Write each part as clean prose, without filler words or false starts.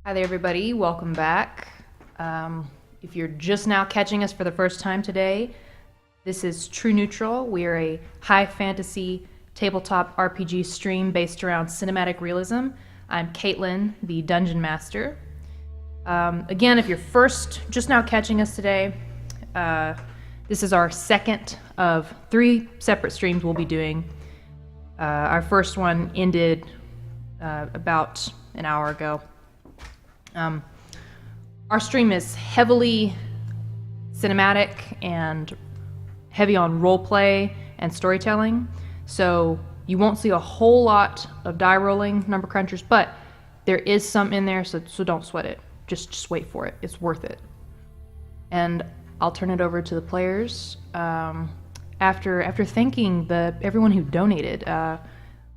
Hi there, everybody. Welcome back. If you're just now catching us for the first time today, this is True Neutral. We are a high fantasy tabletop RPG stream based around cinematic realism. I'm Caitlin, the Dungeon Master. Again, if you're just now catching us today, this is our second of 3 separate streams we'll be doing. Our first one ended about an hour ago. Our stream is heavily cinematic and heavy on roleplay and storytelling, so you won't see a whole lot of die rolling number crunchers, but there is some in there, so don't sweat it. Just wait for it. It's worth it. And I'll turn it over to the players. After thanking everyone who donated,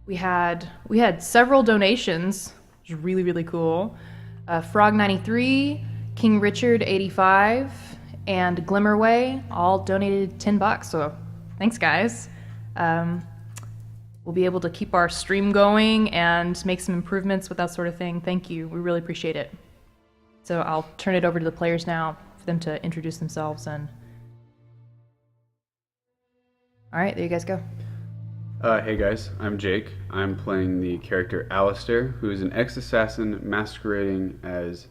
we had several donations, which was really cool. Frog93, King Richard 85, and Glimmerway all donated $10. So thanks, guys. We'll be able to keep our stream going and make some improvements with that sort of thing. Thank you. We really appreciate it. So I'll turn it over to the players now for them to introduce themselves. And all right, there you guys go. Hey guys, I'm Jake. I'm playing the character Alistair, who is an ex-assassin masquerading as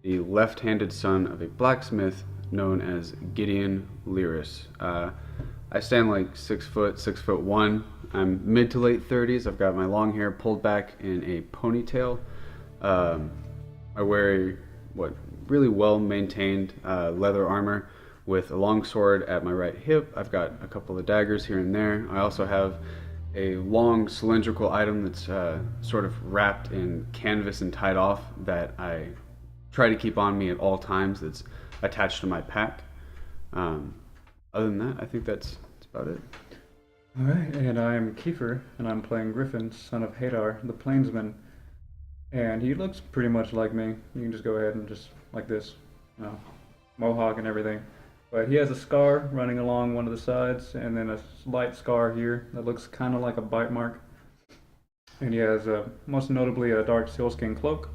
the left-handed son of a blacksmith known as Gideon Lyris. I stand like 6 foot, 6'1". I'm mid to late 30s. I've got my long hair pulled back in a ponytail. I wear really well-maintained leather armor with a long sword at my right hip. I've got a couple of daggers here and there. I also have a long cylindrical item that's sort of wrapped in canvas and tied off that I try to keep on me at all times, that's attached to my pack. Other than that, I think that's about it. Alright, and I'm Kiefer, and I'm playing Griffin, son of Hadar, the Plainsman. And he looks pretty much like me. You can just go ahead and just like this, mohawk and everything. But he has a scar running along one of the sides, and then a slight scar here that looks kind of like a bite mark. And he has, most notably, a dark sealskin cloak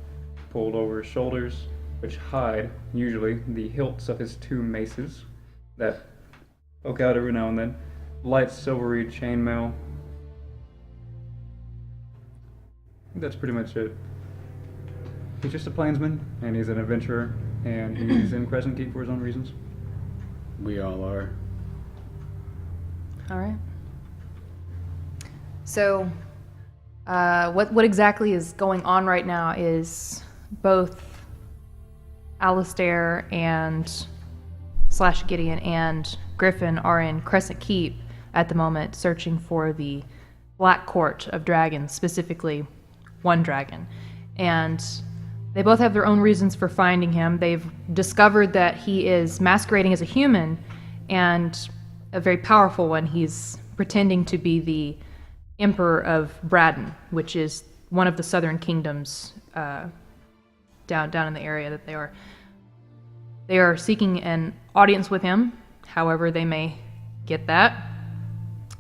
pulled over his shoulders, which hide, usually, the hilts of his 2 maces that poke out every now and then. Light silvery chainmail. I think that's pretty much it. He's just a plainsman, and he's an adventurer, and he's in Crescent Keep for his own reasons. We all are. All right. So, what exactly is going on right now is both Alistair and / Gideon and Griffin are in Crescent Keep at the moment, searching for the Black Court of Dragons, specifically one dragon. And they both have their own reasons for finding him. They've discovered that he is masquerading as a human, and a very powerful one. He's pretending to be the Emperor of Braddon, which is one of the southern kingdoms down in the area that they are. They are seeking an audience with him, however they may get that.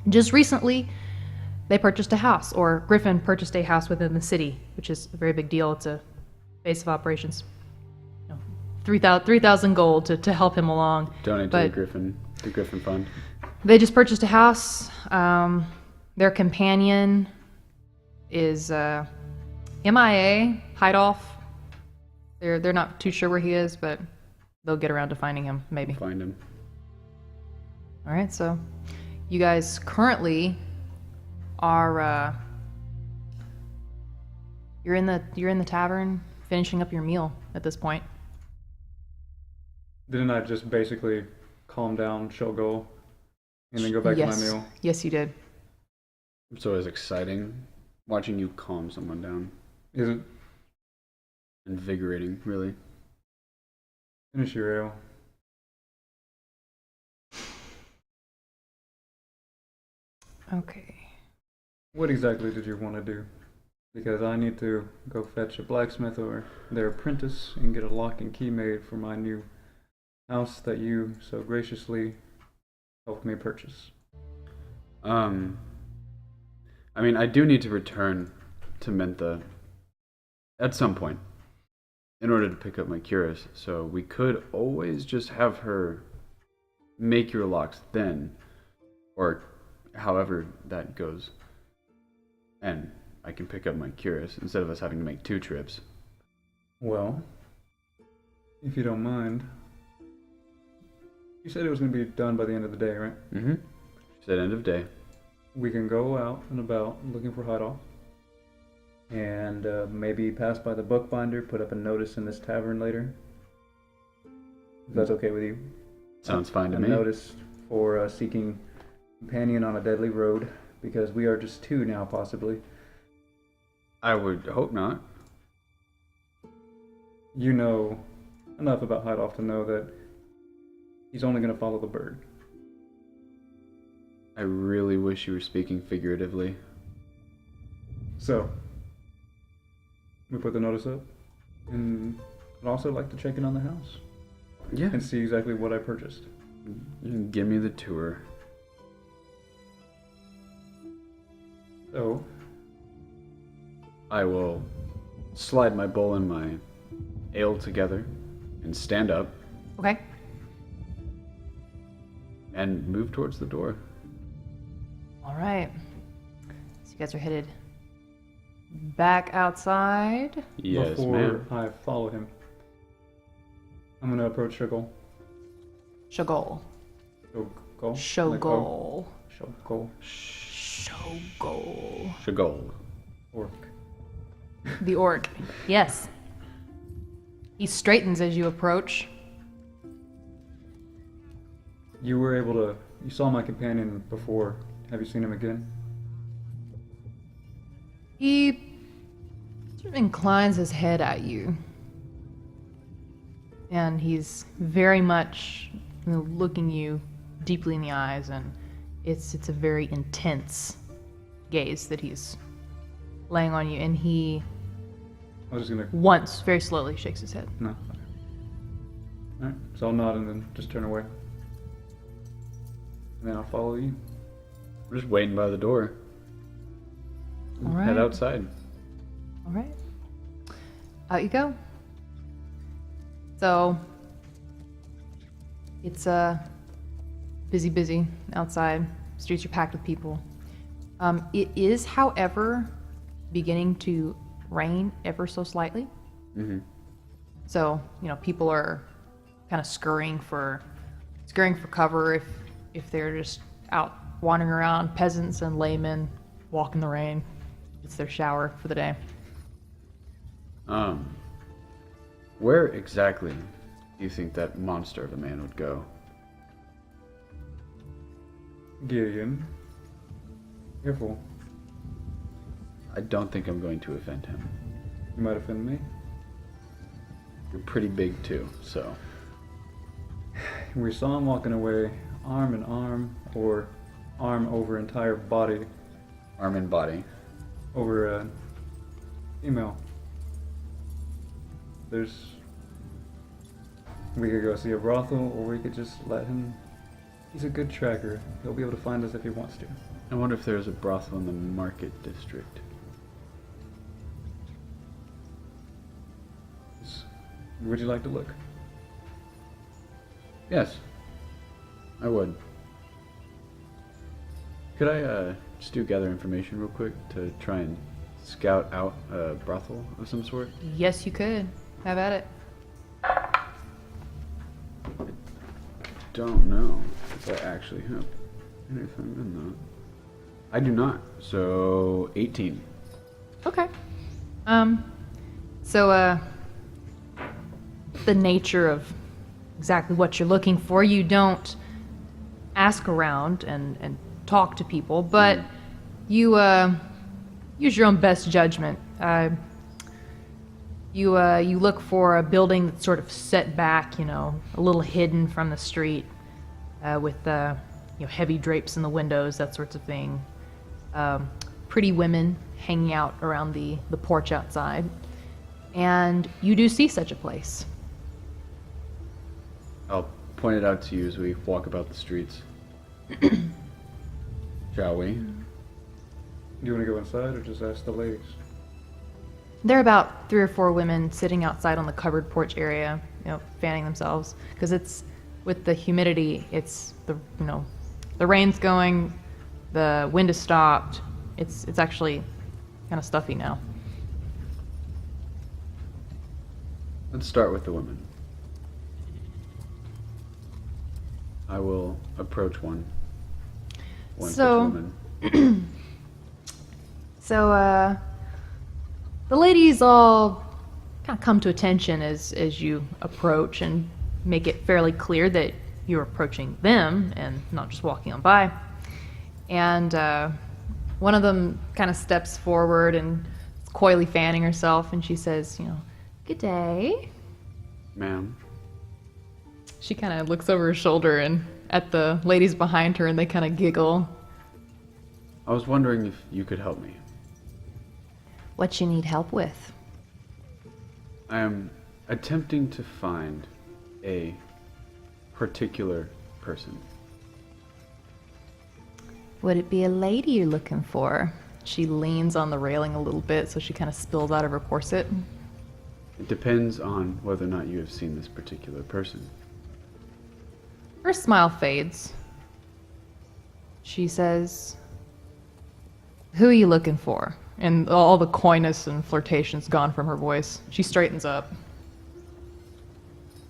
Just recently, they purchased a house, or Griffin purchased a house within the city, which is a very big deal. It's a base of operations. 3,000 gold to help him along. Donate to the Griffin Fund. They just purchased a house. Their companion is MIA, Heidoff. They're not too sure where he is, but they'll get around to finding him, maybe. Find him. All right, so you guys currently are you're in the tavern finishing up your meal at this point. Didn't I just basically calm down, show go, and then go back to my meal? Yes, you did. It's always exciting watching you calm someone down. Is it? Invigorating, really. Finish your ale. Okay. What exactly did you want to do? Because I need to go fetch a blacksmith or their apprentice and get a lock and key made for my new house that you so graciously helped me purchase. I mean, I do need to return to Mentha at some point. in order to pick up my cuirass. So we could always just have her make your locks then, or however that goes. And I can pick up my cuirass instead of us having to make 2 trips. Well, if you don't mind, you said it was going to be done by the end of the day, right? Mm-hmm. She said end of day. We can go out and about looking for Hideoff. And maybe pass by the bookbinder, put up a notice in this tavern later. If that's okay with you. Sounds fine to a me. Notice for seeking companion on a deadly road, because we are just 2 now, possibly. I would hope not. You know enough about Hideoff to know that he's only going to follow the bird. I really wish you were speaking figuratively. So, we put the notice up, and I'd also like to check in on the house Yeah. and see exactly what I purchased. You can give me the tour. So, I will slide my bowl and my ale together and stand up Okay. and move towards the door. All right. So you guys are headed back outside. Yes, before ma'am. I follow him, I'm going to approach Shuggle. Shogol. Shuggle? Shogol. Shuggle. Shogol. Shagol. Orc. The orc. Yes. He straightens as you approach. You were able to... You saw my companion before. Have you seen him again? He sort of inclines his head at you. And he's very much looking you deeply in the eyes, and it's a very intense gaze that he's laying on you, and he I was just going to... once, very slowly, shakes his head. No. Alright, so I'll nod and then just turn away. And then I'll follow you. We're just waiting by the door. All right. Head outside. All right. Out you go. So, it's busy outside. Streets are packed with people. It is, however, beginning to rain ever so slightly. Mm-hmm. So, people are kind of scurrying for cover if they're just out wandering around. Peasants and laymen walk in the rain. It's their shower for the day. Where exactly do you think that monster of a man would go? Gideon. Careful. I don't think I'm going to offend him. You might offend me. You're pretty big too, so. We saw him walking away, arm in arm, or arm over entire body, Arm and body. over a female. We could go see a brothel, or we could just let him. He's a good tracker. He'll be able to find us if he wants to. I wonder if there's a brothel in the market district. Would you like to look? Yes, I would. Could I just gather information real quick to try and scout out a brothel of some sort? Yes, you could. Have at it. Don't know if I actually have anything in that. I do not. So 18. Okay. So, the nature of exactly what you're looking for, you don't ask around and talk to people, but you, use your own best judgment. You look for a building that's sort of set back, a little hidden from the street, with heavy drapes in the windows, that sorts of thing. Pretty women hanging out around the porch outside, and you do see such a place. I'll point it out to you as we walk about the streets. Shall we? Do you want to go inside or just ask the ladies? There are about 3 or 4 women sitting outside on the covered porch area, fanning themselves because it's with the humidity. It's the rain's going, the wind has stopped. It's actually kind of stuffy now. Let's start with the women. I will approach one such woman. So, the ladies all kind of come to attention as you approach and make it fairly clear that you're approaching them and not just walking on by. And one of them kind of steps forward and is coyly fanning herself, and she says, "Good day." Ma'am. She kind of looks over her shoulder and at the ladies behind her, and they kind of giggle. I was wondering if you could help me. What you need help with? I am attempting to find a particular person. Would it be a lady you're looking for? She leans on the railing a little bit, so she kind of spills out of her corset. It depends on whether or not you have seen this particular person. Her smile fades. She says, "Who are you looking for?" And all the coyness and flirtation's gone from her voice. She straightens up.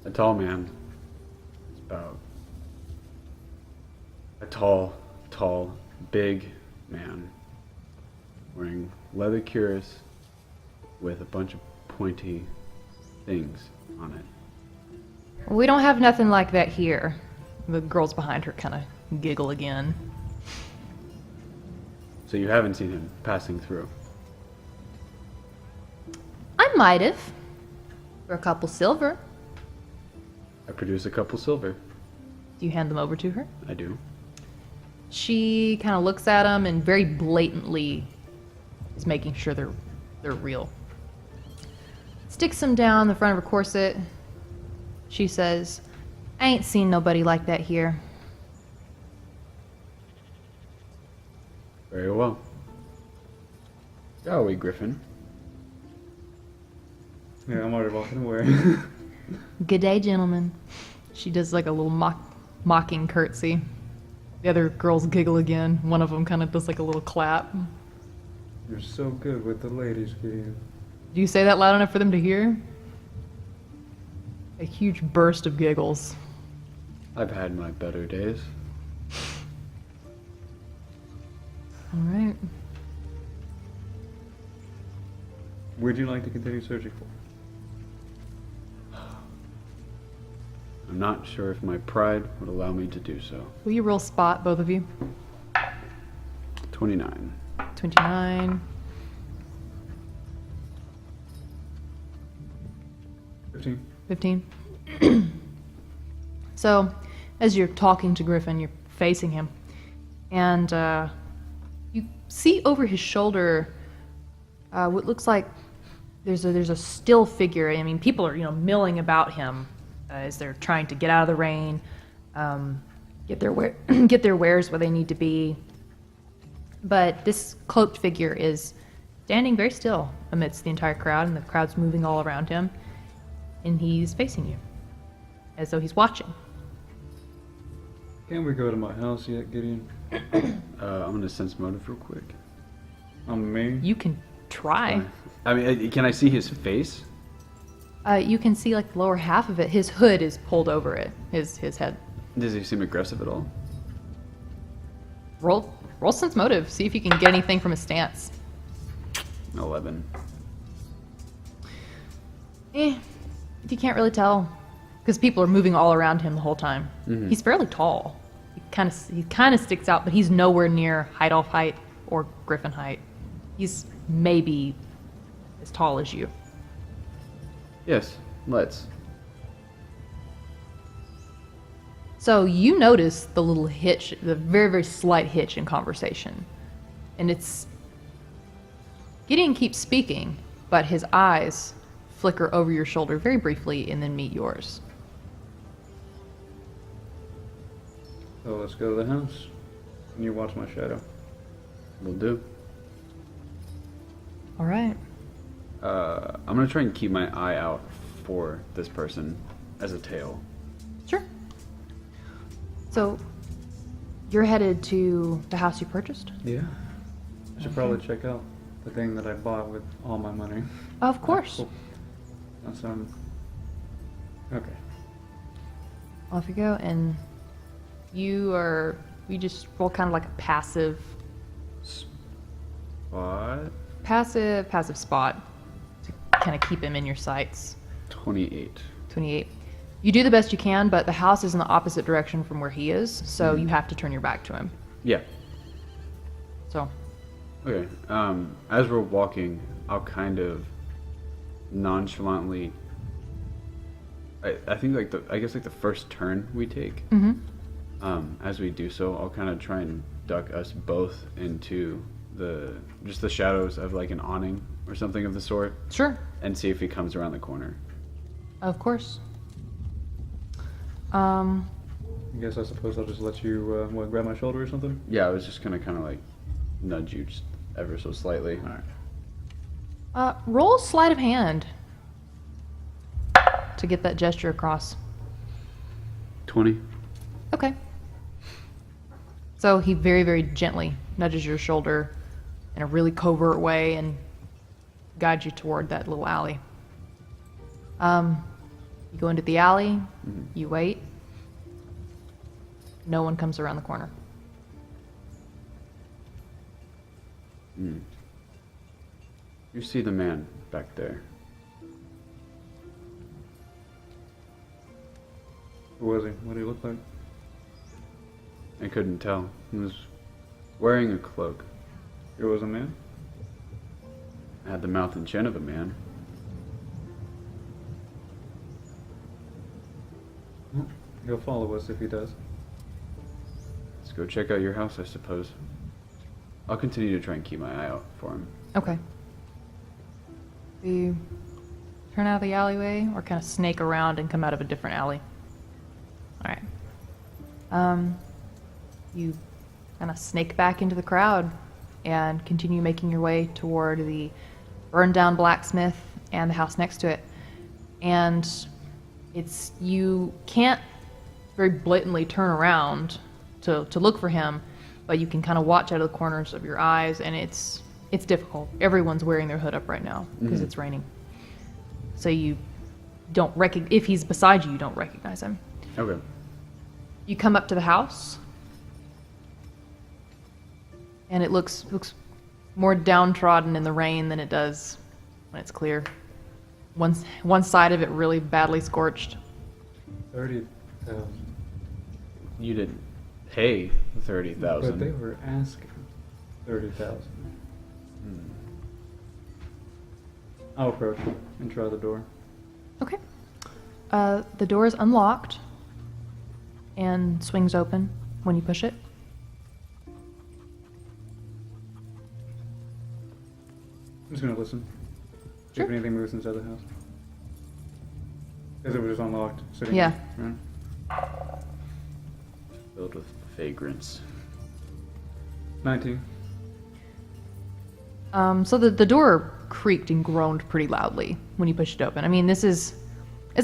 A tall man. It's about a tall, big man wearing leather cuirass with a bunch of pointy things on it. We don't have nothing like that here. The girls behind her kind of giggle again. So you haven't seen him passing through? I might have. For a couple silver. I produce a couple silver. Do you hand them over to her? I do. She kind of looks at them and very blatantly is making sure they're real. Sticks them down the front of her corset. She says, "I ain't seen nobody like that here." Very well. Shall we, Griffin? Yeah, I'm already walking away. Good day, gentlemen. She does like a little mocking curtsy. The other girls giggle again. One of them kind of does like a little clap. You're so good with the ladies, kid. Do you say that loud enough for them to hear? A huge burst of giggles. I've had my better days. All right. Would you like to continue searching for? I'm not sure if my pride would allow me to do so. Will you roll spot, both of you? 29. 29. 15. 15. So, as you're talking to Griffin, you're facing him, and you see over his shoulder what looks like there's a still figure. I mean, people are milling about him as they're trying to get out of the rain, get their wares where they need to be. But this cloaked figure is standing very still amidst the entire crowd, and the crowd's moving all around him, and he's facing you as though he's watching. Can't we go to my house yet, Gideon? I'm gonna sense motive real quick. On me? You can try. I mean, can I see his face? You can see like the lower half of it. His hood is pulled over it. His head. Does he seem aggressive at all? Roll sense motive. See if you can get anything from his stance. 11. You can't really tell because people are moving all around him the whole time. Mm-hmm. He's fairly tall. He kind of sticks out, but he's nowhere near High Elf height or Griffin height. He's maybe as tall as you. Yes, let's. So you notice the little hitch, the very, very slight hitch in conversation. And it's... Gideon keeps speaking, but his eyes flicker over your shoulder very briefly and then meet yours. So let's go to the house. And you watch my shadow. Will do. All right. I'm gonna try and keep my eye out for this person as a tail. Sure. So, you're headed to the house you purchased? Yeah. I should probably check out the thing that I bought with all my money. Of course. Cool. That's okay. Off you go, and you just roll kind of like a passive spot to kind of keep him in your sights. 28. 28. You do the best you can, but the house is in the opposite direction from where he is, so you have to turn your back to him. Yeah. So. Okay. As we're walking, I'll kind of nonchalantly. I think I guess the first turn we take. As we do so, I'll kind of try and duck us both into the shadows of like an awning or something of the sort. Sure. And see if he comes around the corner. Of course. I guess I suppose I'll just let you grab my shoulder or something. Yeah, I was just gonna kind of like nudge you just ever so slightly. All right. Roll sleight of hand to get that gesture across. 20. Okay. So he very, very gently nudges your shoulder in a really covert way and guides you toward that little alley. You go into the alley, you wait. No one comes around the corner. You see the man back there. Who was he? What did he look like? I couldn't tell. He was wearing a cloak. It was a man? Had the mouth and chin of a man. He'll follow us if he does. Let's go check out your house, I suppose. I'll continue to try and keep my eye out for him. Okay. Do you turn out of the alleyway or kind of snake around and come out of a different alley? All right. You kind of snake back into the crowd and continue making your way toward the burned down blacksmith and the house next to it. And you can't very blatantly turn around to look for him, but you can kind of watch out of the corners of your eyes, and it's difficult. Everyone's wearing their hood up right now because it's raining. So you don't if he's beside you, you don't recognize him. Okay. You come up to the house, and it looks more downtrodden in the rain than it does when it's clear. One side of it really badly scorched. 30,000. You didn't pay 30,000. But they were asking 30,000. I'll approach and try the door. Okay. The door is unlocked and swings open when you push it. I'm just gonna listen. See if Sure. anything moves inside the house. Because it was just unlocked. Sitting Yeah. there, right? Filled with vagrants. 19. So the door creaked and groaned pretty loudly when you pushed it open. I mean, it's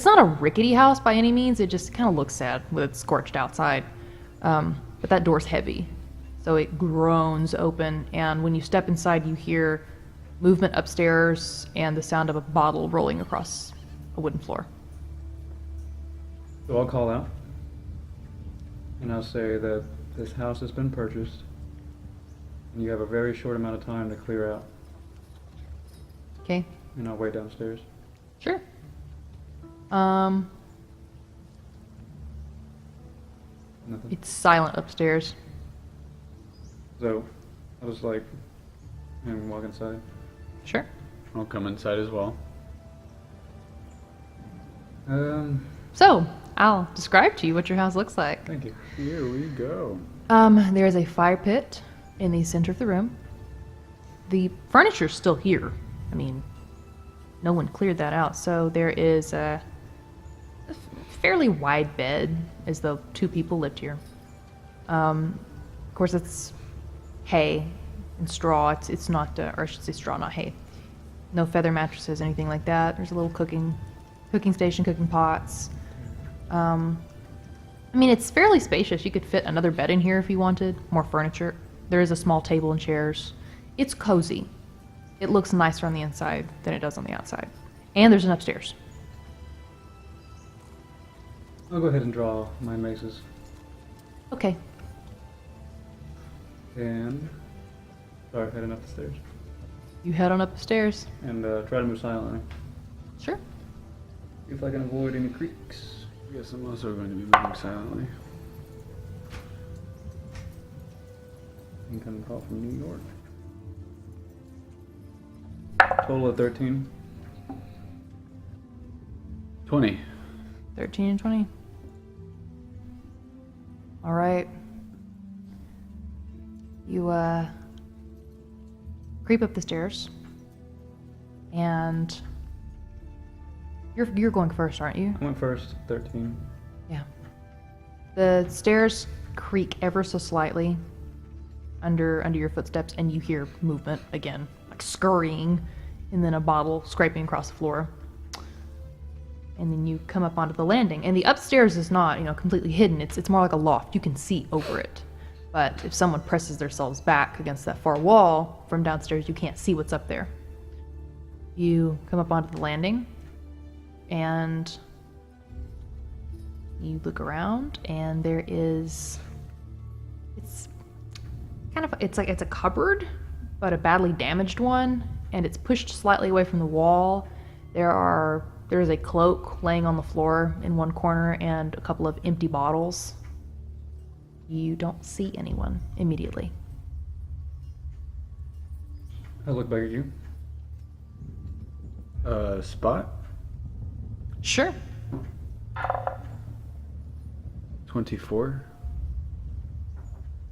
not a rickety house by any means. It just kind of looks sad with its scorched outside. But that door's heavy, so it groans open. And when you step inside, you hear movement upstairs and the sound of a bottle rolling across a wooden floor. So I'll call out. And I'll say that this house has been purchased. And you have a very short amount of time to clear out. Okay. And I'll wait downstairs. Sure. Nothing. It's silent upstairs. So I'll just and walk inside. Sure. I'll come inside as well. So, I'll describe to you what your house looks like. Thank you. Here we go. There is a fire pit in the center of the room. The furniture's still here. I mean, no one cleared that out. So there is a fairly wide bed, as though two people lived here. Of course, it's hay and straw. It's not, or I should say straw, not hay. No feather mattresses, anything like that. There's a little cooking station, cooking pots. I mean, it's fairly spacious. You could fit another bed in here if you wanted, more furniture. There is a small table and chairs. It's cozy. It looks nicer on the inside than it does on the outside. And there's an upstairs. I'll go ahead and draw my maces. Okay. And start heading up the stairs. You head on up the stairs. And try to move silently. Sure. See if I can avoid any creaks. I guess I'm also going to be moving silently. Incoming call from New York. Total of 13. 20. 13 and 20. All right. You creep up the stairs, and you're going first, aren't you? I went first, 13. Yeah. The stairs creak ever so slightly under your footsteps, and you hear movement again, like scurrying, and then a bottle scraping across the floor. And then you come up onto the landing, and the upstairs is not, completely hidden. It's more like a loft. You can see over it. But if someone presses themselves back against that far wall from downstairs, you can't see what's up there. You come up onto the landing, and you look around, and there is, it's a cupboard, but a badly damaged one, and it's pushed slightly away from the wall. There is a cloak laying on the floor in one corner and a couple of empty bottles. You don't see anyone immediately. I look back at you. Spot? Sure. 24.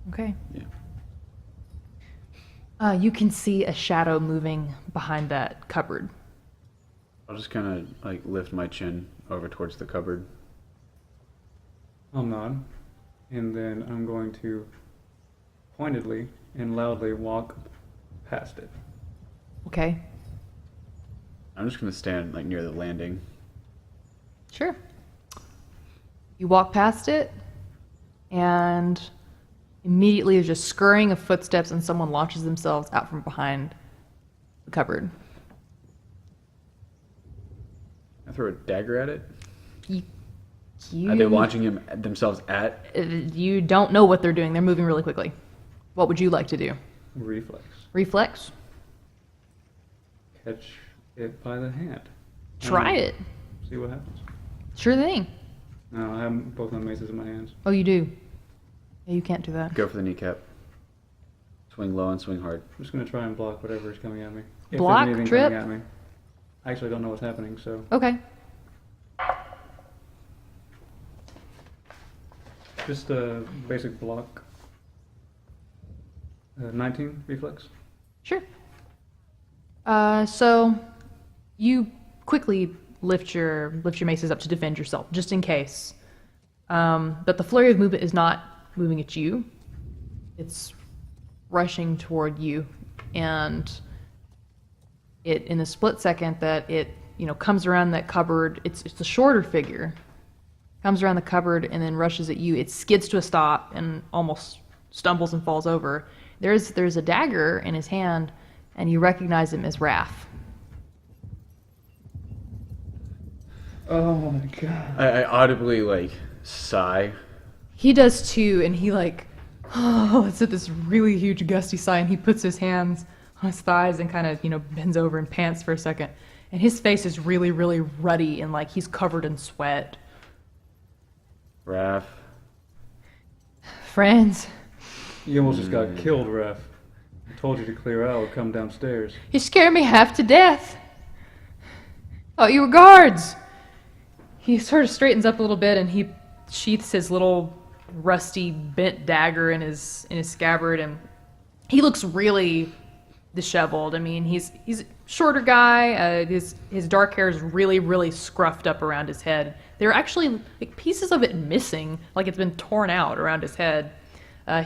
Okay. Yeah. You can see a shadow moving behind that cupboard. I'll just kind of lift my chin over towards the cupboard. I'll nod. And then I'm going to pointedly and loudly walk past it. Okay. I'm just going to stand near the landing. Sure. You walk past it, and immediately there's just scurrying of footsteps, and someone launches themselves out from behind the cupboard. I throw a dagger at it. You, Are they launching themselves at? You don't know what they're doing. They're moving really quickly. What would you like to do? Reflex. Reflex? Catch it by the hand. Try it. See what happens. Sure thing. No, I have both my maces in my hands. Oh, you do? Yeah, you can't do that. Go for the kneecap. Swing low and swing hard. I'm just going to try and block whatever is coming at me. If Block, there's anything trip? coming at me. I actually don't know what's happening, so... Okay. Just a basic block. 19 reflex. Sure. So you quickly lift your maces up to defend yourself, just in case. But the flurry of movement is not moving at you. It's rushing toward you, and it, in a split second that it comes around that cupboard, it's a shorter figure, comes around the cupboard and then rushes at you. It skids to a stop and almost stumbles and falls over. There's a dagger in his hand, and you recognize him as Raph. Oh my god. I audibly sigh. He does too, and he it's at this really huge gusty sigh, and he puts his hands on his thighs and kind of bends over and pants for a second, and his face is really, really ruddy and he's covered in sweat. Raph. Friends, You almost just got killed, Ref. I told you to clear out or come downstairs. you scared me half to death. Oh, you were guards. He sort of straightens up a little bit, and he sheaths his little rusty bent dagger in his scabbard, and he looks really disheveled. I mean, he's a shorter guy. His dark hair is really, really scruffed up around his head. There are actually pieces of it missing, like it's been torn out around his head.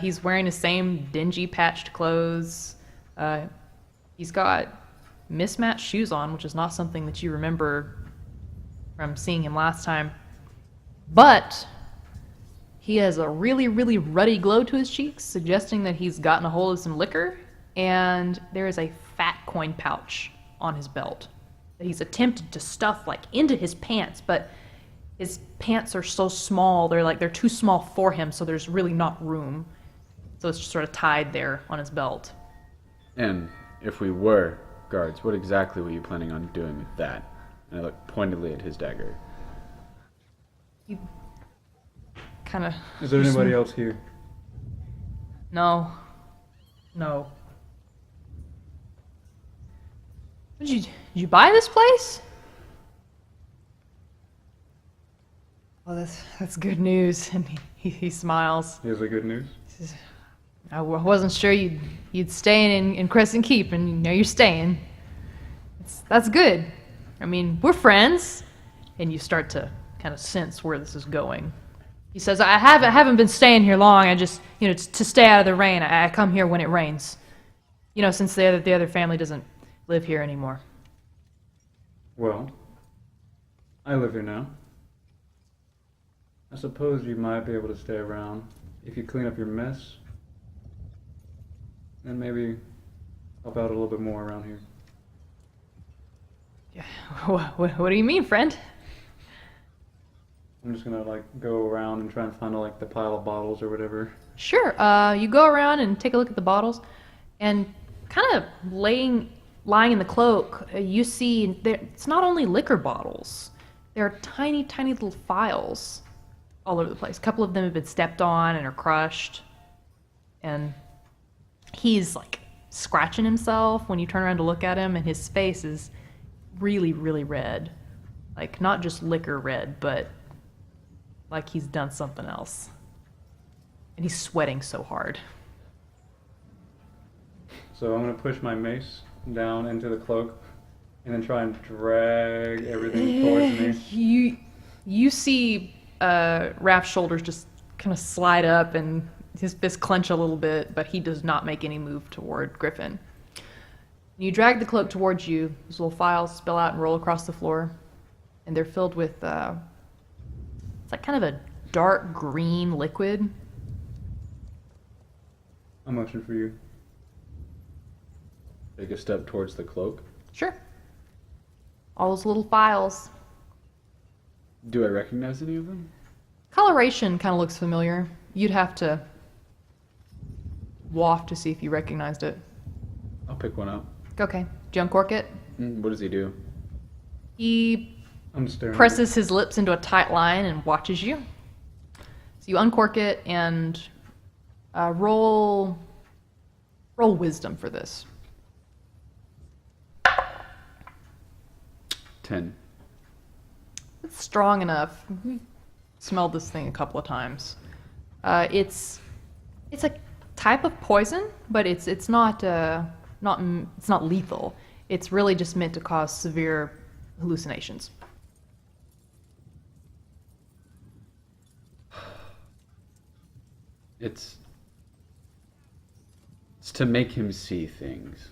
He's wearing the same dingy patched clothes. He's got mismatched shoes on, which is not something that you remember from seeing him last time. But he has a really, really ruddy glow to his cheeks, suggesting that he's gotten a hold of some liquor, and there is a fat coin pouch on his belt that he's attempted to stuff like into his pants, but his pants are so small, they're too small for him, so there's really not room. So it's just sort of tied there on his belt. And if we were guards, what exactly were you planning on doing with that? And I look pointedly at his dagger. You kind of... Is there anybody else here? No. Did you buy this place? Well, that's good news. And he smiles. Is it good news? He says, I wasn't sure you'd stay in Crescent Keep, and you're staying. That's good. I mean, we're friends. And you start to kind of sense where this is going. He says, I haven't been staying here long. I just, to stay out of the rain. I come here when it rains. Since the other family doesn't live here anymore. Well, I live here now. I suppose you might be able to stay around if you clean up your mess. And maybe help out a little bit more around here. Yeah. What do you mean, friend? I'm just gonna go around and try and find the pile of bottles or whatever. Sure. You go around and take a look at the bottles, and kind of lying in the cloak, you see it's not only liquor bottles. There are tiny, tiny little files all over the place. A couple of them have been stepped on and are crushed, and he's scratching himself when you turn around to look at him, and his face is really, really red. Not just liquor red, but he's done something else. And he's sweating so hard. So I'm gonna push my mace down into the cloak and then try and drag everything towards me. You see Raph's shoulders just kind of slide up and his fists clench a little bit, but he does not make any move toward Griffin. You drag the cloak towards you. Those little files spill out and roll across the floor, and they're filled with it's kind of a dark green liquid. I'm motion for you. Take a step towards the cloak. Sure. All those little files. Do I recognize any of them? Coloration kind of looks familiar. You'd have to waft to see if you recognized it. I'll pick one up. Okay. Do you uncork it? What does he do? He I'm staring. presses his lips into a tight line and watches you. So you uncork it and roll wisdom for this. 10. It's strong enough. We smelled this thing a couple of times. It's a type of poison, but it's not lethal. It's really just meant to cause severe hallucinations. It's to make him see things.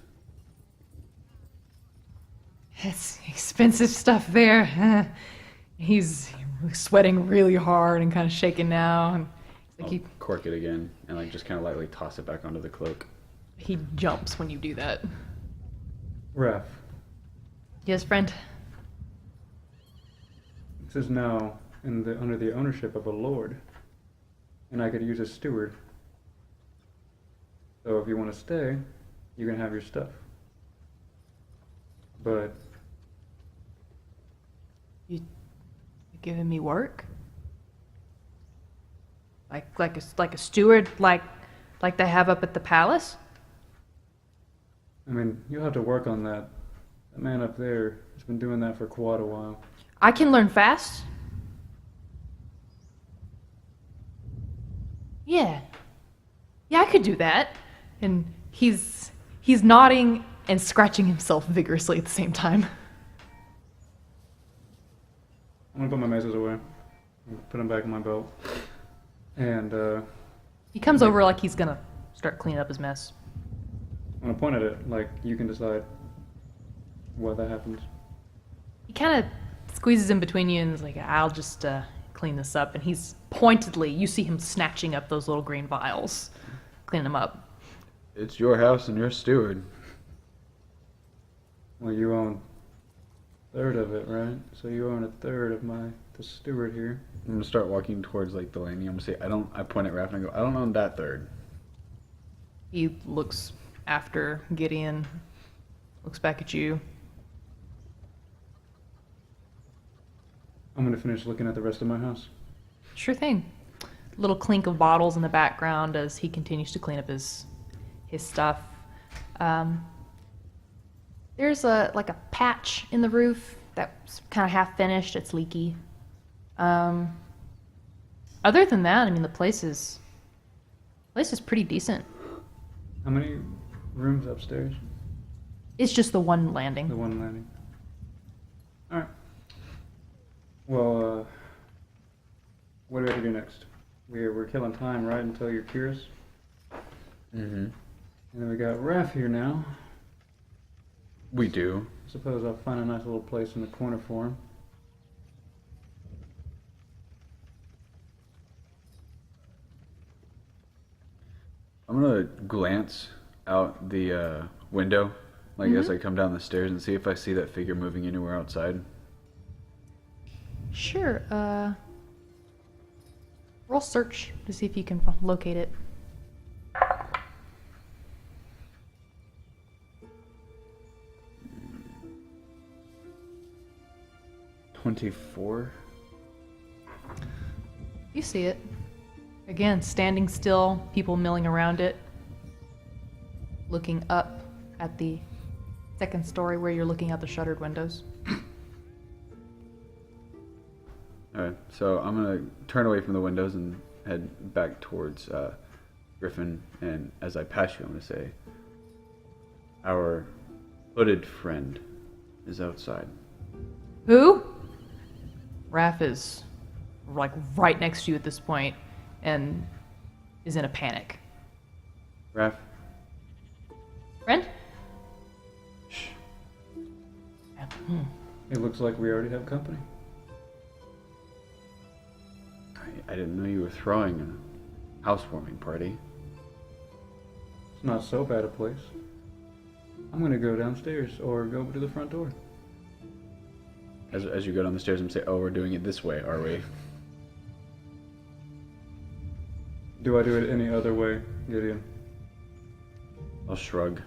It's expensive stuff there. He's sweating really hard and kind of shaking now. And I'll cork it again and just kind of lightly toss it back onto the cloak. he jumps when you do that. Raph, Yes, friend? this is now under the ownership of a lord, and I could use a steward. So if you want to stay, you can have your stuff. But You giving me work? Like a steward, like they have up at the palace? I mean, you'll have to work on that. That man up there has been doing that for quite a while. I can learn fast. Yeah, I could do that. And he's nodding and scratching himself vigorously at the same time. I'm gonna put my maces away. Put them back in my belt. And He comes over like he's gonna start cleaning up his mess. I'm gonna point at it, like you can decide. what that happens. He kind of squeezes in between you and is like, I'll just clean this up. And he's pointedly, you see him snatching up those little green vials, cleaning them up. It's your house and you're steward. Well, you own a third of it, right? So you own a third of the steward here. I'm gonna start walking towards like the landing. I'm gonna say, I point at Raph and I go, I don't own that third. He looks after Gideon, looks back at you. I'm gonna finish looking at the rest of my house. Sure thing. Little clink of bottles in the background as he continues to clean up his stuff. There's like a patch in the roof that's kind of half finished. It's leaky. Other than that, I mean, the place is pretty decent. How many rooms upstairs? It's just the one landing. The one landing. All right. Well, what do we have to do next? We're killing time, right? Until you're curious. Mm-hmm. And then we got Raph here now. We do. Suppose I'll find a nice little place in the corner for him. I'm gonna glance out the window, like as I come down the stairs, and see if I see that figure moving anywhere outside. Sure. Roll search to see if you can locate it. 24. You see it. Again, standing still, people milling around it, looking up at the second story where you're looking out the shuttered windows. Alright, so I'm gonna turn away from the windows and head back towards Griffin, and as I pass you, I'm gonna say, our hooded friend is outside. Who? Raph is like right next to you at this point and is in a panic. Raph? Friend? Shh. It looks like we already have company. I didn't know you were throwing a housewarming party. It's not so bad a place. I'm gonna go downstairs or go to the front door. As you go down the stairs and say, oh, we're doing it this way, are we? Do I do it any other way, Gideon? I'll shrug.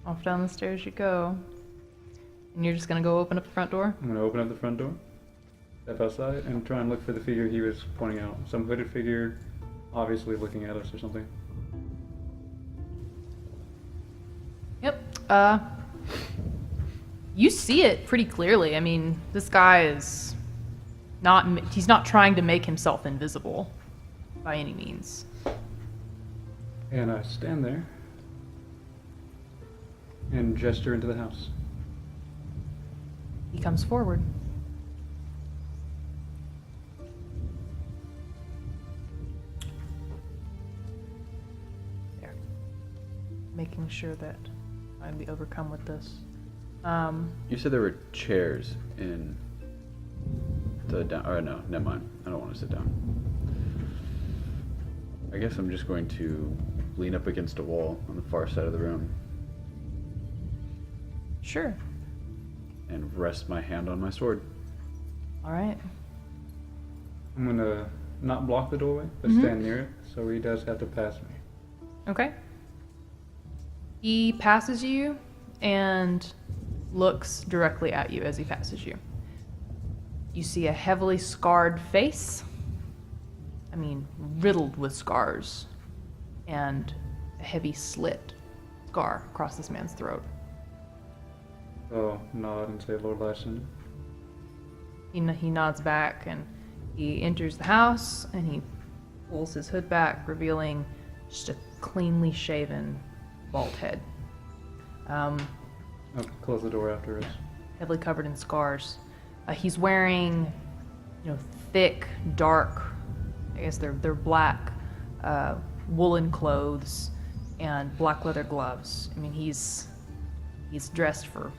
Off down the stairs you go. And you're just gonna go open up the front door? I'm gonna open up the front door, step outside, and try and look for the figure he was pointing out. Some hooded figure, obviously looking at us or something. Yep. You see it pretty clearly. I mean, this guy is he's not trying to make himself invisible by any means. And I stand there and gesture into the house. He comes forward. There. Making sure that I'd be overcome with this. You said there were chairs in the down. Or no, never mind. I don't want to sit down. I guess I'm just going to lean up against a wall on the far side of the room Sure. and rest my hand on my sword. All right. I'm gonna not block the doorway, but stand near it, so he does have to pass me. Okay. He passes you and looks directly at you as he passes you. You see a heavily scarred face. I mean, riddled with scars. And a heavy slit scar across this man's throat. So nod and say, Lord Lysander. He nods back and he enters the house and he pulls his hood back, revealing just a cleanly shaven bald head. I'll close the door after us. Heavily covered in scars. He's wearing, thick, dark, I guess they're black, woolen clothes and black leather gloves. I mean, he's He's dressed for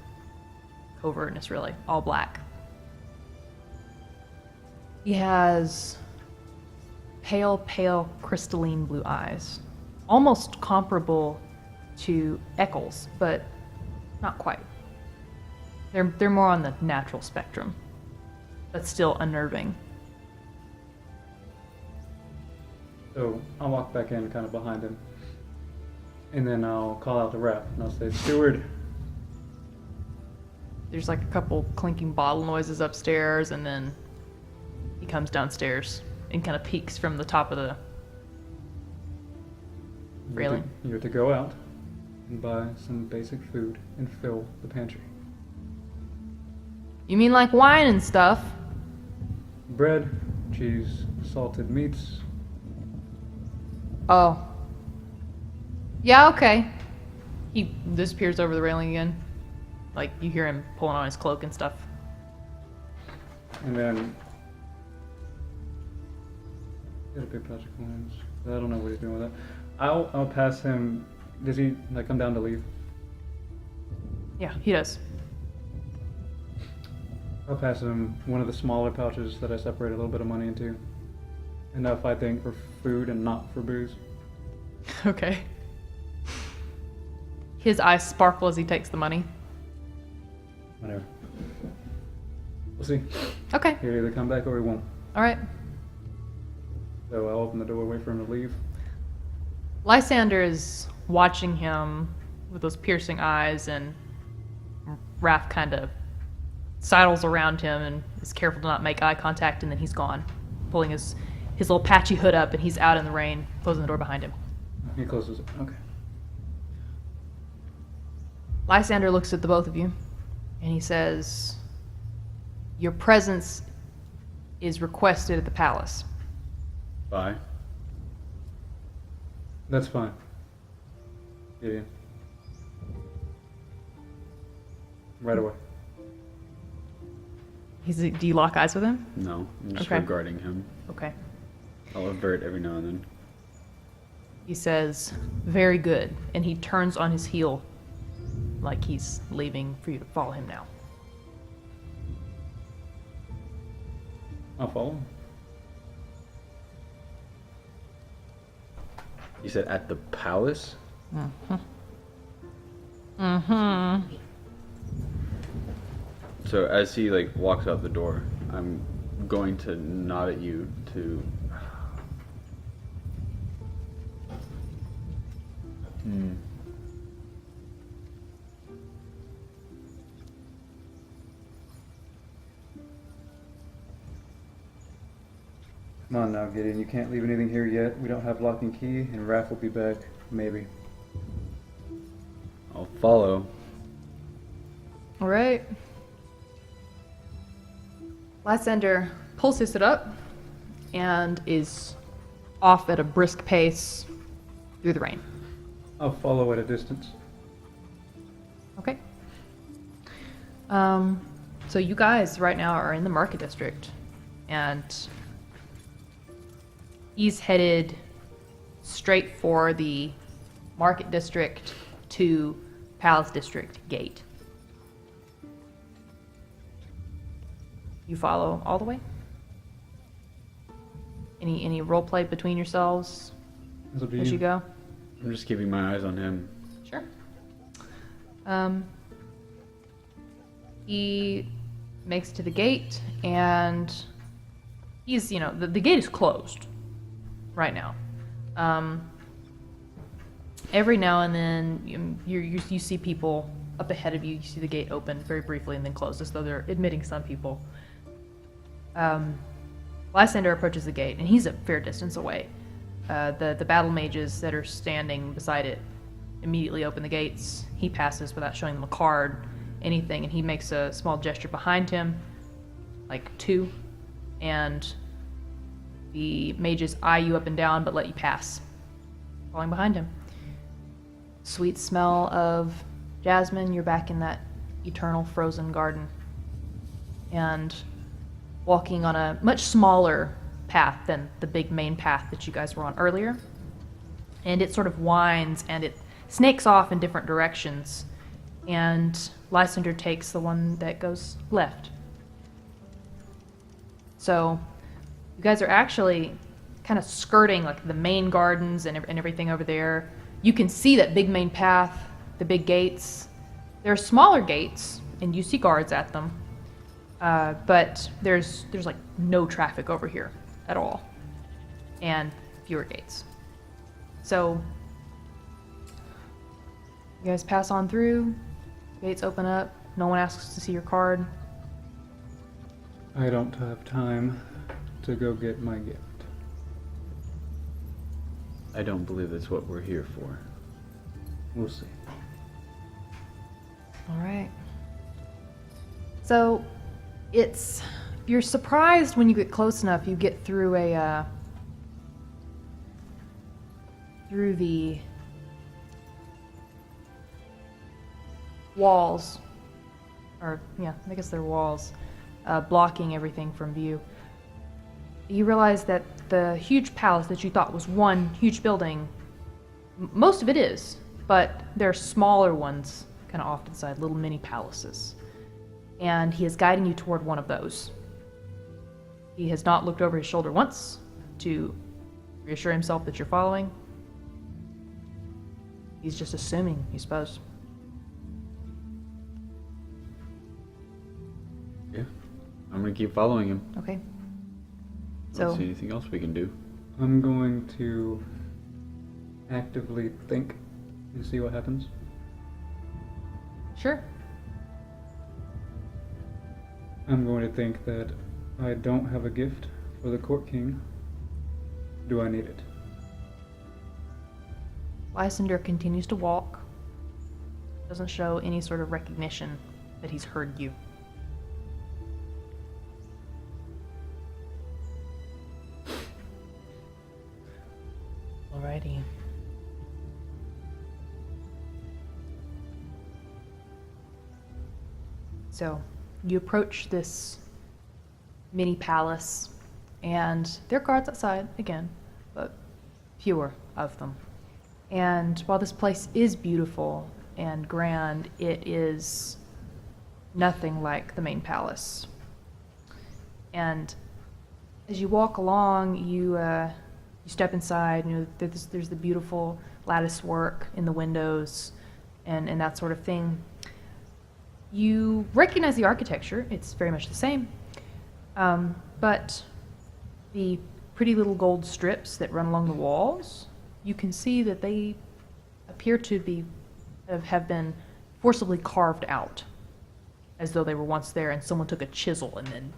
covertness, really, all black. He has pale crystalline blue eyes, almost comparable to Eccles, but not quite. They're more on the natural spectrum, but still unnerving. So I'll walk back in kind of behind him. And then I'll call out to Raph and I'll say, Steward. There's like a couple clinking bottle noises upstairs, and then he comes downstairs and kind of peeks from the top of the railing. You're to go out and buy some basic food and fill the pantry. You mean like wine and stuff? Bread, cheese, salted meats. Oh. Yeah, okay. He disappears over the railing again. Like, you hear him pulling on his cloak and stuff. And then get a big pouch of coins. I don't know what he's doing with that. I'll pass him. Does he like come down to leave? Yeah, he does. I'll pass him one of the smaller pouches that I separate a little bit of money into. Enough, I think, for food and not for booze. Okay. His eyes sparkle as he takes the money. Whatever. We'll see. Okay. He'll either come back or he won't. All right. So I'll open the door, wait for him to leave. Lysander is watching him with those piercing eyes, and Raph kind of sidles around him and is careful to not make eye contact, and then he's gone, pulling his little patchy hood up, and he's out in the rain, closing the door behind him. He closes it. Okay. Lysander looks at the both of you, and he says, "Your presence is requested at the palace." Bye. That's fine. Gideon. Right away. Do you lock eyes with him? No, I'm just Okay. regarding him. Okay. I'll avert every now and then. He says, "Very good," and he turns on his heel like he's leaving for you to follow him now. I'll follow him. You said at the palace? Mm-hmm. So as he like walks out the door, I'm going to nod at you to Come on now, Gideon. You can't leave anything here yet. We don't have lock and key, and Raph will be back. Maybe. I'll follow. All right. Lysander pulls his hood up and is off at a brisk pace through the rain. I'll follow at a distance. Okay. So you guys right now are in the market district, and he's headed straight for the market district to Palace District gate. You follow all the way? Any role play between yourselves It's up to as you go? I'm just keeping my eyes on him. Sure. He makes it to the gate, and he's, the gate is closed right now. Every now and then you see people up ahead of you. You see the gate open very briefly and then close, as though they're admitting some people. Lysander approaches the gate, and he's a fair distance away. The battle mages that are standing beside it immediately open the gates. He passes without showing them a card, anything, and he makes a small gesture behind him, like two, and the mages eye you up and down but let you pass, following behind him. Sweet smell of jasmine. You're back in that eternal frozen garden, and walking on a much smaller path than the big main path that you guys were on earlier. And it sort of winds and it snakes off in different directions. and Lysander takes the one that goes left. So you guys are actually kind of skirting like the main gardens and everything over there. You can see that big main path, the big gates. There are smaller gates, and you see guards at them, but there's like no traffic over here at all, and fewer gates. So you guys pass on through, gates open up, no one asks to see your card. I don't have time to go get my gift. I don't believe that's what we're here for. We'll see. All right. So you're surprised when you get close enough. You get through through the walls, or yeah, I guess they're walls, blocking everything from view. You realize that the huge palace that you thought was one huge building, most of it is, but there are smaller ones kind of off to the side, little mini palaces. And he is guiding you toward one of those. He has not looked over his shoulder once to reassure himself that you're following. He's just assuming, you suppose. Yeah, I'm gonna keep following him. Okay. I don't So, see anything else we can do. I'm going to actively think and see what happens. sure. I'm going to think that I don't have a gift for the court king. Do I need it? Lysander continues to walk. Doesn't show any sort of recognition that he's heard you. Alrighty. So, you approach this mini palace, and there are guards outside again, but fewer of them. And while this place is beautiful and grand, it is nothing like the main palace. And as you walk along, you step inside. You know, there's the beautiful lattice work in the windows, and that sort of thing. You recognize the architecture; it's very much the same, but the pretty little gold strips that run along the walls, you can see that they appear to have been forcibly carved out, as though they were once there and someone took a chisel and then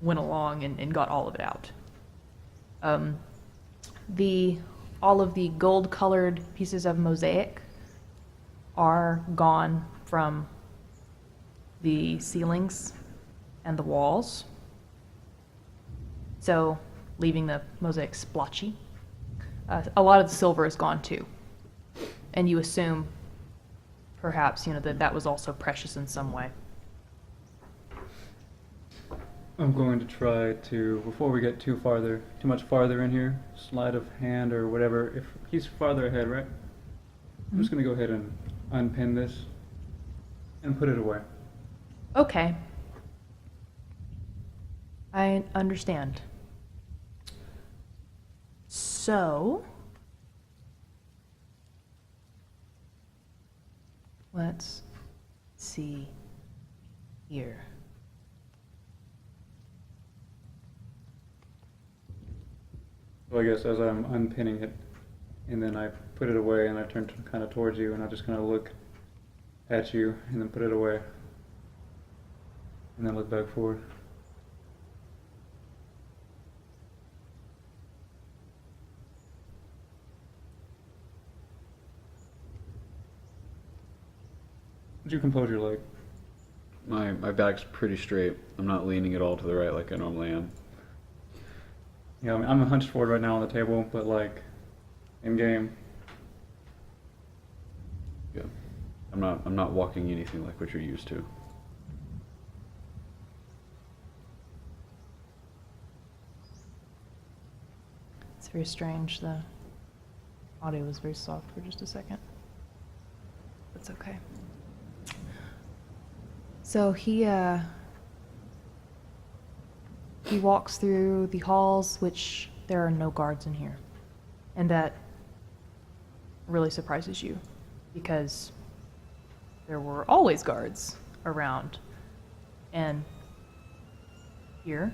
went along and got all of it out. All of the gold-colored pieces of mosaic are gone from the ceilings and the walls, so leaving the mosaic splotchy. A lot of the silver is gone too, and you assume perhaps that was also precious in some way. I'm going to try to, before we get too much farther in here, sleight of hand or whatever. If he's farther ahead, right? I'm just going to go ahead and unpin this and put it away. Okay. I understand. So, let's see here. So I guess as I'm unpinning it, and then I put it away, and I turn kind of towards you, and I just kind of look at you, and then put it away, and then look back forward. Would you compose your leg? My back's pretty straight. I'm not leaning at all to the right like I normally am. Yeah, I mean, I'm hunched forward right now on the table, but like in game. Yeah. I'm not walking anything like what you're used to. It's very strange. The audio was very soft for just a second. That's okay. So he walks through the halls, which there are no guards in here. And that really surprises you, because there were always guards around. And here,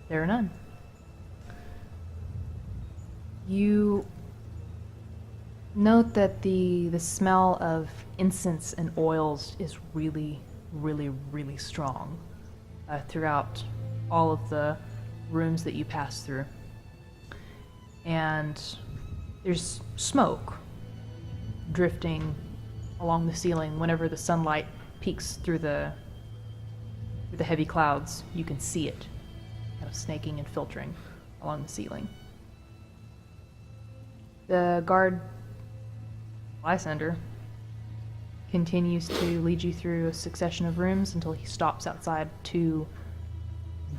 there are none. You note that the smell of incense and oils is really, really, really strong throughout all of the rooms that you pass through. And there's smoke drifting along the ceiling. Whenever the sunlight peeks through the heavy clouds, you can see it kind of snaking and filtering along the ceiling. The guard, Lysander, continues to lead you through a succession of rooms until he stops outside two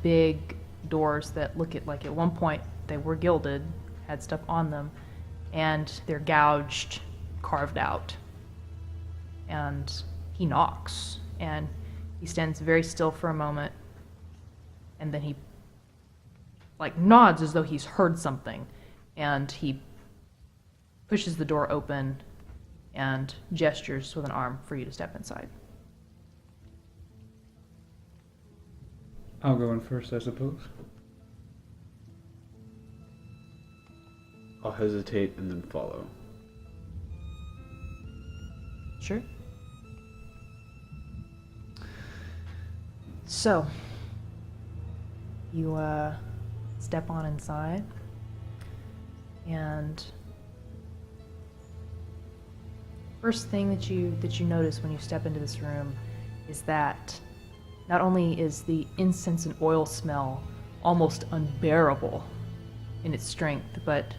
big doors that look like at one point they were gilded, had stuff on them, and they're gouged, carved out. And he knocks, and he stands very still for a moment, and then he nods as though he's heard something, and he pushes the door open and gestures with an arm for you to step inside. I'll go in first, I suppose. I'll hesitate and then follow. Sure. So, you step on inside, and first thing that you notice when you step into this room is that not only is the incense and oil smell almost unbearable in its strength, but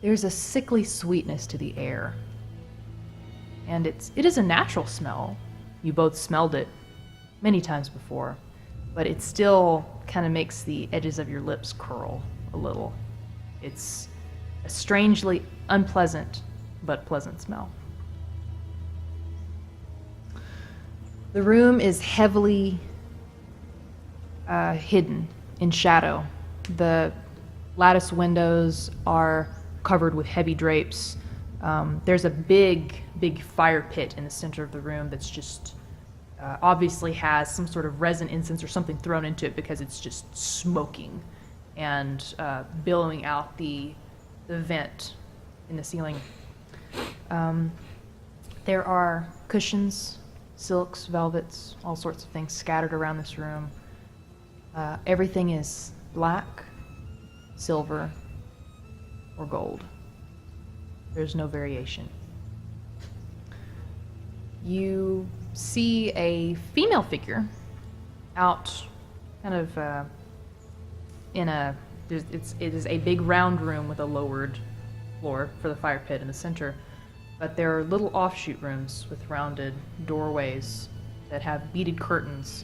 there's a sickly sweetness to the air. And it is a natural smell. You both smelled it many times before, but it still kind of makes the edges of your lips curl a little. It's a strangely unpleasant but pleasant smell. The room is heavily hidden in shadow. The lattice windows are covered with heavy drapes. There's a big fire pit in the center of the room that's just obviously has some sort of resin incense or something thrown into it, because it's just smoking and billowing out the vent in the ceiling. There are cushions, silks, velvets, all sorts of things scattered around this room. Everything is black, silver, or gold. There's no variation. You see a female figure out kind of it is a big round room with a lowered floor for the fire pit in the center, but there are little offshoot rooms with rounded doorways that have beaded curtains,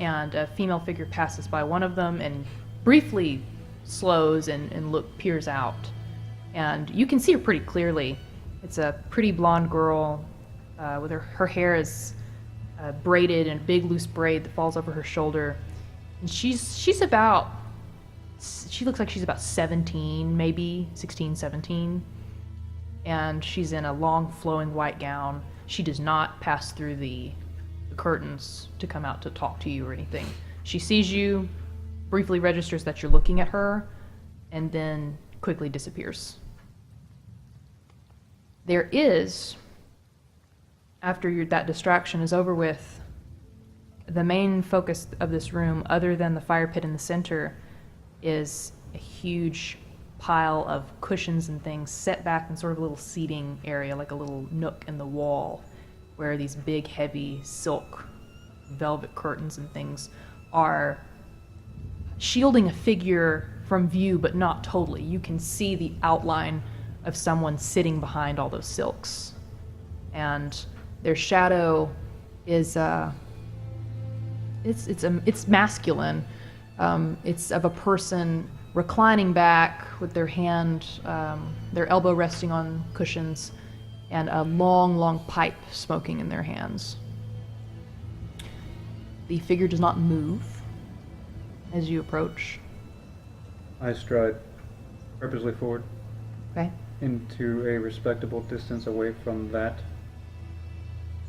and a female figure passes by one of them and briefly slows and peers out, and you can see her pretty clearly. It's a pretty blonde girl with her hair is braided in a big loose braid that falls over her shoulder, and she looks like she's about 17, maybe 16, 17, and she's in a long flowing white gown. She does not pass through the curtains to come out to talk to you or anything. She sees you, briefly registers that you're looking at her, and then quickly disappears. There is, after that distraction is over with, the main focus of this room, other than the fire pit in the center, is a huge pile of cushions and things set back in sort of a little seating area, like a little nook in the wall, where these big, heavy silk velvet curtains and things are shielding a figure from view, but not totally. You can see the outline of someone sitting behind all those silks, and their shadow is it's masculine. It's of a person reclining back with their elbow resting on cushions, and a long pipe smoking in their hands. The figure does not move as you approach. I stride purposely forward Okay. into a respectable distance away from that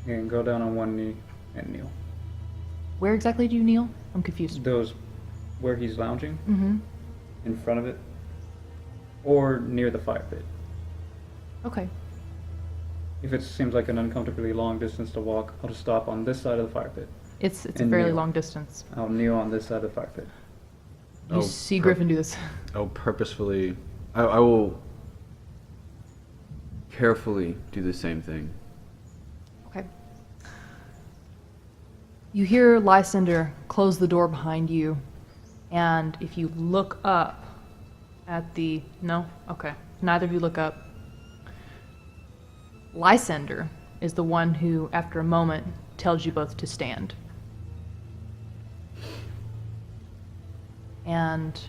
and go down on one knee and kneel. Where exactly do you kneel? I'm confused. Those where he's lounging, Mm-hmm. in front of it, or near the fire pit. Okay. If it seems like an uncomfortably long distance to walk, I'll just stop on this side of the fire pit. It's a And fairly kneel. long distance. I'll kneel on this side of the fire pit. You see Griffin do this. I'll purposefully. I will carefully do the same thing. Okay. You hear Lysander close the door behind you, and if you look up at the... No? Okay. Neither of you look up. Lysander is the one who, after a moment, tells you both to stand. And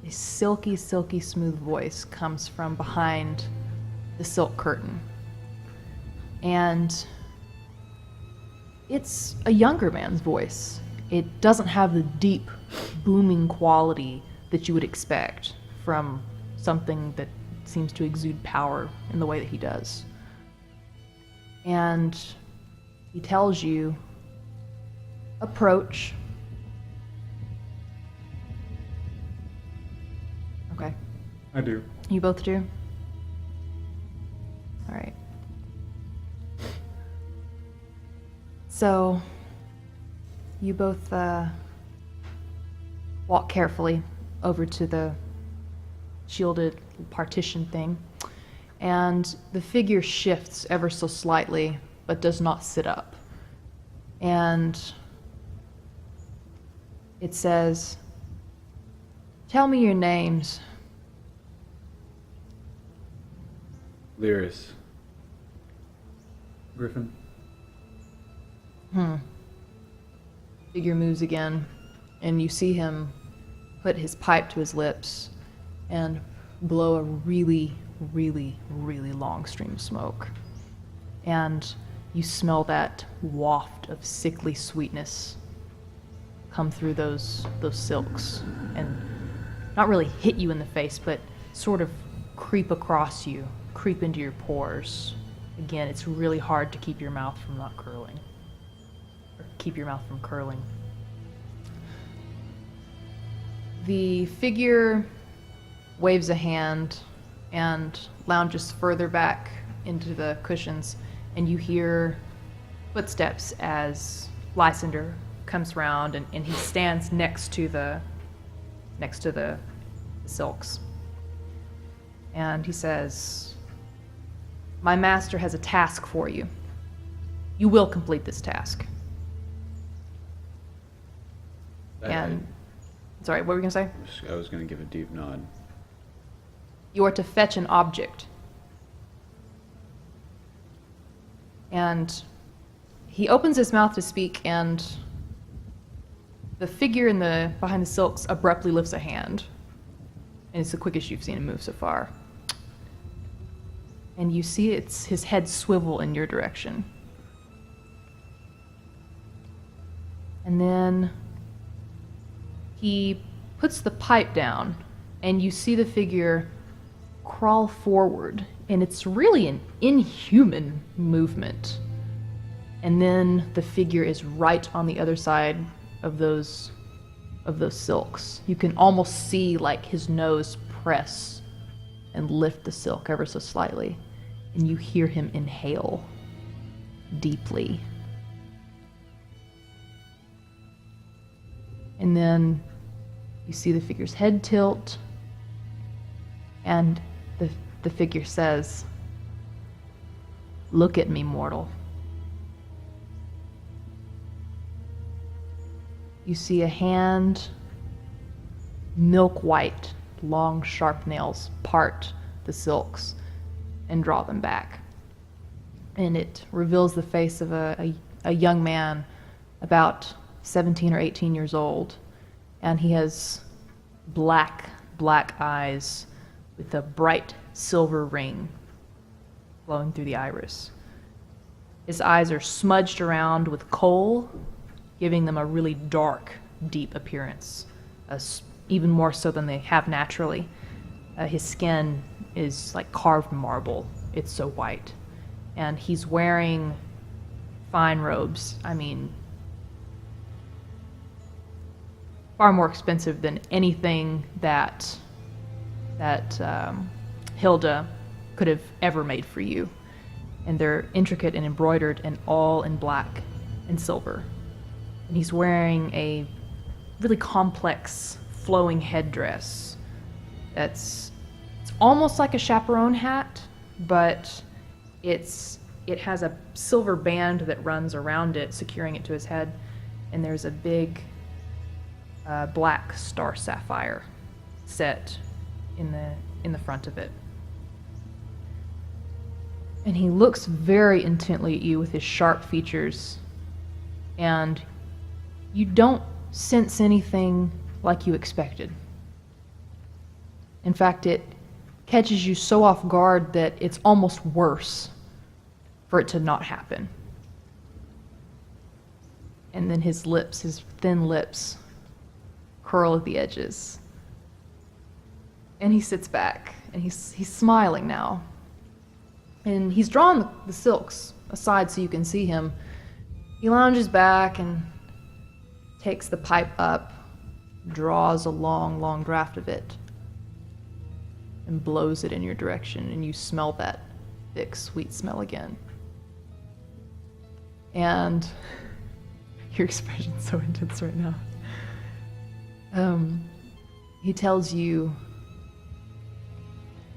a silky, silky smooth voice comes from behind the silk curtain. And it's a younger man's voice. It doesn't have the deep, booming quality that you would expect from something that seems to exude power in the way that he does. And he tells you, approach. Okay. I do. You both do? All right. So, you both walk carefully over to the shielded partition thing, and the figure shifts ever so slightly, but does not sit up. And it says, "Tell me your names." Lyris. Griffin. Figure moves again, and you see him put his pipe to his lips and blow a really, really, really long stream of smoke. And you smell that waft of sickly sweetness come through those silks and not really hit you in the face, but sort of creep across you, creep into your pores. Again, it's really hard to keep your mouth from not curling. Or keep your mouth from curling. The figure waves a hand and lounges further back into the cushions, and you hear footsteps as Lysander comes around, and he stands next to the silks. And he says, "My master has a task for you. You will complete this task." And sorry, what were you gonna say? I was going to give a deep nod. You are to fetch an object. And he opens his mouth to speak, and the figure behind the silks abruptly lifts a hand. And it's the quickest you've seen him move so far. And you see his head swivel in your direction. And then he puts the pipe down, and you see the figure crawl forward, and it's really an inhuman movement. And then the figure is right on the other side of those silks. You can almost see like his nose press and lift the silk ever so slightly, and you hear him inhale deeply. And then you see the figure's head tilt, and the figure says, "Look at me, mortal." You see a hand, milk white, long sharp nails, part the silks and draw them back. And it reveals the face of a young man about 17 or 18 years old. And he has black eyes with a bright silver ring flowing through the iris. His eyes are smudged around with coal, giving them a really dark, deep appearance, even more so than they have naturally. His skin is like carved marble. It's so white. And he's wearing fine robes. I mean, far more expensive than anything that Hilda could have ever made for you. And they're intricate and embroidered and all in black and silver. And he's wearing a really complex flowing headdress it's almost like a chaperone hat, but it has a silver band that runs around it, securing it to his head, and there's a big black star sapphire set in the front of it. And he looks very intently at you with his sharp features, and you don't sense anything like you expected. In fact, it catches you so off guard that it's almost worse for it to not happen. And then his thin lips, curl at the edges. And he sits back, and he's smiling now. And he's drawn the silks aside so you can see him. He lounges back and takes the pipe up, draws a long, long draft of it, and blows it in your direction, and you smell that thick, sweet smell again. And your expression's so intense right now. He tells you,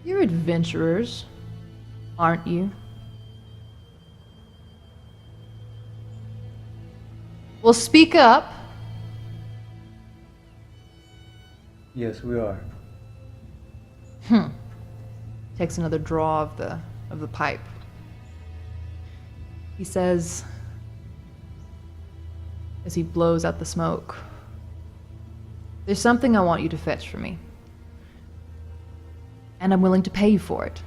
"You're adventurers, aren't you? Well, speak up." Yes, we are. Takes another draw of the pipe. He says, as he blows out the smoke, "There's something I want you to fetch for me, and I'm willing to pay you for it."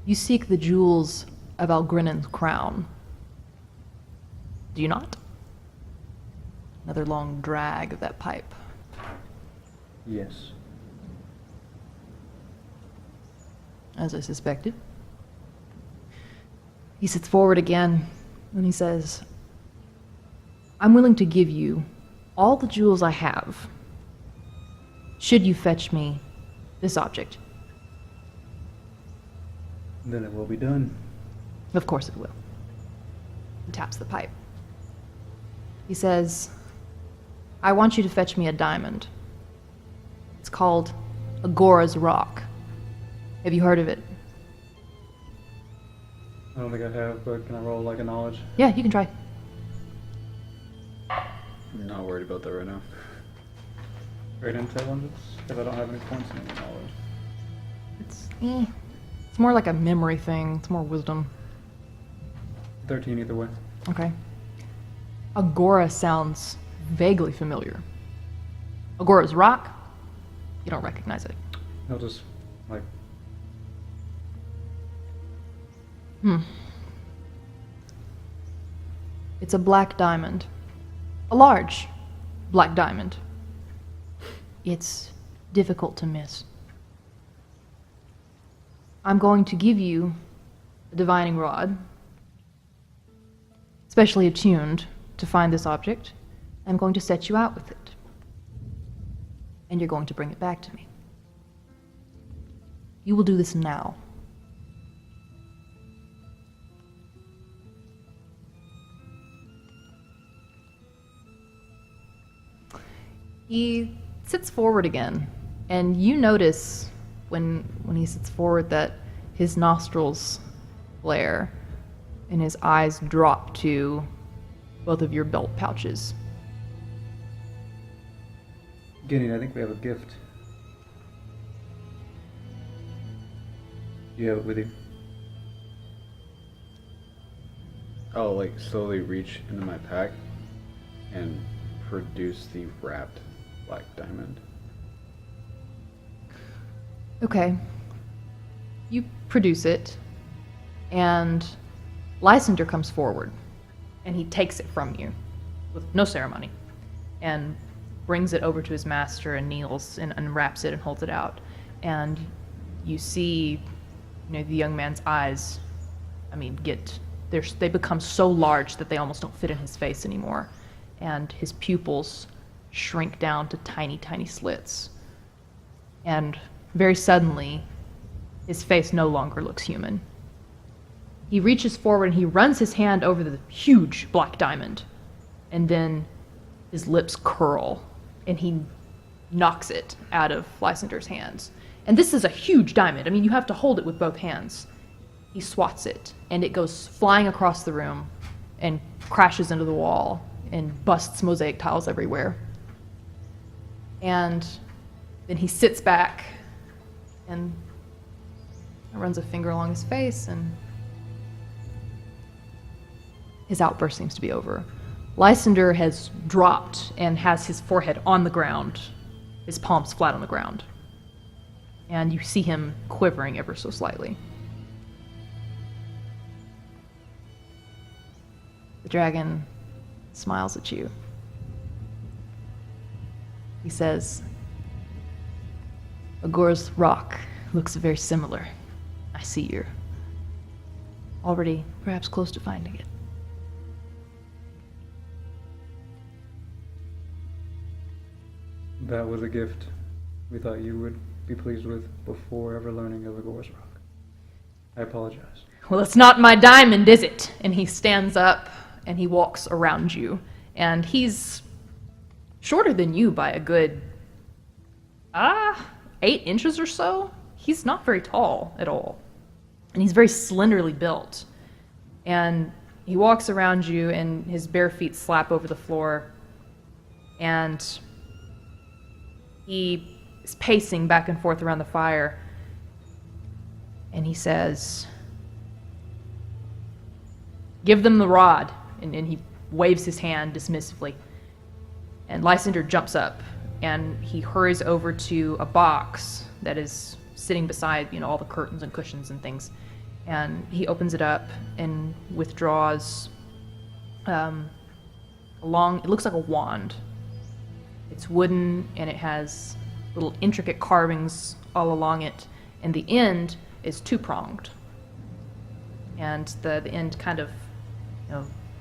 You seek the jewels of Algrinon's crown, do you not? Another long drag of that pipe. Yes. As I suspected. He sits forward again, and he says, "I'm willing to give you all the jewels I have, should you fetch me this object." Then it will be done. Of course it will. He taps the pipe. He says, "I want you to fetch me a diamond. It's called Agora's Rock. Have you heard of it?" I don't think I have, but can I roll like a knowledge? Yeah, you can try. I'm not worried about that right now. Great intelligence? Because I don't have any points in any knowledge. It's more like a memory thing. It's more wisdom. 13 either way. Okay. Agora sounds vaguely familiar. Agora's Rock? You don't recognize it. I'll just, like... It's a black diamond. A large black diamond. It's difficult to miss. I'm going to give you a divining rod, specially attuned to find this object. I'm going to set you out with it. And you're going to bring it back to me. You will do this now. He sits forward again, and you notice when he sits forward that his nostrils flare and his eyes drop to both of your belt pouches. Gideon, I think we have a gift. Do you have it with you? I'll like slowly reach into my pack and produce the wrapped black diamond. Okay. You produce it, and Lysander comes forward, and he takes it from you with no ceremony, and brings it over to his master and kneels and unwraps it and holds it out. And you see, the young man's eyes, they become so large that they almost don't fit in his face anymore. And his pupils shrink down to tiny, tiny slits. And very suddenly, his face no longer looks human. He reaches forward and he runs his hand over the huge black diamond. And then his lips curl and he knocks it out of Lysander's hands. And this is a huge diamond. You have to hold it with both hands. He swats it and it goes flying across the room and crashes into the wall and busts mosaic tiles everywhere. And then he sits back and runs a finger along his face, and his outburst seems to be over. Lysander has dropped and has his forehead on the ground, his palms flat on the ground. And you see him quivering ever so slightly. The dragon smiles at you. He says, Agor's rock looks very similar. I see you're already perhaps close to finding it. That was a gift we thought you would be pleased with before ever learning of Agor's rock. I apologize. Well, it's not my diamond, is it? And he stands up and he walks around you. And he's shorter than you by a good 8 inches or so. He's not very tall at all. And he's very slenderly built. And he walks around you and his bare feet slap over the floor. And he is pacing back and forth around the fire. And he says, give them the rod. And he waves his hand dismissively. And Lysander jumps up and he hurries over to a box that is sitting beside, all the curtains and cushions and things. And he opens it up and withdraws it looks like a wand. It's wooden and it has little intricate carvings all along it. And the end is two-pronged. And the end kind of,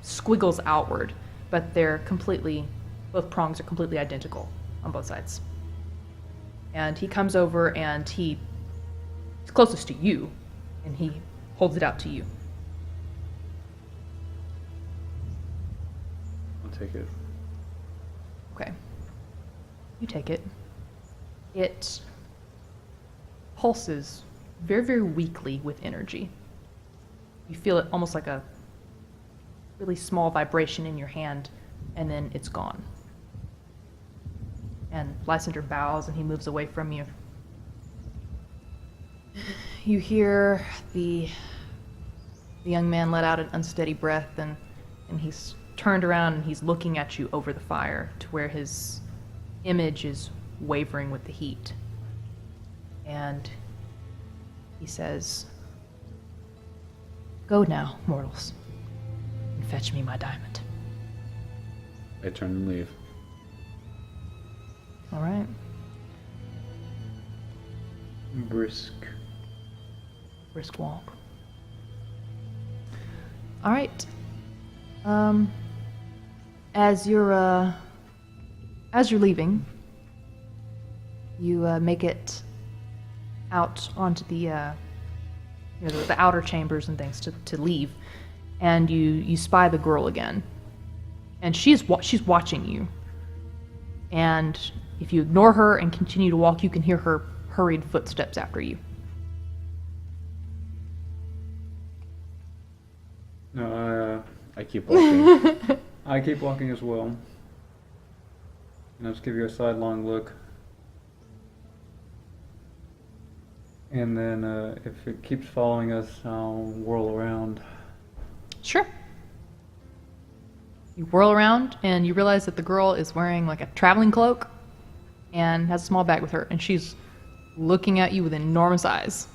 squiggles outward, but both prongs are completely identical on both sides. And he comes over and he's closest to you, and he holds it out to you. I'll take it. Okay. You take it. It pulses very, very weakly with energy. You feel it almost like a really small vibration in your hand, and then it's gone. And Lysander bows and he moves away from you. You hear the young man let out an unsteady breath, and he's turned around and he's looking at you over the fire to where his image is wavering with the heat. And he says, go now, mortals, and fetch me my diamond. I turn and leave. All right. Brisk walk. All right. As you're leaving, you make it out onto the the outer chambers and things to leave, and you spy the girl again, and she's watching you. And if you ignore her and continue to walk, you can hear her hurried footsteps after you. No, I keep walking. I keep walking as well. And I'll just give you a sidelong look. And then if it keeps following us, I'll whirl around. Sure. You whirl around and you realize that the girl is wearing like a traveling cloak and has a small bag with her, and she's looking at you with enormous eyes.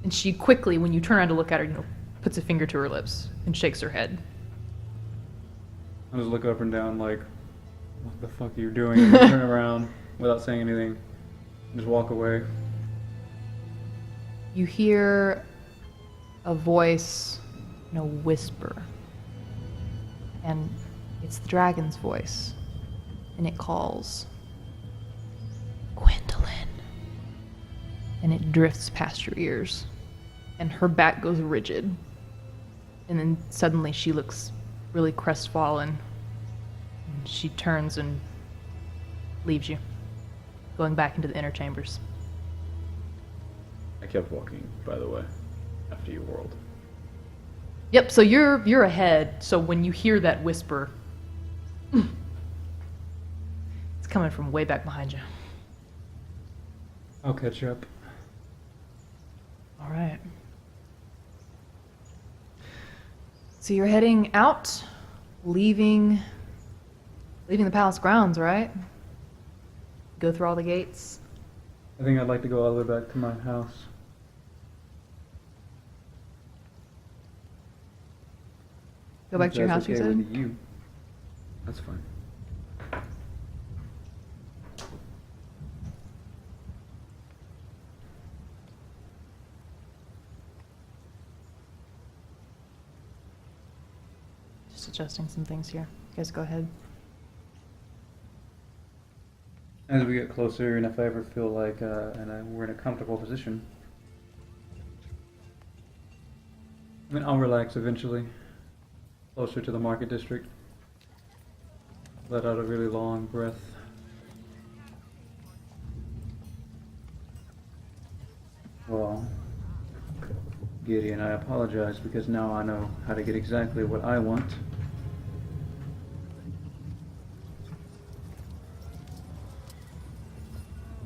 And she quickly, when you turn around to look at her, puts a finger to her lips and shakes her head. I just look up and down like, what the fuck are you doing? And then turn around without saying anything. Just walk away. You hear a voice, whisper. And it's the dragon's voice. And it calls, Gwendolyn. And it drifts past your ears. And her back goes rigid. And then suddenly she looks really crestfallen. And she turns and leaves you, going back into the inner chambers. I kept walking, by the way, after you whirled. Yep, so you're ahead, so when you hear that whisper, it's coming from way back behind you. I'll catch up. All right. So you're heading out, leaving the palace grounds, right? Go through all the gates. I think I'd like to go all the way back to my house. Go back to your That's house, you okay said? with you. That's fine. Just adjusting some things here. You guys go ahead. As we get closer, and if I ever feel like we're in a comfortable position, I'll relax eventually, closer to the market district. Let out a really long breath. Well, Gideon, I apologize because now I know how to get exactly what I want.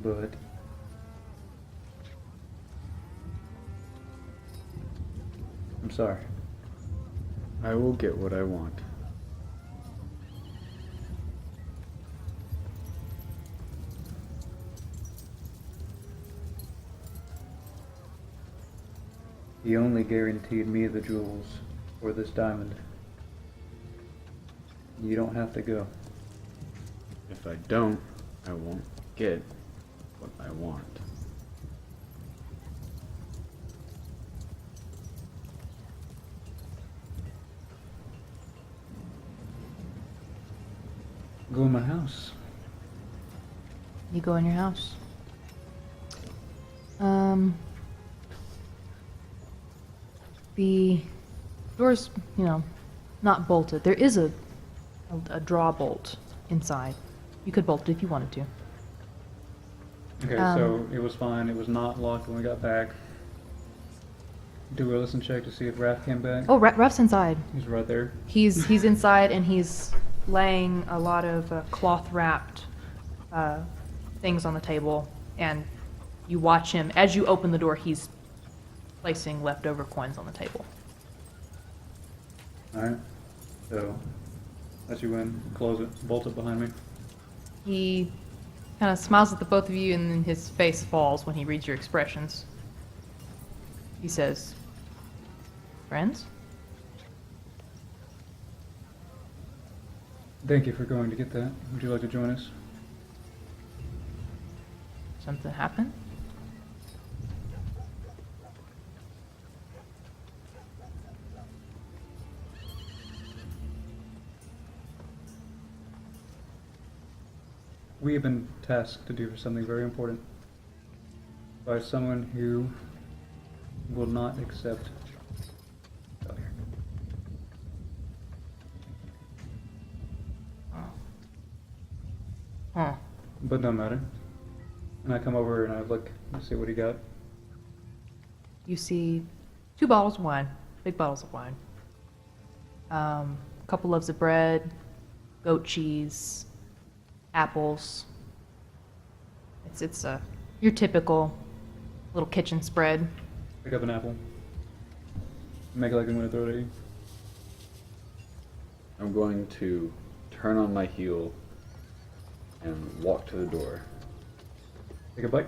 But I'm sorry. I will get what I want. He only guaranteed me the jewels for this diamond. You don't have to go. If I don't, I won't get what I want. Go in my house. You go in your house. The door's, not bolted. There is a draw bolt inside. You could bolt it if you wanted to. Okay, so it was fine. It was not locked when we got back. Do a listen check to see if Raph came back. Oh, Raph's inside. He's right there. He's inside and he's laying a lot of cloth wrapped things on the table, and you watch him as you open the door. He's placing leftover coins on the table. Alright. So, let you in, close it, bolt it behind me. He kind of smiles at the both of you, and then his face falls when he reads your expressions. He says, "Friends?" Thank you for going to get that. Would you like to join us? Something happened? We have been tasked to do something very important by someone who will not accept failure. Huh. But no matter. And I come over and I look and see what he got. You see 2 bottles of wine, big bottles of wine. A couple loaves of bread, goat cheese, apples. It's your typical little kitchen spread. Pick up an apple. Make it like I'm going to throw it at you. I'm going to turn on my heel and walk to the door. Take a bite.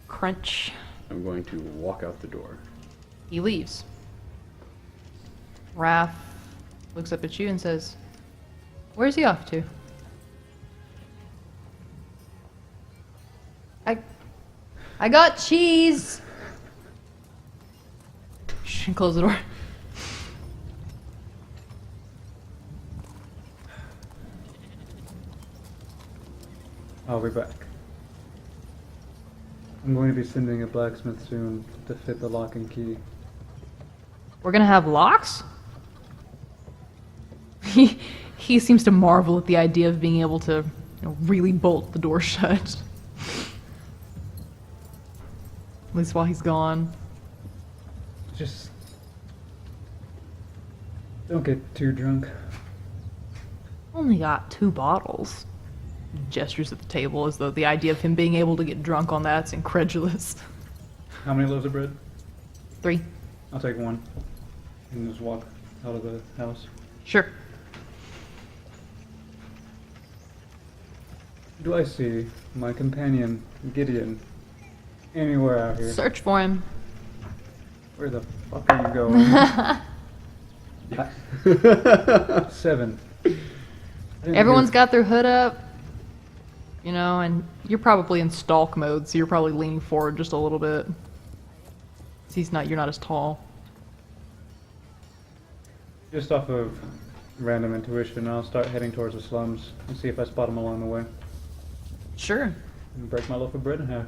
Crunch. I'm going to walk out the door. He leaves. Raph looks up at you and says, "Where's he off to?" I got cheese. Shh, close the door. I'll be back. I'm going to be sending a blacksmith soon to fit the lock and key. We're gonna have locks? He seems to marvel at the idea of being able to, really bolt the door shut. At least while he's gone. Just don't get too drunk. Only got 2 bottles. Gestures at the table as though the idea of him being able to get drunk on that's incredulous. How many loaves of bread? 3. I'll take one and just walk out of the house. Sure. Do I see my companion, Gideon, anywhere out here? Search for him. Where the fuck are you going? 7. Everyone's got their hood up, and you're probably in stalk mode, so you're probably leaning forward just a little bit. You're not as tall. Just off of random intuition, I'll start heading towards the slums and see if I spot him along the way. Sure. And break my loaf of bread in half.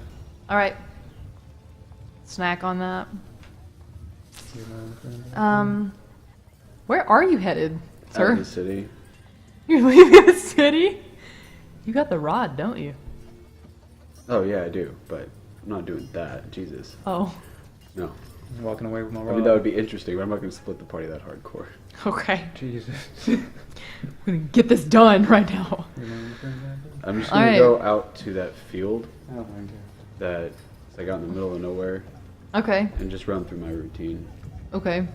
All right. Snack on that. You know, Where are you headed, Out sir? of the city. You're leaving the city? You got the rod, don't you? Oh yeah, I do, but I'm not doing that. Jesus. Oh, No. I'm walking away with my I rod. mean, that would be interesting, but I'm not going to split the party that hardcore. okay. Jesus. We're gonna get this done right now. I'm just All going right. to go out to that field Oh my god. that's like out in the middle of nowhere Okay. and just run through my routine. Okay.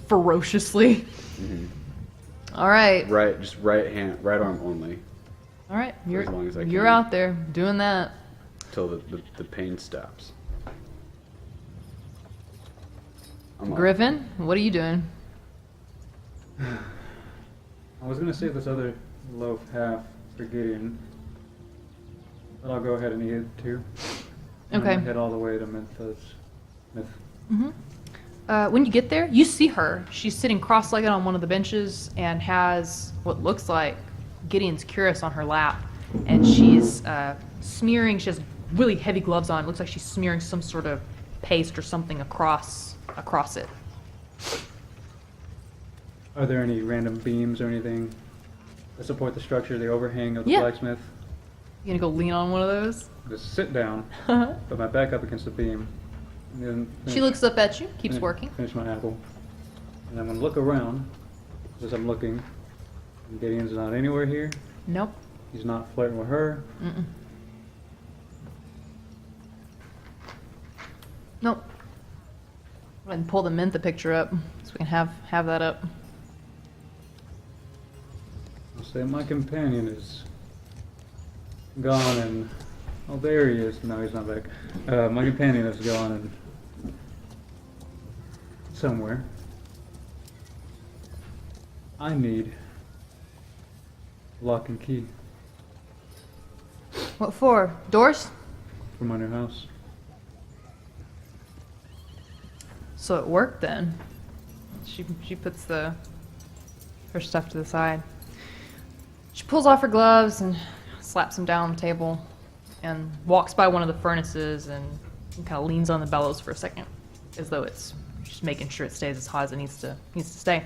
Ferociously. All right. Right, just right arm only, All right. You're as long as I you're can. out there doing that. till the pain stops. I'm off. Griffin, what are you doing? I was gonna save this other loaf half for Gideon, but I'll go ahead and eat it too. And Okay. I'm gonna head all the way to Memphis. When you get there, you see her. She's sitting cross-legged on one of the benches and has what looks like Gideon's cuirass on her lap, and she's smearing. She has really heavy gloves on. It looks like she's smearing some sort of paste or something across it. Are there any random beams or anything to support the structure, the overhang of the Yeah. blacksmith? You gonna go lean on one of those? Just sit down, put my back up against the beam, and then She looks up at you, keeps finish- working. Finish my apple, and I'm gonna look around as I'm looking. And Gideon's not anywhere here. Nope. He's not flirting with her. Mm-mm. Nope. Go ahead and pull the Mintha picture up so we can have that up. I'll say my companion is gone and oh, there he is. No, he's not back. My companion is gone and somewhere. I need lock and key What for? Doors? for my new house. So it worked then. She puts her stuff to the side. She pulls off her gloves and slaps them down on the table and walks by one of the furnaces and kind of leans on the bellows for a second, as though it's just making sure it stays as hot as it needs to stay.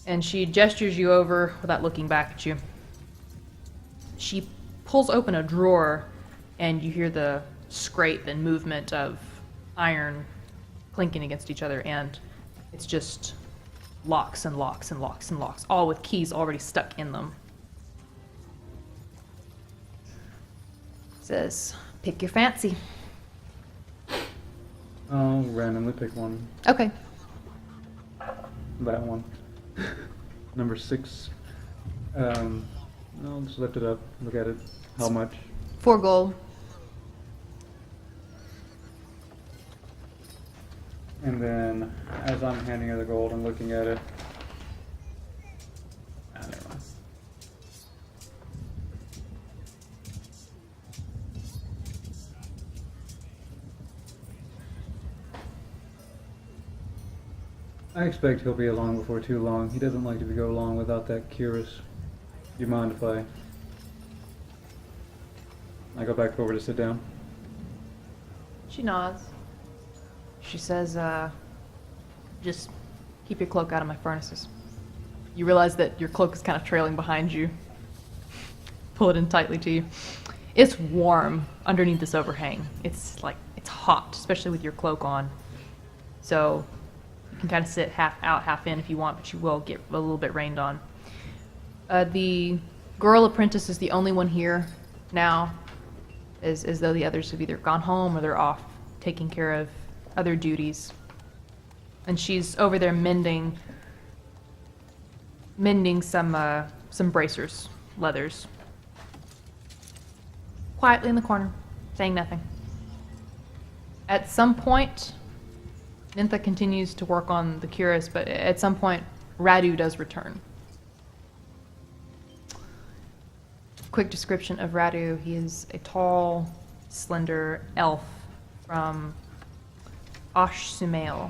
And she gestures you over without looking back at you. She pulls open a drawer and you hear the scrape and movement of iron clinking against each other, and it's just locks and locks and locks and locks, all with keys already stuck in them. Says, pick your fancy. I'll randomly pick one. Okay. That one. Number 6. I'll just lift it up, look at it. How much? 4 gold. And then, as I'm handing her the gold and looking at it, never mind. I expect he'll be along before too long. He doesn't like to go long without that curious. Do you mind if I go back over to sit down? She nods. She says, just keep your cloak out of my furnaces. You realize that your cloak is kind of trailing behind you. Pull it in tightly to you. It's warm underneath this overhang. It's hot, especially with your cloak on. So you can kind of sit half out, half in if you want, but you will get a little bit rained on. The girl apprentice is the only one here now, as though the others have either gone home or they're off taking care of other duties. And she's over there mending some bracers, leathers. Quietly in the corner, saying nothing. At some point, Nintha continues to work on the cuirass, but at some point, Radu does return. Quick description of Radu. He is a tall, slender elf from Osh Sumail.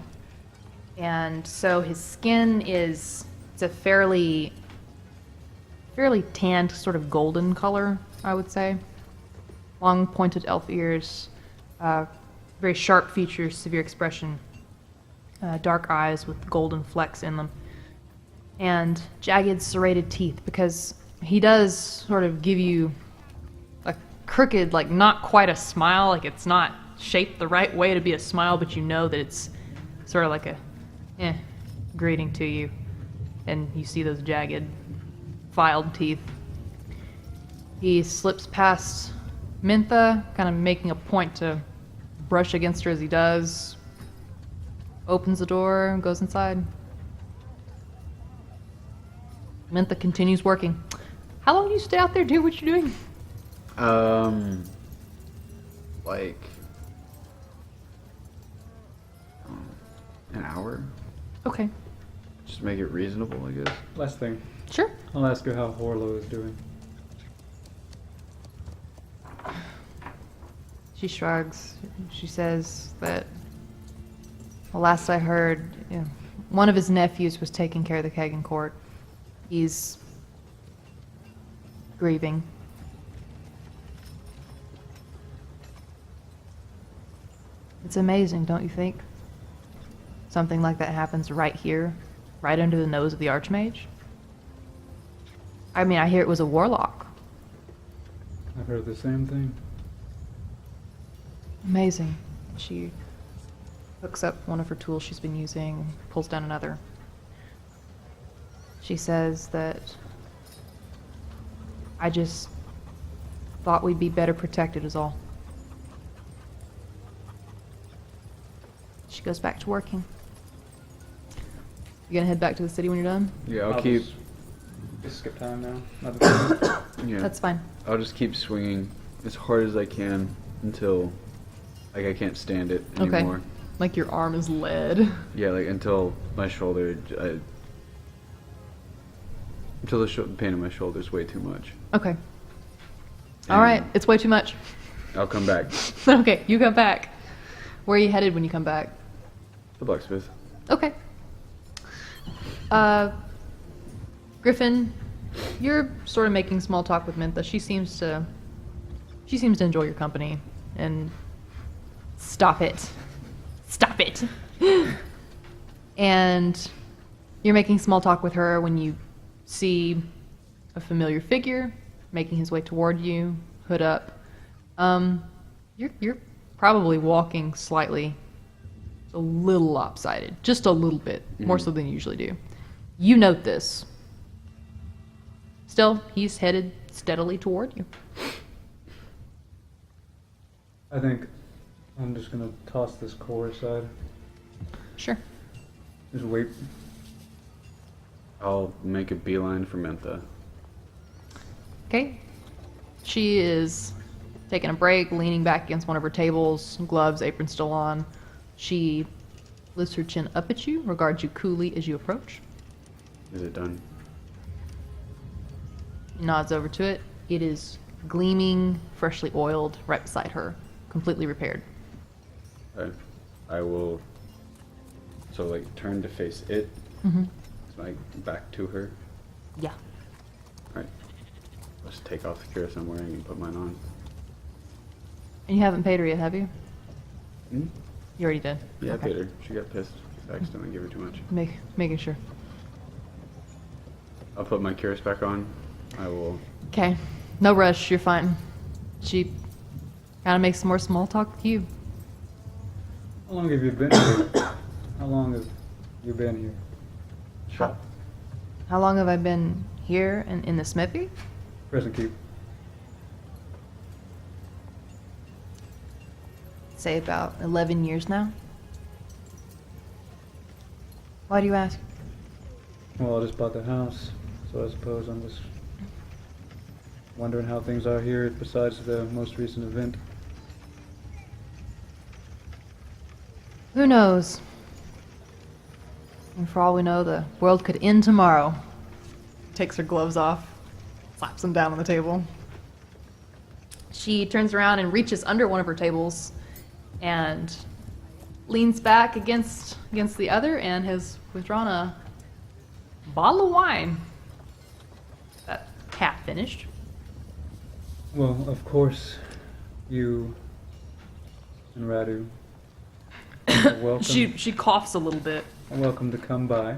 And so his skin it's a fairly tanned, sort of golden color, I would say. Long pointed elf ears, very sharp features, severe expression, dark eyes with golden flecks in them, and jagged serrated teeth, because he does sort of give you a crooked, like not quite a smile, like it's not shaped the right way to be a smile, but you know that it's sort of like a greeting to you, and you see those jagged, filed teeth. He slips past Mintha, kind of making a point to brush against her as he does, opens the door, goes inside. Mintha continues working. How long do you stay out there, do what you're doing? Like an hour. Okay. Just make it reasonable, I guess. Last thing, Sure. I'll ask her how Horlo is doing. She shrugs. She says that the last I heard, one of his nephews was taking care of the Kagan court. He's grieving. It's amazing, don't you think? Something like that happens right here, right under the nose of the Archmage. I mean, I hear it was a warlock. I've heard the same thing. Amazing. She hooks up one of her tools she's been using, pulls down another. She says that I just thought we'd be better protected is all. She goes back to working. You gonna head back to the city when you're done? Yeah, I'll keep. Just skip time now. Not Yeah, That's fine. I'll just keep swinging as hard as I can until, like, I can't stand it anymore. Okay. Like your arm is lead. Yeah, like until my shoulder, until the pain in my shoulder is way too much. Okay. All right. It's way too much. I'll come back. Okay, you come back. Where are you headed when you come back? The blacksmith. Okay. Griffin, you're sort of making small talk with Mintha. She seems to enjoy your company. And stop it. Stop it. And you're making small talk with her when you see a familiar figure making his way toward you, hood up. You're probably walking slightly, a little lopsided, just a little bit, more so than you usually do. You note this. Still, he's headed steadily toward you. I think I'm just gonna toss this core aside. Sure. Just wait. I'll make a beeline for Mentha. Okay. She is taking a break, leaning back against one of her tables, gloves, apron still on. She Lifts her chin up at you, regards you coolly as you approach. Is it done? Nods over to it. It is gleaming, freshly oiled, right beside her, completely repaired. Okay. I will. So like turn to face it. Mm-hmm. So like back to her. Yeah. Alright. Let's take off the cuirass I'm wearing and put mine on. And you haven't paid her yet, have you? Hmm? You already did. Yeah, Okay. I paid her. She got pissed. I accidentally gave her too much. Making sure. I'll put my cuirass back on. I will. Okay. No rush. You're fine. She kind of makes some more small talk with you. How long have you been here? How long have you been here? Shop. How long have I been here in the smithy? Present keep. Say about 11 years now. Why do you ask? Well, I just bought the house, so I suppose I'm just wondering how things are here besides the most recent event. Who knows? And for all we know, the world could end tomorrow. Takes her gloves off, slaps them down on the table. She turns around and reaches under one of her tables and leans back against the other and has withdrawn a bottle of wine. That half finished. Well, of course, you and Radu are welcome. She coughs a little bit. are welcome to come by.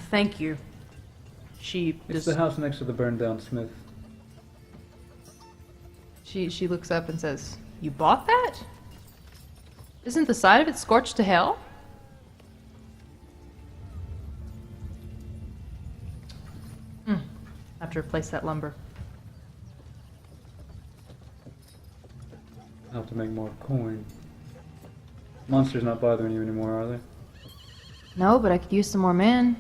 Thank you. She It's just the house next to the burned down smith. she looks up and says, "You bought that? Isn't the side of it scorched to hell?" Have to replace that lumber. I'll have to make more coin. Monsters not bothering you anymore, are they? No, but I could use some more men.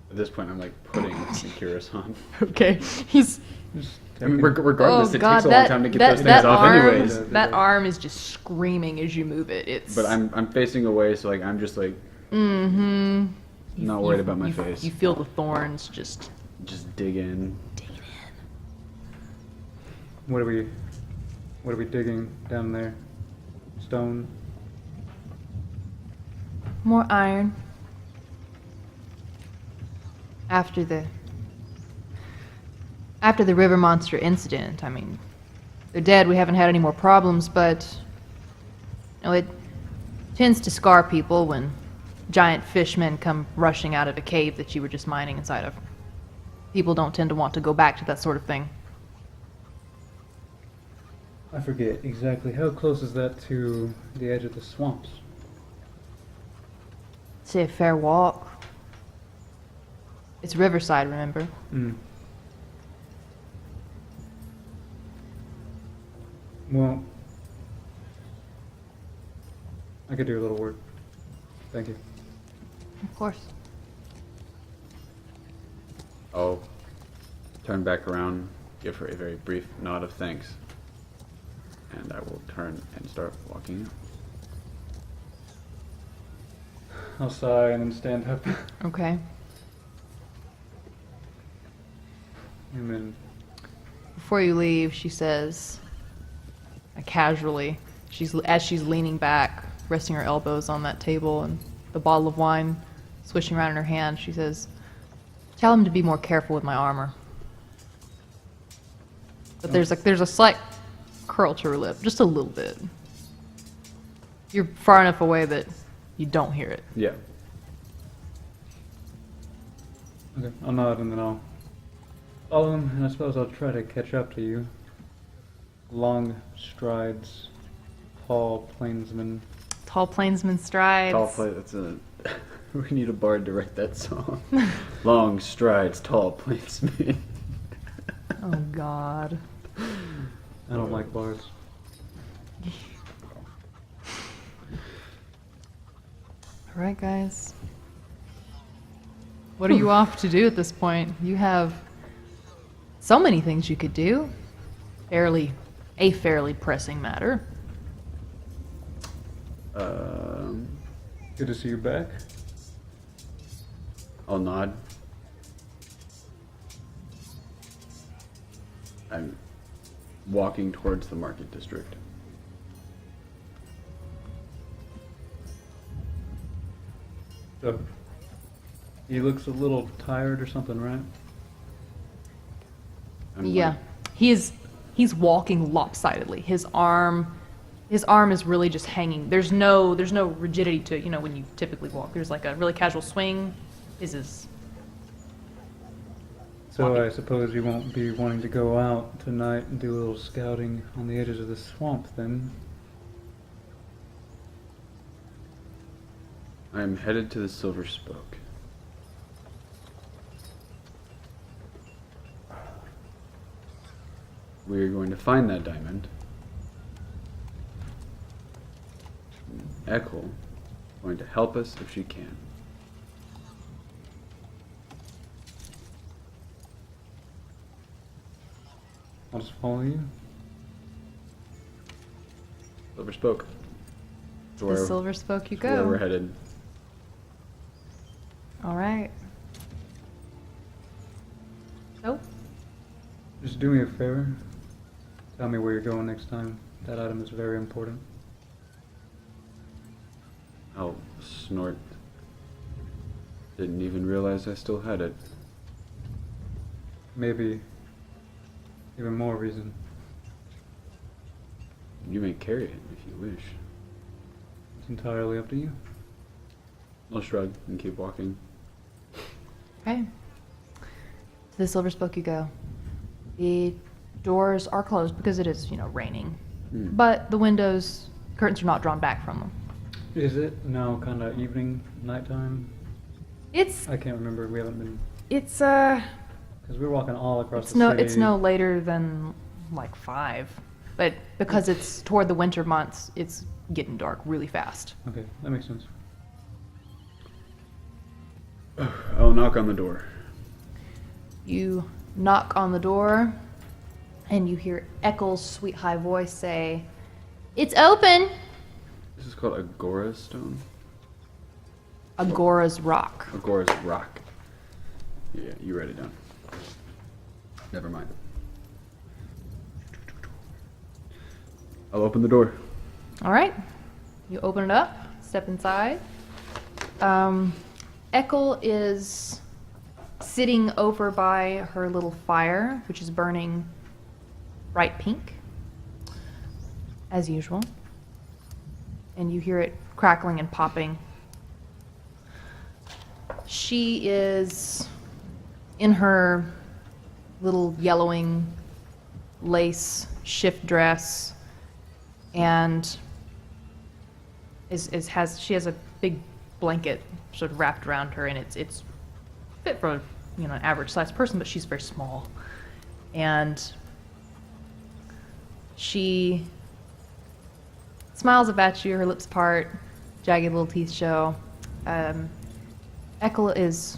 At this point, I'm like putting the cuirass on. Okay, he's. Just I mean, take it. regardless, Oh it God, takes a long time to get those things off, arm, anyways. that arm is just screaming as you move it. It's. But I'm facing away, so like I'm just like Mm-hmm. not worried about my face. You feel the thorns just. Just dig in. What are we digging down there? Stone? More iron. After the river monster incident, I mean, they're dead. We haven't had any more problems, but you know, it tends to scar people when giant fishmen come rushing out of a cave that you were just mining inside of. People don't tend to want to go back to that sort of thing. I forget exactly. How close is that to the edge of the swamps? Say a fair walk. It's riverside, remember? Hmm. Well, I could do a little work. Thank you. Of course. I'll turn back around, give her a very brief nod of thanks, and I will turn and start walking out. I'll sigh and then stand up. Okay. And then Before you leave, she says, casually, as she's leaning back, resting her elbows on that table and the bottle of wine swishing around in her hand, she says, "Tell him to be more careful with my armor." But there's a slight curl to her lip, just a little bit. You're far enough away that you don't hear it. Yeah. okay, I'll nod and then I'll follow him, and I suppose I'll try to catch up to you. Long strides, tall plainsman. Tall plainsman strides. Tall play. That's a. We need a bard to write that song. Long strides, tall plainsman. Oh God. I don't like bars. All right, guys. What are you off to do at this point? You have so many things you could do. Fairly a fairly pressing matter. Good to see you back. I'll nod. I'm walking towards the market district. So, he looks a little tired or something, right? I'm Yeah. like, He's walking lopsidedly. His arm is really just hanging. There's no rigidity to it, when you typically walk. There's like a really casual swing. His is So walking. I suppose you won't be wanting to go out tonight and do a little scouting on the edges of the swamp then? I'm headed to the Silver Spoke. We are going to find that diamond. Eckel is going to help us if she can. I'll just follow you. Silver Spoke. To the Silver Spoke you That's where we're go. headed. All right. So, Just do me a favor. Tell me where you're going next time. That item is very important. I'll snort. Didn't even realize I still had it. Maybe even more reason. You may carry it if you wish. It's entirely up to you. I'll shrug and keep walking. okay. To the Silver Spoke you go. The doors are closed because it is, raining. But the curtains are not drawn back from them. Is it now kind of evening, nighttime? It's I can't remember. We haven't been it's because we're walking all across it's the no city. it's no later than like 5. But because it's toward the winter months, it's getting dark really fast. Okay, that makes sense. I'll knock on the door. You knock on the door, and you hear Eckel's sweet high voice say, "It's open!" This is called Agora Stone? Agora's Rock. Agora's Rock. Yeah, you write it down. Never mind. I'll open the door. All right. You open it up, step inside. Eckel is sitting over by her little fire, which is burning bright pink, as usual. And you hear it crackling and popping. She is in her little yellowing lace shift dress, and she has a big blanket sort of wrapped around her, and it's fit for an average sized person, but she's very small. And she smiles up at you, her lips part, jagged little teeth show. Eckel is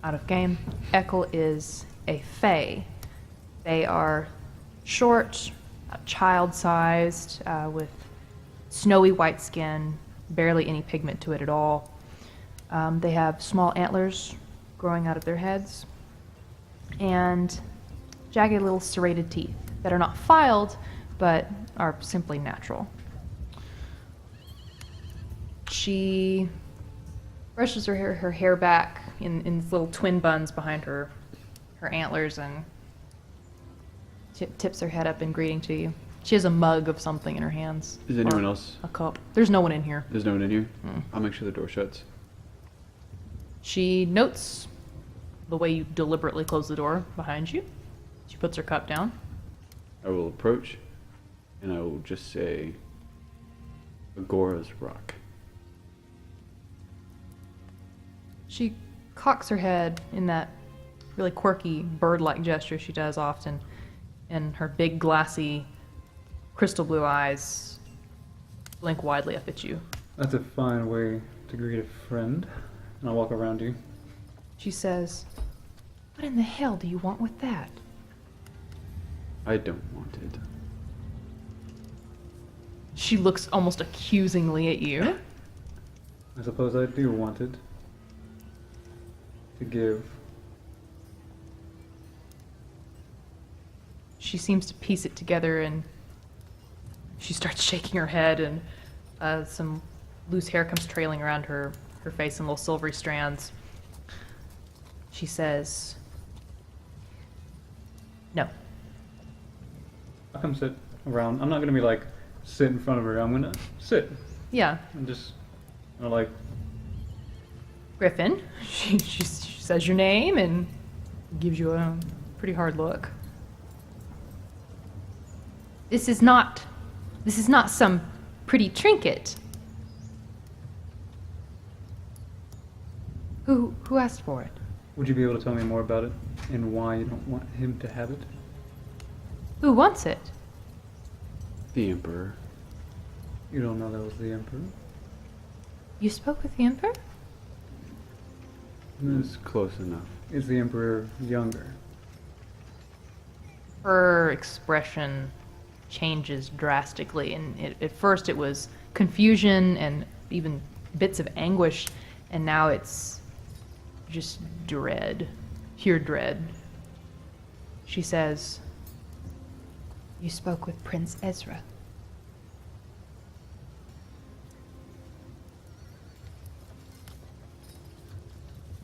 out of game. Eckel is a fae. They are short, child-sized, with snowy white skin, barely any pigment to it at all. They have small antlers growing out of their heads, and jagged little serrated teeth that are not filed, but are simply natural. She brushes her hair back in these little twin buns behind her antlers, and tips her head up in greeting to you. She has a mug of something in her hands. Is anyone Or else? A cup. There's no one in here. There's no one in here? I'll make sure the door shuts. She notes the way you deliberately close the door behind you. She puts her cup down. I will approach, and I will just say, Agora's Rock. She cocks her head in that really quirky bird-like gesture she does often, and her big glassy crystal blue eyes blink widely up at you. That's a fine way to greet a friend. And I'll walk around you. She says, "What in the hell do you want with that?" I don't want it. She looks almost accusingly at you. I suppose I do want it to give. She seems to piece it together, and she starts shaking her head, and some loose hair comes trailing around her face in little silvery strands. She says, "No." I'll come sit around. I'm not gonna be like sit in front of her. I'm gonna sit Yeah. and just like Griffin. She says your name and gives you a pretty hard look. This is not some pretty trinket. Who asked for it? Would you be able to tell me more about it and why you don't want him to have it? Who wants it? The Emperor. You don't know that was the Emperor? You spoke with the Emperor? It's close enough. Is the Emperor younger? Her expression changes drastically, and at first it was confusion and even bits of anguish, and now it's just dread, pure dread. She says, "You spoke with Prince Ezra."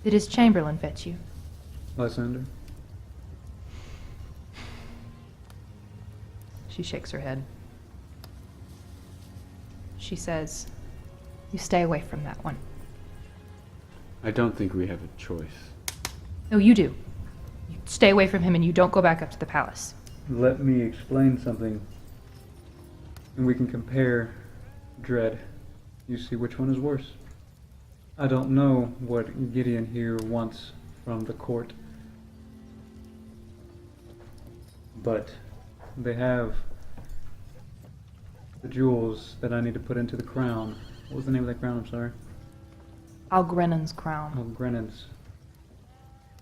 Did his chamberlain fetch you? Lysander? She shakes her head. She says, "You stay away from that one." I don't think we have a choice. No, you do. You stay away from him and you don't go back up to the palace. Let me explain something, and we can compare dread. You see which one is worse. I don't know what Gideon here wants from the court, but they have the jewels that I need to put into the crown. What was the name of that crown? I'm sorry. Algrenon's crown. Oh, Grennan's.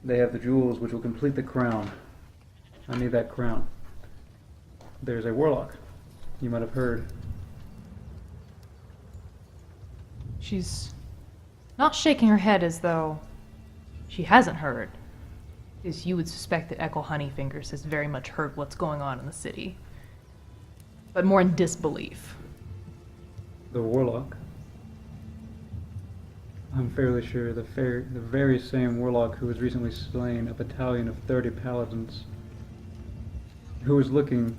They have the jewels which will complete the crown. I need that crown. There's a warlock. You might have heard. She's not shaking her head as though she hasn't heard, because you would suspect that Echo Honeyfingers has very much heard what's going on in the city, but more in disbelief. The warlock. I'm fairly sure the very same warlock who has recently slain a battalion of 30 paladins, who is looking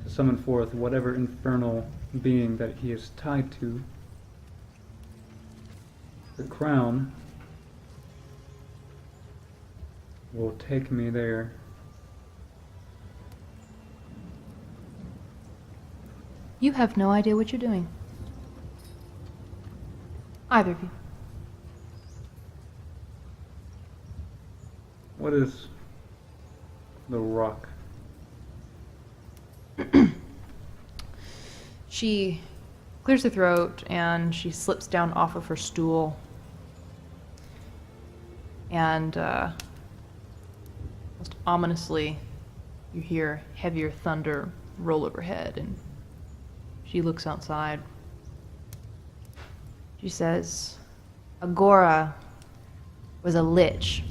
to summon forth whatever infernal being that he is tied to. The crown will take me there. You have no idea what you're doing. Either of you. What is the rock? She clears her throat and she slips down off of her stool. And most ominously, you hear heavier thunder roll overhead, and she looks outside. She says, "Agora was a lich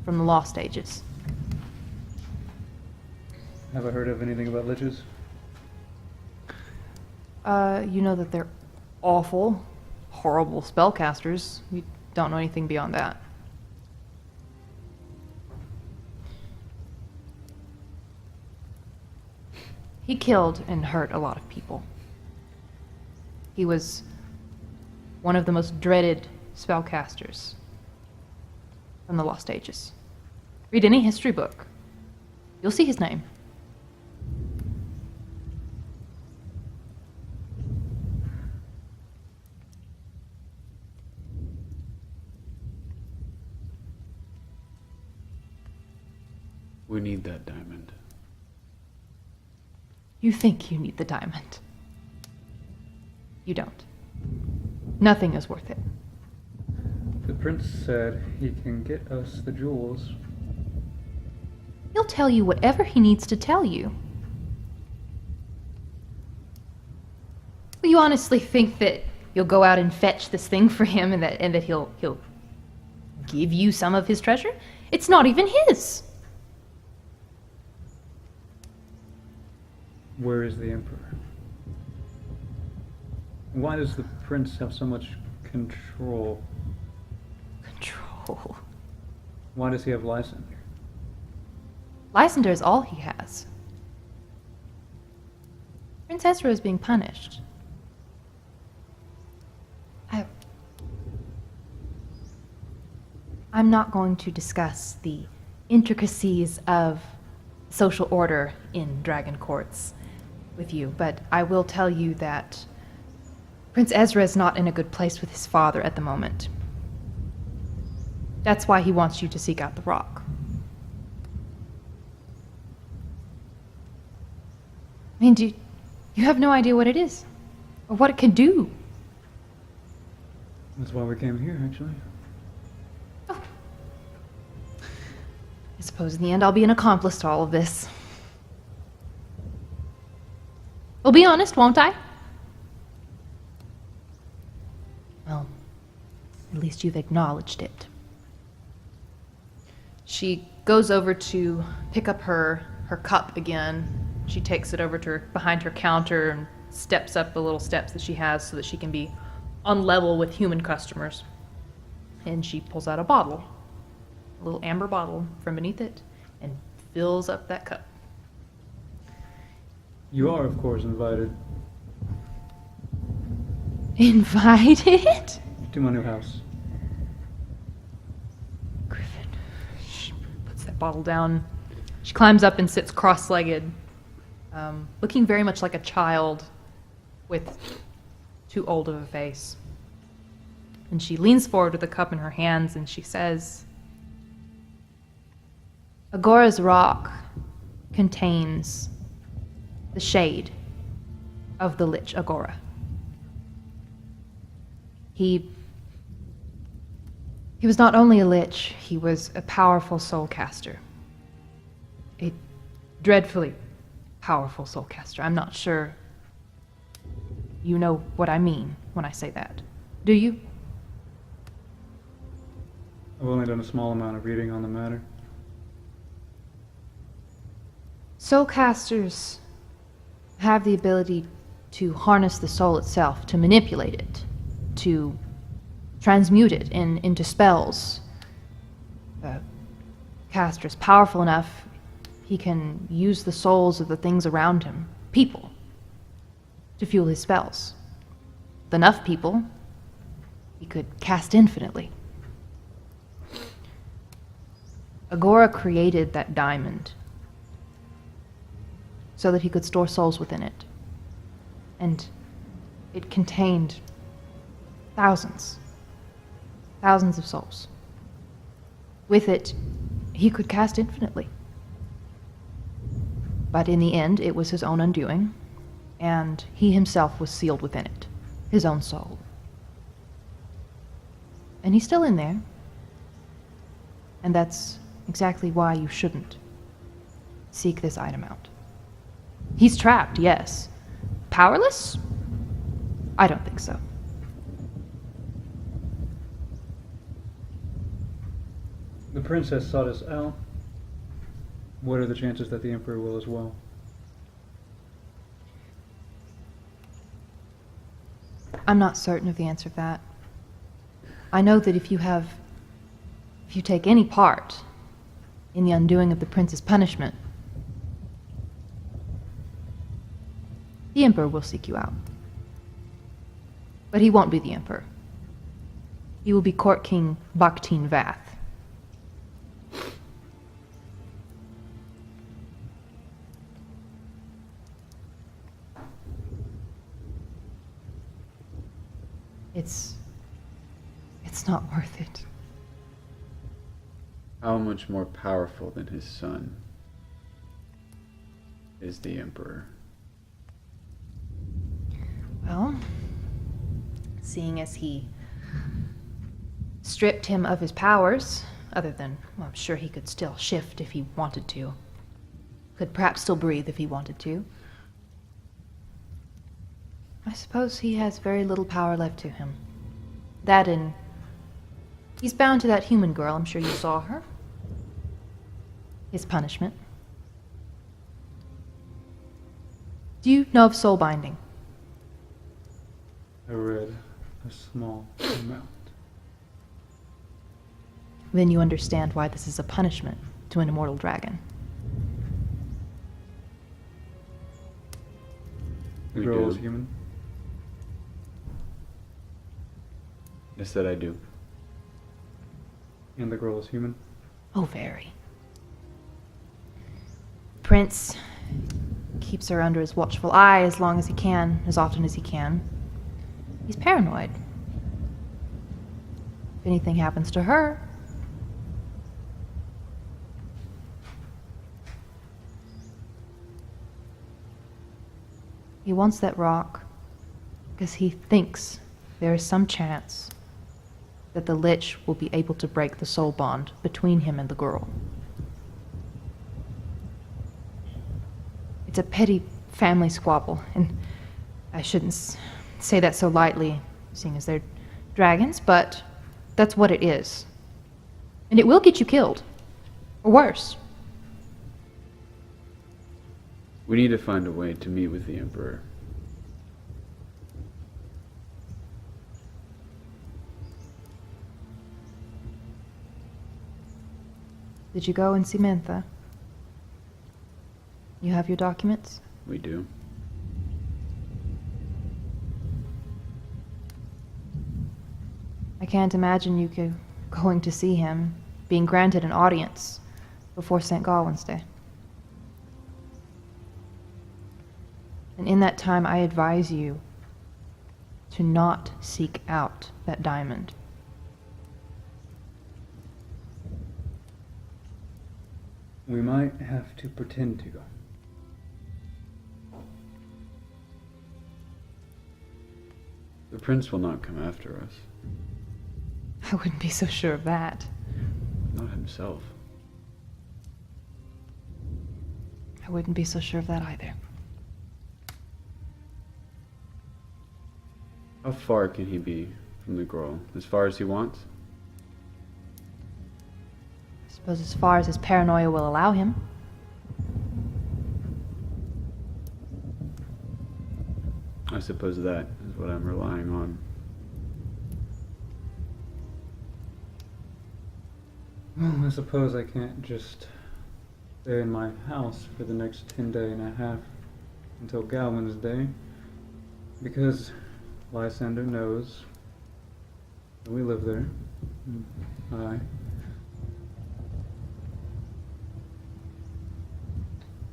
from the Lost Ages." Have I heard of anything about liches? You know that they're awful, horrible spellcasters. You don't know anything beyond that. He killed and hurt a lot of people. He was one of the most dreaded spellcasters from the Lost Ages. Read any history book. You'll see his name. We need that diamond. You think you need the diamond. You don't. Nothing is worth it. The prince said he can get us the jewels. He'll tell you whatever he needs to tell you. You honestly think that you'll go out and fetch this thing for him and that he'll give you some of his treasure? It's not even his. Where is the Emperor? Why does the prince have so much control? Control. Why does he have Lysander? Lysander is all he has. Prince Ezra is being punished. I'm not going to discuss the intricacies of social order in dragon courts with you, but I will tell you that Prince Ezra is not in a good place with his father at the moment. That's why he wants you to seek out the rock. I mean, you have no idea what it is, or what it can do. That's why we came here, actually. Oh. I suppose in the end I'll be an accomplice to all of this. Well, be honest, won't I? Well, at least you've acknowledged it. She goes over to pick up her cup again. She takes it over to behind her counter and steps up the little steps that she has so that she can be on level with human customers. And she pulls out a bottle, a little amber bottle from beneath it, and fills up that cup. You are, of course, invited Invited? to my new house. Griffin. She puts that bottle down. She climbs up and sits cross-legged, looking very much like a child with too old of a face. And she leans forward with the cup in her hands and she says, Agora's rock contains the shade of the Lich Agora. He was not only a lich, he was a powerful soulcaster. A dreadfully powerful soulcaster. I'm not sure you know what I mean when I say that. Do you? I've only done a small amount of reading on the matter. Soulcasters have the ability to harness the soul itself, to manipulate it, to transmute it into spells. The caster is powerful enough, he can use the souls of the things around him, people, to fuel his spells. With enough people, he could cast infinitely. Agora created that diamond so that he could store souls within it. And it contained thousands of souls. With it, he could cast infinitely. But in the end, it was his own undoing, and he himself was sealed within it, his own soul. And he's still in there. And that's exactly why you shouldn't seek this item out. He's trapped, yes. Powerless? I don't think so. The princess sought us out. What are the chances that the Emperor will as well? I'm not certain of the answer to that. I know that if you take any part in the undoing of the prince's punishment, the Emperor will seek you out. But he won't be the Emperor. He will be Court King Bakhtin Vath. It's not worth it. How much more powerful than his son is the Emperor? Well, seeing as he stripped him of his powers, other than, well, I'm sure he could still shift if he wanted to. Could perhaps still breathe if he wanted to. I suppose he has very little power left to him. That and he's bound to that human girl. I'm sure you saw her. His punishment. Do you know of soul binding? I read a small amount. Then you understand why this is a punishment to an immortal dragon. The We girl is do. human. Yes, that I do. And the girl is human. Oh, very. Prince keeps her under his watchful eye as long as he can, as often as he can. He's paranoid. If anything happens to her, he wants that rock because he thinks there is some chance that the Lich will be able to break the soul bond between him and the girl. It's a petty family squabble, and I shouldn't say that so lightly, seeing as they're dragons, but that's what it is. And it will get you killed. Or worse. We need to find a way to meet with the Emperor. Did you go and see Mentha? You have your documents? We do. I can't imagine you going to see him, being granted an audience before St. Gawain's Day. And in that time, I advise you to not seek out that diamond. We might have to pretend to. The prince will not come after us. I wouldn't be so sure of that. Not himself. I wouldn't be so sure of that either. How far can he be from the girl? As far as he wants? I suppose as far as his paranoia will allow him. I suppose that is what I'm relying on. Well, I suppose I can't just stay in my house for the next 10 days and a half until Gawain's Day, because Lysander knows that we live there. Aye.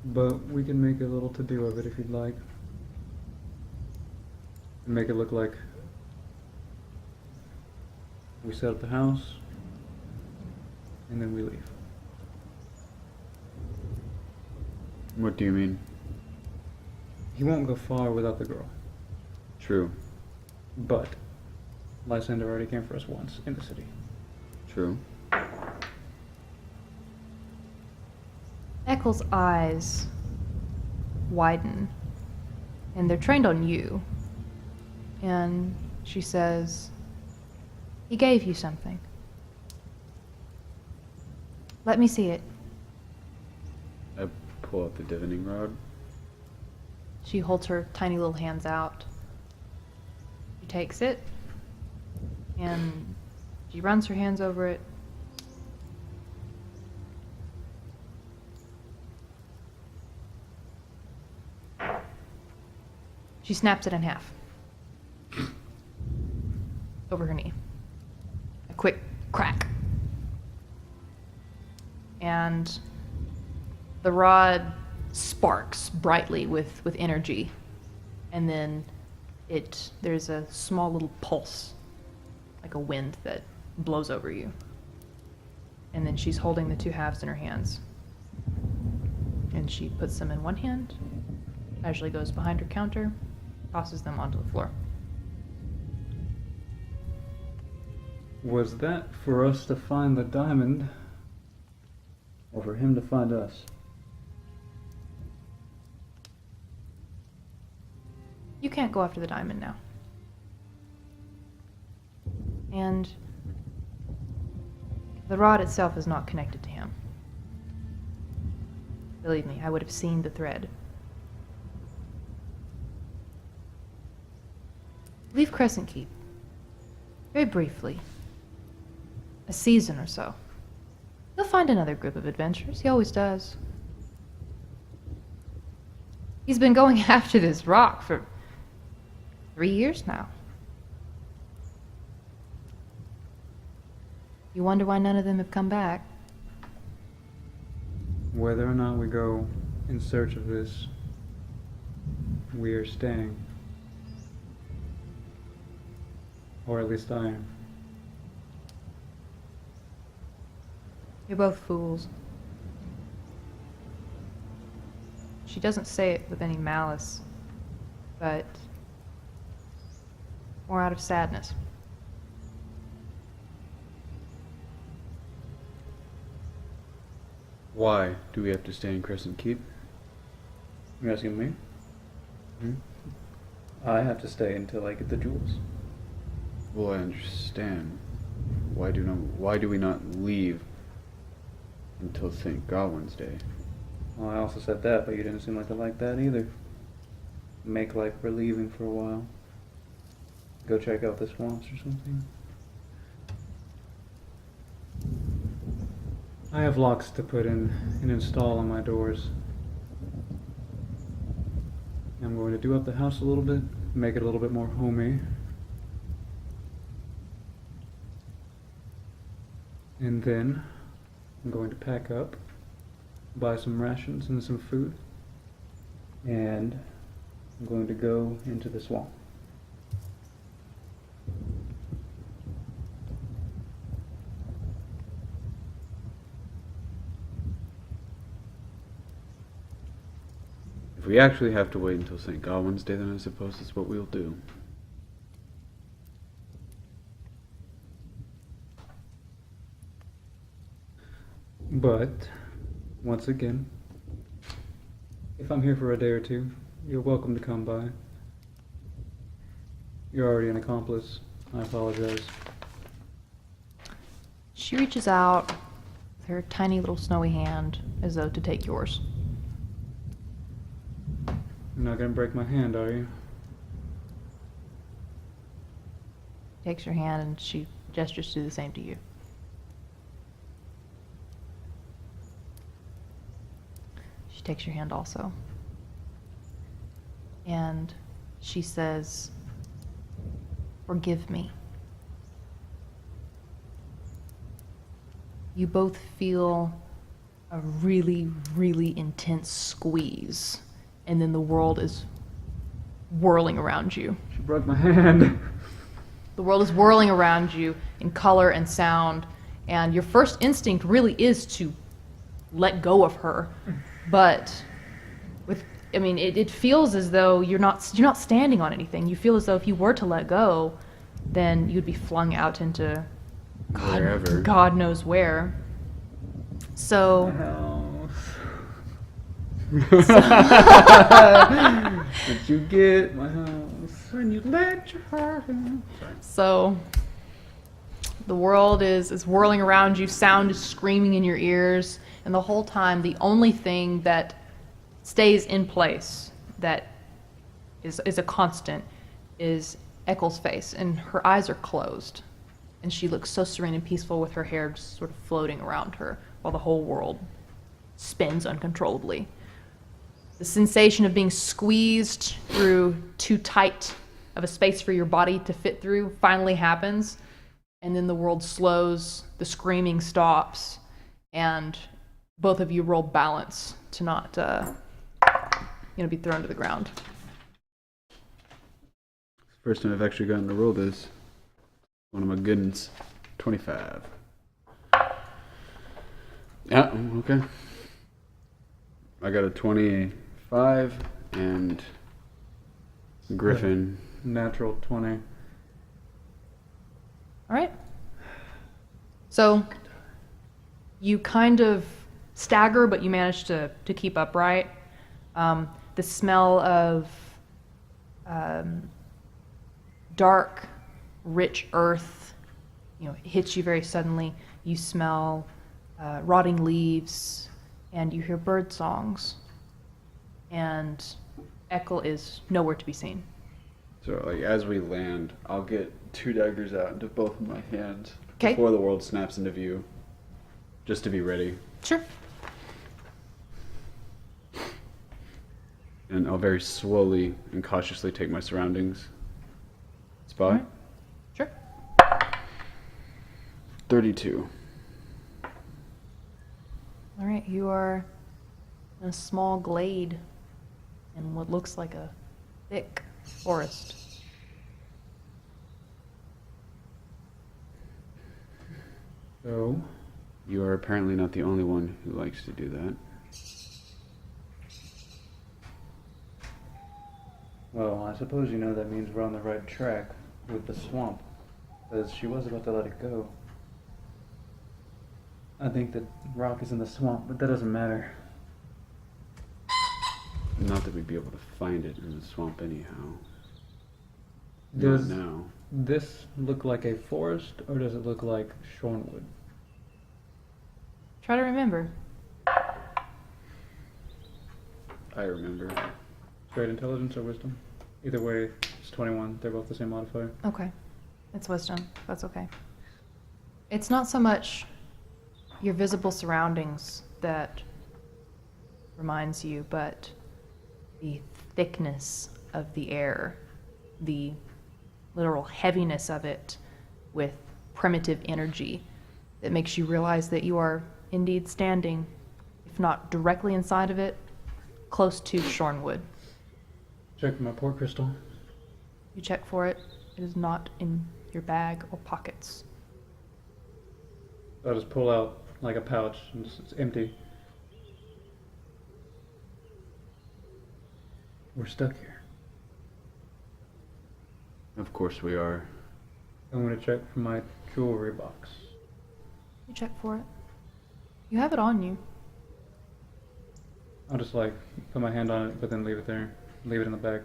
But we can make a little to-do of it if you'd like. Make it look like we set up the house and then we leave. What do you mean? He won't go far without the girl. True. But Lysander already came for us once in the city. True. Eccle's eyes widen, and they're trained on you. And she says, "He gave you something. Let me see it." I pull out the divining rod. She holds her tiny little hands out. She takes it, and she runs her hands over it. She snaps it in half. Over her knee. A quick crack. And the rod sparks brightly with energy. And then there's a small little pulse, like a wind that blows over you. And then she's holding the two halves in her hands. And she puts them in one hand, casually goes behind her counter, tosses them onto the floor. Was that for us to find the diamond, or for him to find us? You can't go after the diamond now. And the rod itself is not connected to him. Believe me, I would have seen the thread. Leave Crescent Keep. Very briefly. A season or so. He'll find another group of adventurers. He always does. He's been going after this rock for 3 years now. You wonder why none of them have come back? Whether or not we go in search of this, we are staying. Or at least I am. You're both fools. She doesn't say it with any malice, but more out of sadness. Why do we have to stay in Crescent Keep? You asking me? Hmm? I have to stay until I get the jewels. Well, I understand. Why do we not leave until St. Godwin's Day? Well, I also said that, but you didn't seem like to like that either. Make like we're leaving for a while. Go check out the swamps or something. I have locks to put in and install on my doors. I'm going to do up the house a little bit, make it a little bit more homey. And then I'm going to pack up, buy some rations and some food, and I'm going to go into the swamp. If we actually have to wait until St. Godwin's Day, then I suppose that's what we'll do. But, once again, if I'm here for a day or two, you're welcome to come by. You're already an accomplice. I apologize. She reaches out with her tiny little snowy hand as though to take yours. You're not gonna break my hand, are you? Takes your hand and she gestures to do the same to you. She takes your hand also. And she says, "Forgive me." You both feel a really, really intense squeeze, and then the world is whirling around you. She broke my hand. The world is whirling around you in color and sound, and your first instinct really is to let go of her. But it feels as though you're not standing on anything. You feel as though if you were to let go, then you'd be flung out into Wherever. God knows where. So Did you get my house when you let your heart in? So the world is whirling around you, sound is screaming in your ears, and the whole time the only thing that stays in place, that is a constant, is Eccle's face, and her eyes are closed. And she looks so serene and peaceful with her hair just sort of floating around her while the whole world spins uncontrollably. The sensation of being squeezed through too tight of a space for your body to fit through finally happens, and then the world slows, the screaming stops, and both of you roll balance to not be thrown to the ground. First time I've actually gotten to roll this. One of my good ones. 25. Yeah, okay. I got a 25 and Griffin. Natural 20. All right. So you kind of stagger, but you manage to keep upright. The smell of dark, rich earth, hits you very suddenly. You smell rotting leaves, and you hear bird songs. And Ekel is nowhere to be seen. So, like, as we land, I'll get 2 daggers out into both of my hands 'Kay. before the world snaps into view, just to be ready. Sure. And I'll very slowly and cautiously take my surroundings. Spot. Alright. Sure. 32. All right, you are in a small glade in what looks like a thick forest. So, You are apparently not the only one who likes to do that. well, I suppose you know that means we're on the right track with the swamp, because she was about to let it go. I think that rock is in the swamp, but that doesn't matter. Not that we'd be able to find it in the swamp anyhow. Does Not now. this look like a forest, or does it look like Shornwood? Try to remember. I remember. Straight intelligence or wisdom? Either way, it's 21. They're both the same modifier. Okay. It's wisdom. That's okay. It's not so much your visible surroundings that reminds you, but the thickness of the air, the literal heaviness of it with primitive energy that makes you realize that you are indeed standing, if not directly inside of it, close to Shornwood. Check my port crystal. You check for it. It is not in your bag or pockets. I'll just pull out like a pouch, and it's empty. We're stuck here. Of course we are. I'm gonna check for my jewelry box. You check for it. You have it on you. I'll just like put my hand on it, but then leave it there. Leave it in the bag.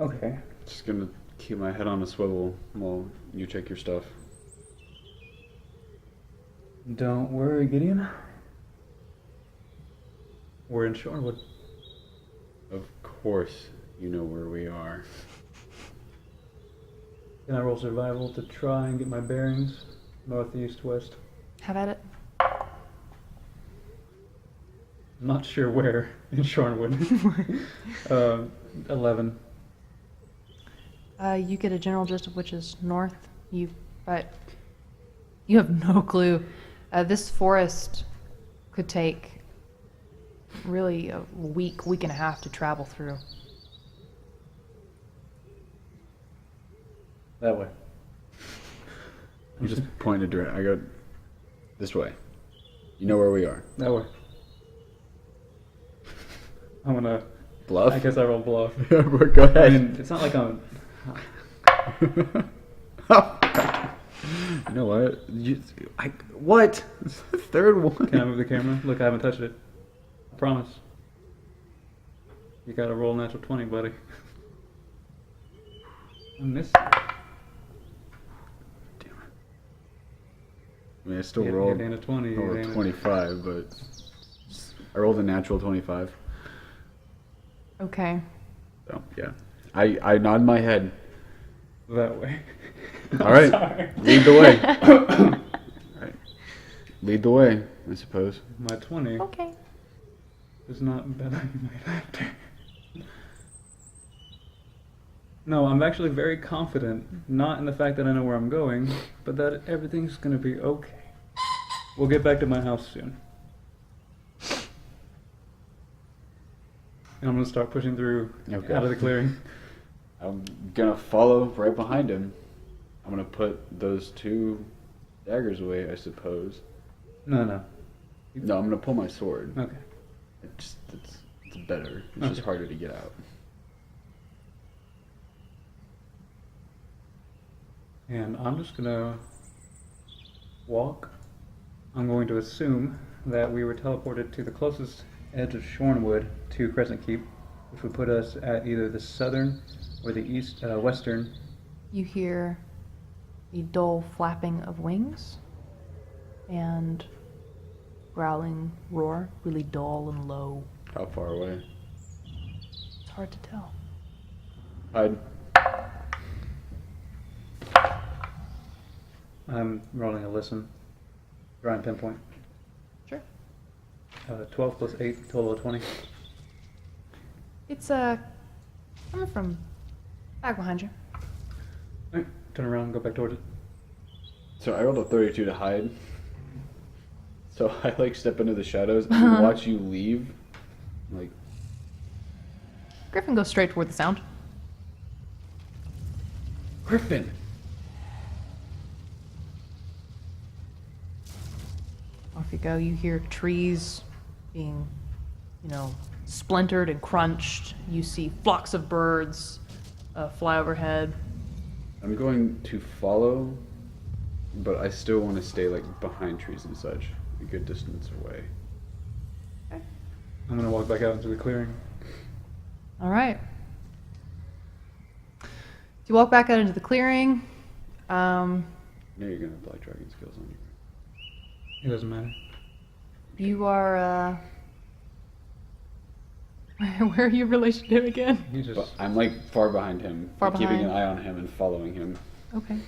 Okay. Just gonna keep my head on a swivel while you check your stuff. Don't worry, Gideon. We're in Shornwood. Of course you know where we are. Can I roll survival to try and get my bearings? North, east, west. Have at it. I'm not sure where in Shornwood. 11. You get a general gist of which is north. But you have no clue. This forest could take really a week and a half to travel through. That way. You just pointed direct. I go this way. You know where we are. That way. I'm gonna... Bluff? I guess I roll bluff. Go I ahead. mean, it's not like I'm... You know what? What? It's the third one. Can I move the camera? Look, I haven't touched it. I promise. You gotta roll natural 20, buddy. I missed it. Damn it. I mean, I still You rolled gained a 20. You over gained a- 25, but I rolled a natural 25. Okay. So, yeah. I nod my head. That way. All right. Sorry. Lead the way. All right. Lead the way, I suppose. My 20 Okay. is not better than my laughter. No, I'm actually very confident, not in the fact that I know where I'm going, but that everything's gonna be okay. We'll get back to my house soon. And I'm gonna start pushing through Okay. out of the clearing. I'm gonna follow right behind him. I'm gonna put those 2 daggers away, I suppose. No, no. No, I'm gonna pull my sword. Okay. It's better. It's just Okay. harder to get out. And I'm just gonna walk. I'm going to assume that we were teleported to the closest edge of Shornwood to Crescent Keep. which would put us at either the southern or the western. You hear the dull flapping of wings and growling roar, really dull and low. How far away? It's hard to tell. Hide. I'm rolling a listen. Try and pinpoint. Sure. 12 plus 8, total of 20. It's coming from back behind you. Alright, turn around and go back towards it. So I rolled a 32 to hide. So I like step into the shadows and watch you leave. Like, Griffin goes straight toward the sound. Griffin! Off you go. You hear trees being, splintered and crunched. You see flocks of birds fly overhead. I'm going to follow, but I still want to stay like behind trees and such, a good distance away. I'm gonna walk back out into the clearing. All right. You walk back out into the clearing. I know you're gonna have Black Dragon skills on you. It doesn't matter. You are. Where are you in relation to him again? He just. But I'm like far behind him, Far keeping behind. an eye on him and following him, Okay.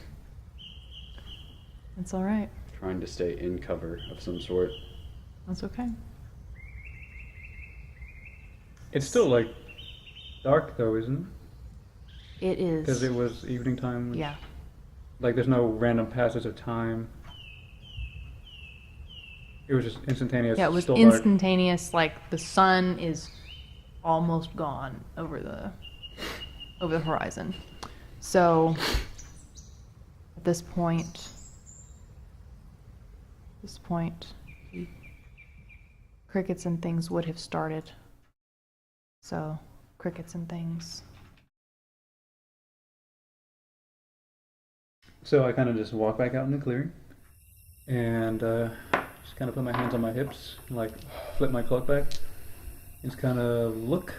That's all right. trying to stay in cover of some sort. That's okay. It's still like dark though, isn't it? It is. Because it was evening time. Yeah. Like there's no random passage of time. It was just instantaneous. Yeah, it was still dark. instantaneous. Like the sun is almost gone over the horizon. So at this point, the crickets and things would have started. So crickets and things. So I kind of just walk back out in the clearing, and just kind of put my hands on my hips, and, like flip my cloak back, just kind of look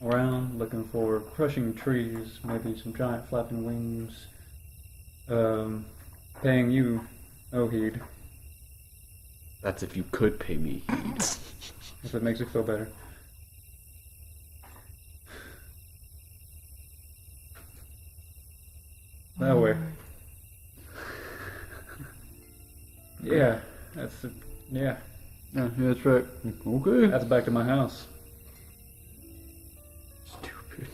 around, looking for crushing trees, maybe some giant flapping wings. Paying you no heed, That's if you could pay me. if it makes you feel better. That way. Yeah, yeah. Yeah, that's right. Okay. That's back to my house. Stupid.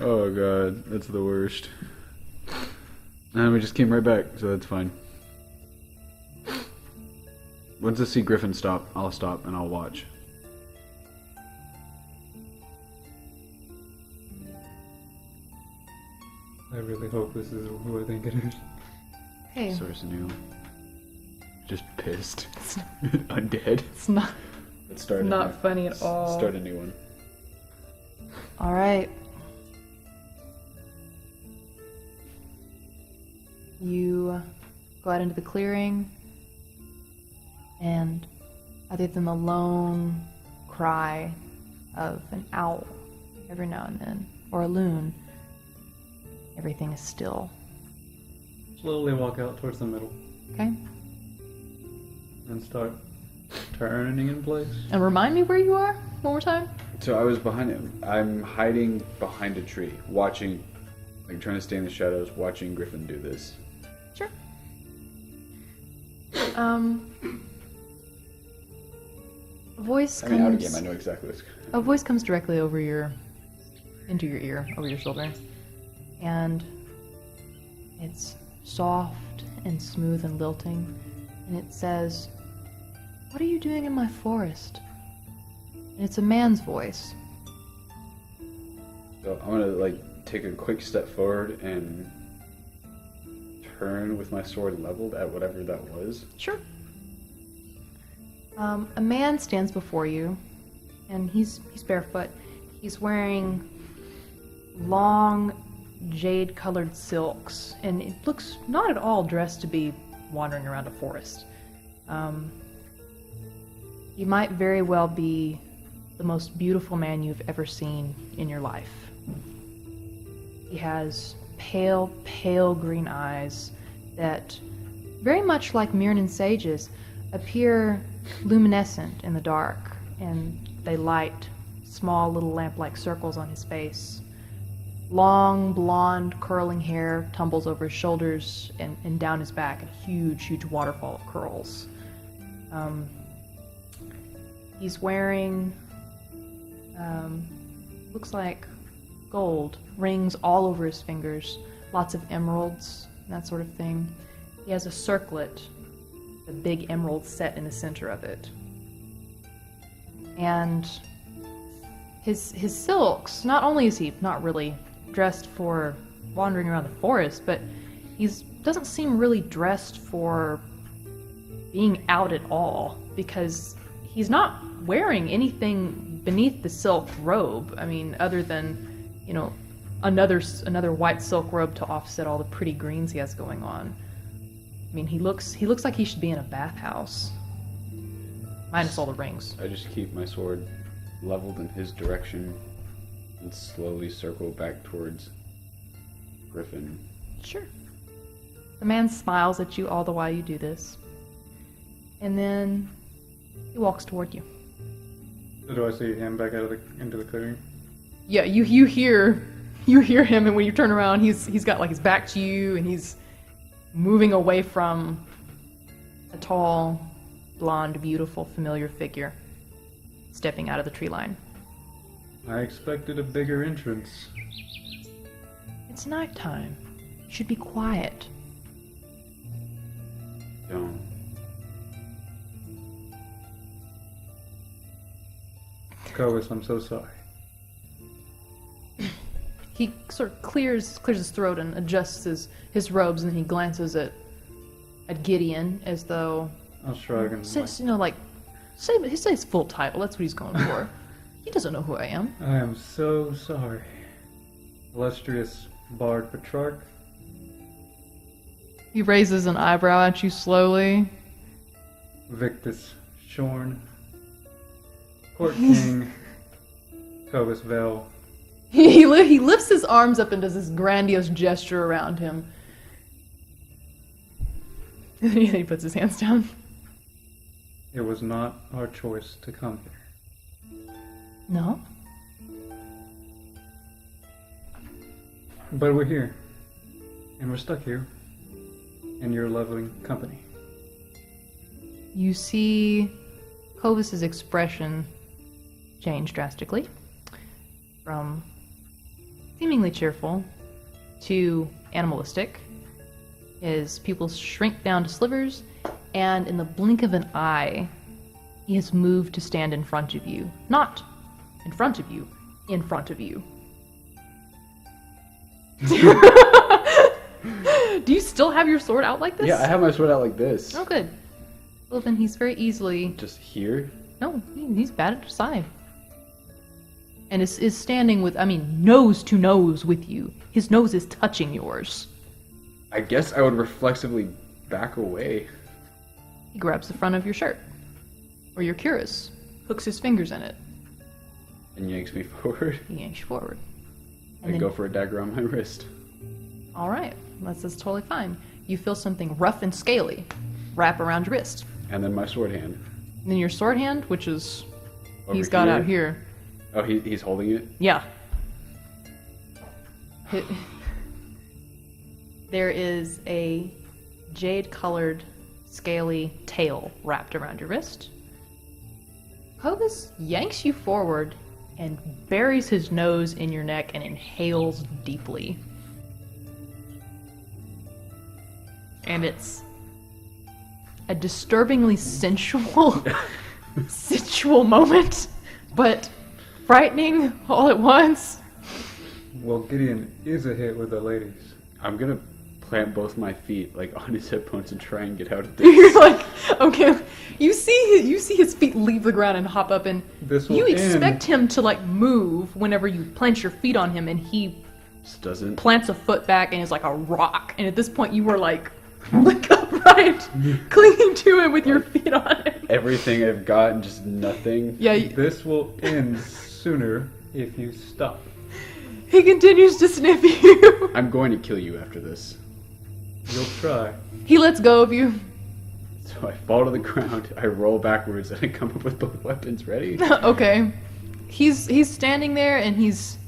Oh god, that's the worst. And we just came right back, so that's fine. Once I see Griffin stop, I'll stop and I'll watch. I really hope this is who I think it is. Hey, Source new. Just pissed. it's, Undead. it's not Let's start. not funny at all. Start a new one. All right. You go out into the clearing, and other than the lone cry of an owl every now and then, or a loon, everything is still. Slowly walk out towards the middle Okay? and start turning in place. And remind me where you are one more time. So I was behind him. I'm hiding behind a tree, watching, like trying to stay in the shadows, watching Griffin do this. Sure. A voice I mean, out of comes. game, I know exactly what's. A voice comes directly into your ear, over your shoulder, and it's soft and smooth and lilting, and it says, "What are you doing in my forest?" And it's a man's voice. So I'm gonna like take a quick step forward and turn with my sword leveled at whatever that was. Sure. A man stands before you, and he's barefoot. He's wearing long jade-colored silks, and it looks not at all dressed to be wandering around a forest. He might very well be the most beautiful man you've ever seen in your life. He has pale, pale green eyes that, very much like Mirnan Sage's, appear luminescent in the dark, and they light small little lamp-like circles on his face. Long, blonde, curling hair tumbles over his shoulders and down his back, a huge, huge waterfall of curls. He's wearing, looks like gold, rings all over his fingers, lots of emeralds, that sort of thing. He has a circlet, a big emerald set in the center of it. And his silks, not only is he not really dressed for wandering around the forest, but doesn't seem really dressed for being out at all, because he's not wearing anything beneath the silk robe. I mean, other than, another white silk robe to offset all the pretty greens he has going on. I mean, he looks like he should be in a bathhouse. Minus all the rings. I just keep my sword leveled in his direction and slowly circle back towards Griffin. Sure. The man smiles at you all the while you do this. And then he walks toward you. So do I see him back into the clearing? Yeah, you hear him, and when you turn around, he's got like his back to you, and he's moving away from a tall, blonde, beautiful, familiar figure stepping out of the tree line. I expected a bigger entrance. It's nighttime. You should be quiet. Don't. Kovis, I'm so sorry. He sort of clears his throat and adjusts his robes, and then he glances at Gideon as though... I'll shrug and... Say his full title. That's what he's going for. He doesn't know who I am. I am so sorry. Illustrious Bard Petrarch. He raises an eyebrow at you slowly. Victus Shorn. Court King. Kovis Vel. He lifts his arms up and does this grandiose gesture around him. And then he puts his hands down. It was not our choice to come here. No? But we're here. And we're stuck here. In your lovely company. You see Kovis's expression change drastically from seemingly cheerful to animalistic. His pupils shrink down to slivers, and in the blink of an eye, he has moved to stand in front of you. Not in front of you, in front of you. Do you still have your sword out like this? Yeah, I have my sword out like this. Oh, good. Well, then he's very easily... Just here? No, he's batted aside. And is standing with, nose to nose with you. His nose is touching yours. I guess I would reflexively back away. He grabs the front of your shirt. Or your cuirass. Hooks his fingers in it. And yanks me forward. He yanks you forward. I go for a dagger on my wrist. Alright, that's totally fine. You feel something rough and scaly wrap around your wrist. And then my sword hand. And then your sword hand, which is... Over he's got here. out here. Oh, he's holding it? Yeah. There is a jade-colored, scaly tail wrapped around your wrist. Kovis yanks you forward and buries his nose in your neck and inhales deeply. And it's a disturbingly sensual moment, but frightening all at once. Well, Gideon is a hit with the ladies. I'm gonna plant both my feet on his hip bones and try and get out of this. You're like, okay. You see his feet leave the ground and hop up, and you expect him to move whenever you plant your feet on him, and he Just doesn't. plants a foot back and is like a rock. And at this point, you were upright, clinging to it with your feet on it. everything I've got and just nothing. Yeah, This will end sooner if you stop. he continues to sniff you. I'm going to kill you after this. You'll try. He lets go of you. So I fall to the ground, I roll backwards, and I come up with both weapons ready. Okay. He's standing there and he's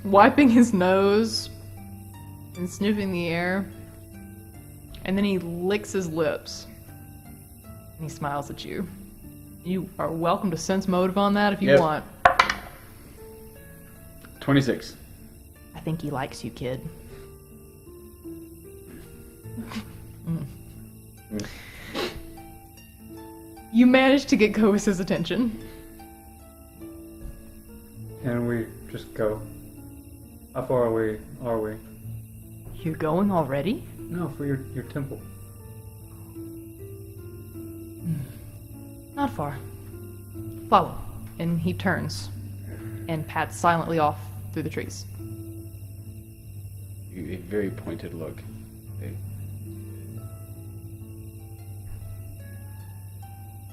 wiping his nose and sniffing the air. And then he licks his lips. And he smiles at you. You are welcome to sense motive on that if you Yep. want. 26. I think he likes you, kid. You managed to get Kovis's attention. And we just go. How far away are we? You're going already? No, for your temple. Not far. Follow. And he turns and pats silently off through the trees. A very pointed look.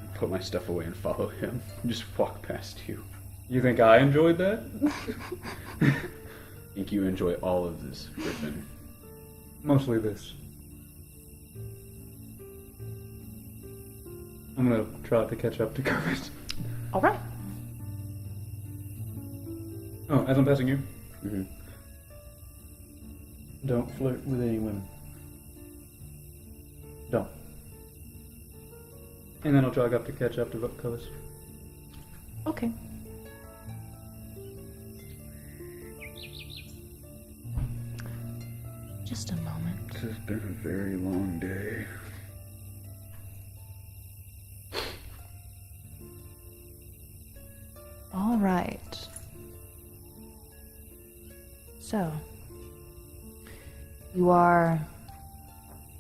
I put my stuff away and follow him. Just walk past you. You think I enjoyed that? I think you enjoy all of this, Griffin. Mostly this. I'm gonna try to catch up to Kovis. Alright. Oh, as I'm passing you, Mm-hmm. don't flirt with any women. Don't. And then I'll jog up to catch up to Kovis. Okay. Just a moment. This has been a very long day. All right. So, you are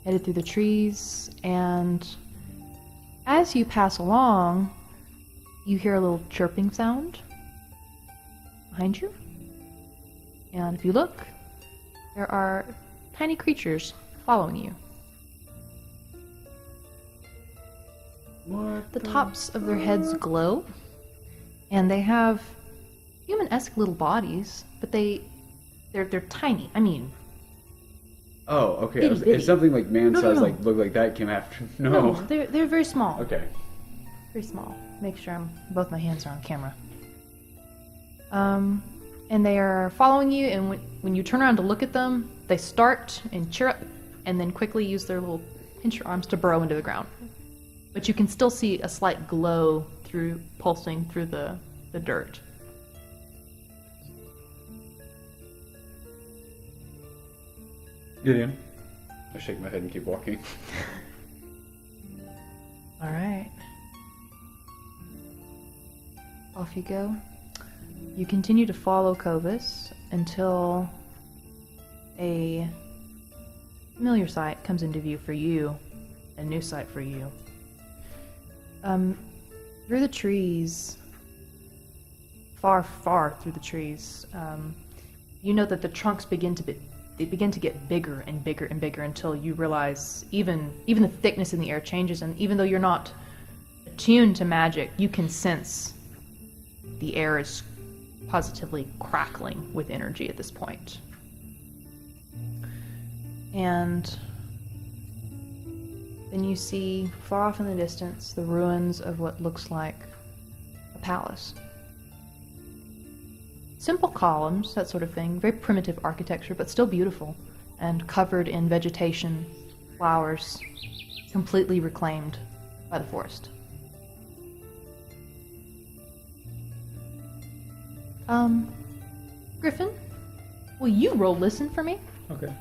headed through the trees, and as you pass along, you hear a little chirping sound behind you. And if you look, there are tiny creatures following you. What? The tops of their heads glow, and they have human-esque little bodies, but they're tiny. I mean, Oh, okay. Itty bitty. If something like man No, no, size no. like look like that came after. No. they're very small. Okay. Very small. Make sure both my hands are on camera. And they are following you, and when you turn around to look at them, they start and chirp, and then quickly use their little pinch your arms to burrow into the ground. But you can still see a slight glow pulsing through the dirt. Gideon. I shake my head and keep walking. All right. Off you go. You continue to follow Kovis until a familiar sight comes into view for you, a new sight for you. Through the trees, far, far through the trees, you know that the trunks begin to get bigger and bigger and bigger until you realize even the thickness in the air changes, and even though you're not attuned to magic, you can sense the air is positively crackling with energy at this point. And then you see, far off in the distance, the ruins of what looks like a palace. Simple columns, that sort of thing, very primitive architecture, but still beautiful, and covered in vegetation, flowers, completely reclaimed by the forest. Griffin, will you roll listen for me? Okay.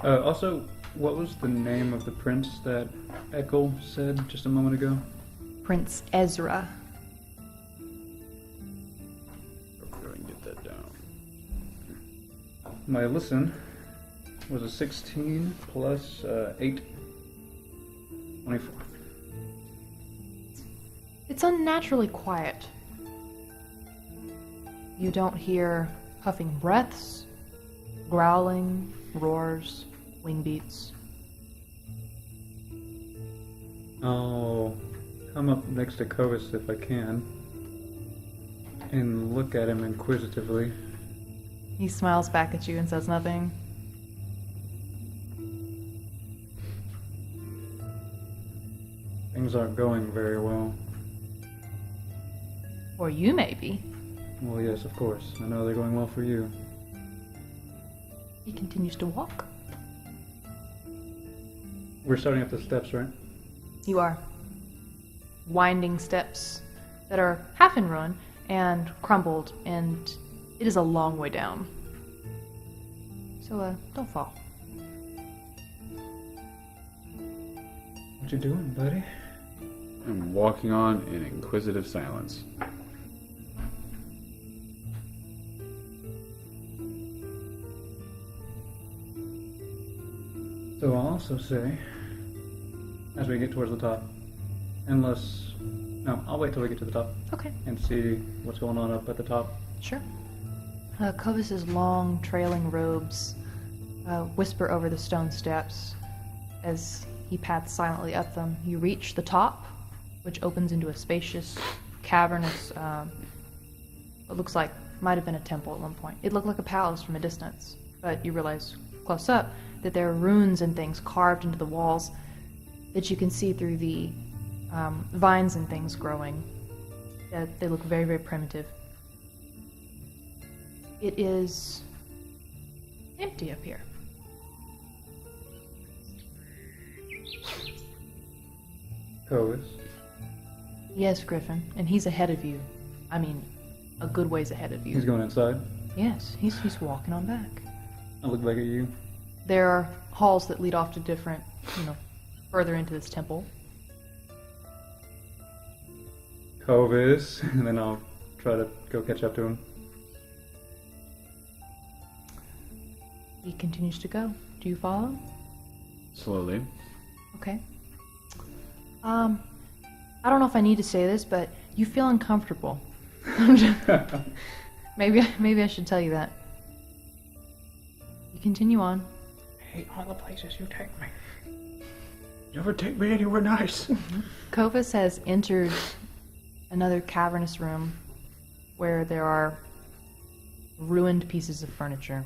Also, what was the name of the prince that Ekel said just a moment ago? Prince Ezra. Go and get that down. My listen was a 16 plus 8. 24. It's unnaturally quiet. You don't hear puffing breaths, growling, roars, wing beats. Oh, come up next to Kovis if I can and look at him inquisitively. He smiles back at you and says nothing. Things aren't going very well. Or you, maybe. Well, yes, of course. I know they're going well for you. He continues to walk. We're starting up the steps, right? You are. Winding steps that are half in ruin and crumbled, and it is a long way down. So, don't fall. What you doing, buddy? I'm walking on in inquisitive silence. So I'll also say, as we get towards the top, no, I'll wait till we get to the top Okay, and see what's going on up at the top. sure. Kovis's long, trailing robes whisper over the stone steps as he pads silently up them. You reach the top, which opens into a spacious, cavernous, what looks like might have been a temple at one point. It looked like a palace from a distance, but you realize close up that there are runes and things carved into the walls that you can see through the vines and things growing. They look very, very primitive. It is empty up here. Kovis, Yes, Griffin, and he's ahead of you. I mean, a good ways ahead of you. he's going inside. Yes, he's walking on back. I look back at you. There are halls that lead off to different, further into this temple. Kovis, and then I'll try to go catch up to him. He continues to go. Do you follow? Slowly. Okay. I don't know if I need to say this, but you feel uncomfortable. Maybe I should tell you that. You continue on. I hate all the places you take me. Never take me anywhere nice. Kovis has entered another cavernous room where there are ruined pieces of furniture.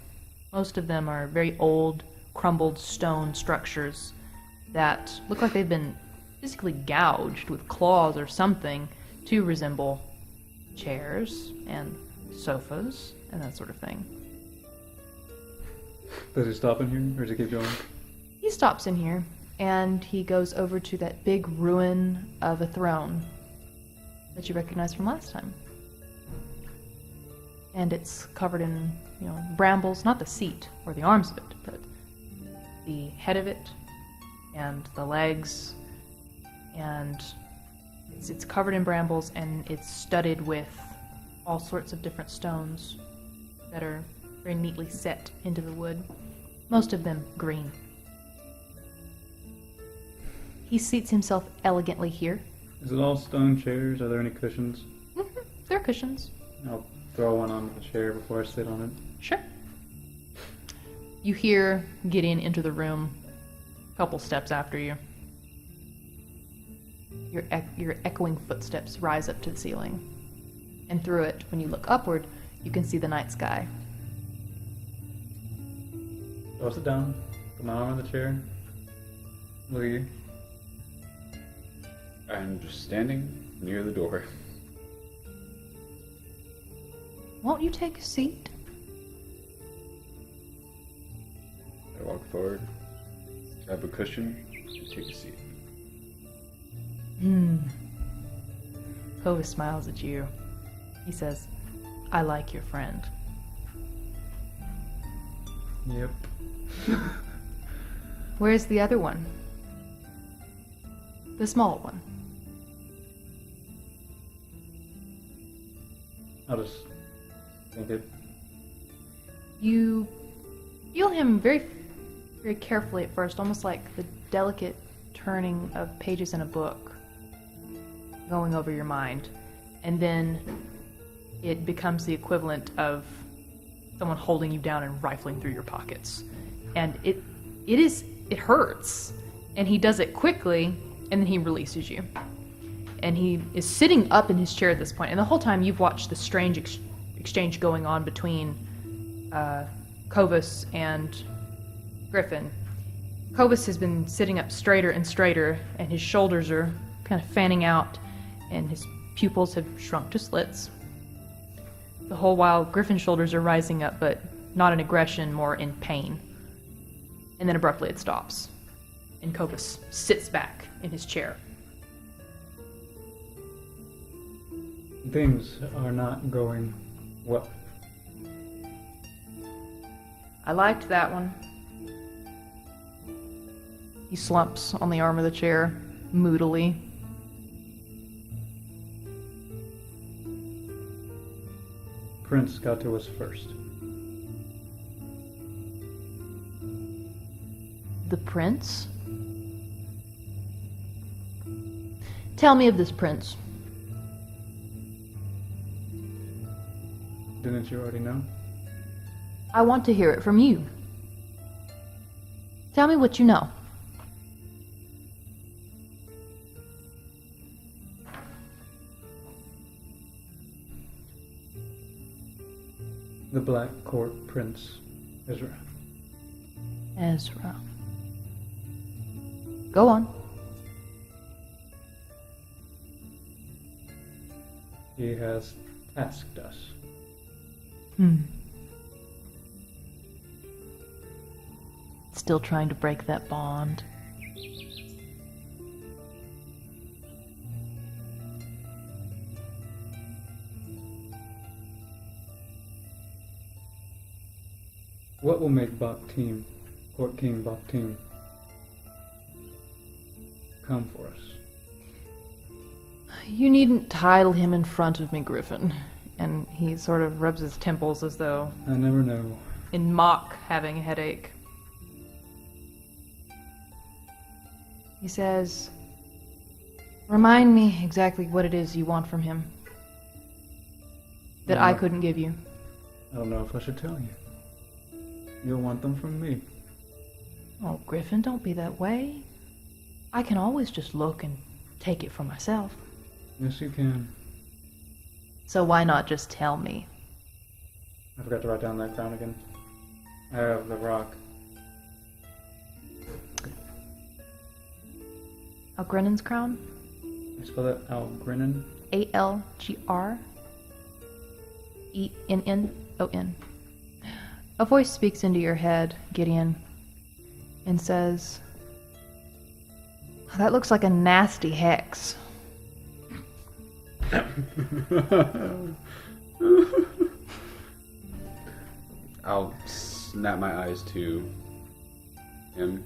Most of them are very old, crumbled stone structures that look like they've been physically gouged with claws or something to resemble chairs and sofas and that sort of thing. Does he stop in here, or does he keep going? He stops in here and he goes over to that big ruin of a throne that you recognize from last time. And it's covered in, brambles, not the seat or the arms of it, but the head of it and the legs, and it's covered in brambles and it's studded with all sorts of different stones that are very neatly set into the wood, most of them green. He seats himself elegantly here. Is it all stone chairs? Are there any cushions? There are cushions. I'll throw one on the chair before I sit on it. Sure. You hear Gideon enter the room a couple steps after you. Your echoing footsteps rise up to the ceiling. And through it, when you look upward, you can see the night sky. So I'll sit down, put my arm on the chair, look at you. I'm just standing near the door. Won't you take a seat? I walk forward, grab a cushion, and take a seat. Kovis smiles at you. He says, I like your friend. Yep. Where's the other one? The small one. I'll just think it. You feel him very, very carefully at first, almost like the delicate turning of pages in a book going over your mind. And then it becomes the equivalent of someone holding you down and rifling through your pockets. And it hurts. And he does it quickly, and then he releases you. and he is sitting up in his chair at this point. And the whole time you've watched the strange exchange going on between Kovus and Griffin. Kovus has been sitting up straighter and straighter, and his shoulders are kind of fanning out, and his pupils have shrunk to slits. The whole while, Griffin's shoulders are rising up, but not in aggression, more in pain. And then abruptly it stops, and Kovus sits back in his chair. Things are not going well. I liked that one. He slumps on the arm of the chair, moodily. Prince got to us first. The prince? Tell me of this prince. Didn't you already know? I want to hear it from you. Tell me what you know. The Black Court Prince, Ezra. Ezra. Go on. He has tasked us. Still trying to break that bond. What will make Baktim, Court King Baktim, come for us? You needn't title him in front of me, Griffin. And he sort of rubs his temples as though I never know. in mock having a headache. He says, remind me exactly what it is you want from him that I couldn't give you. I don't know if I should tell you. You'll want them from me. Oh, Griffin, don't be that way. I can always just look and take it for myself. Yes, you can. So why not just tell me? I forgot to write down that crown again. I have the rock. Algrenon's crown? I spell that Algrenon. Algrennon. A voice speaks into your head, Gideon, and says, that looks like a nasty hex. I'll snap my eyes to him.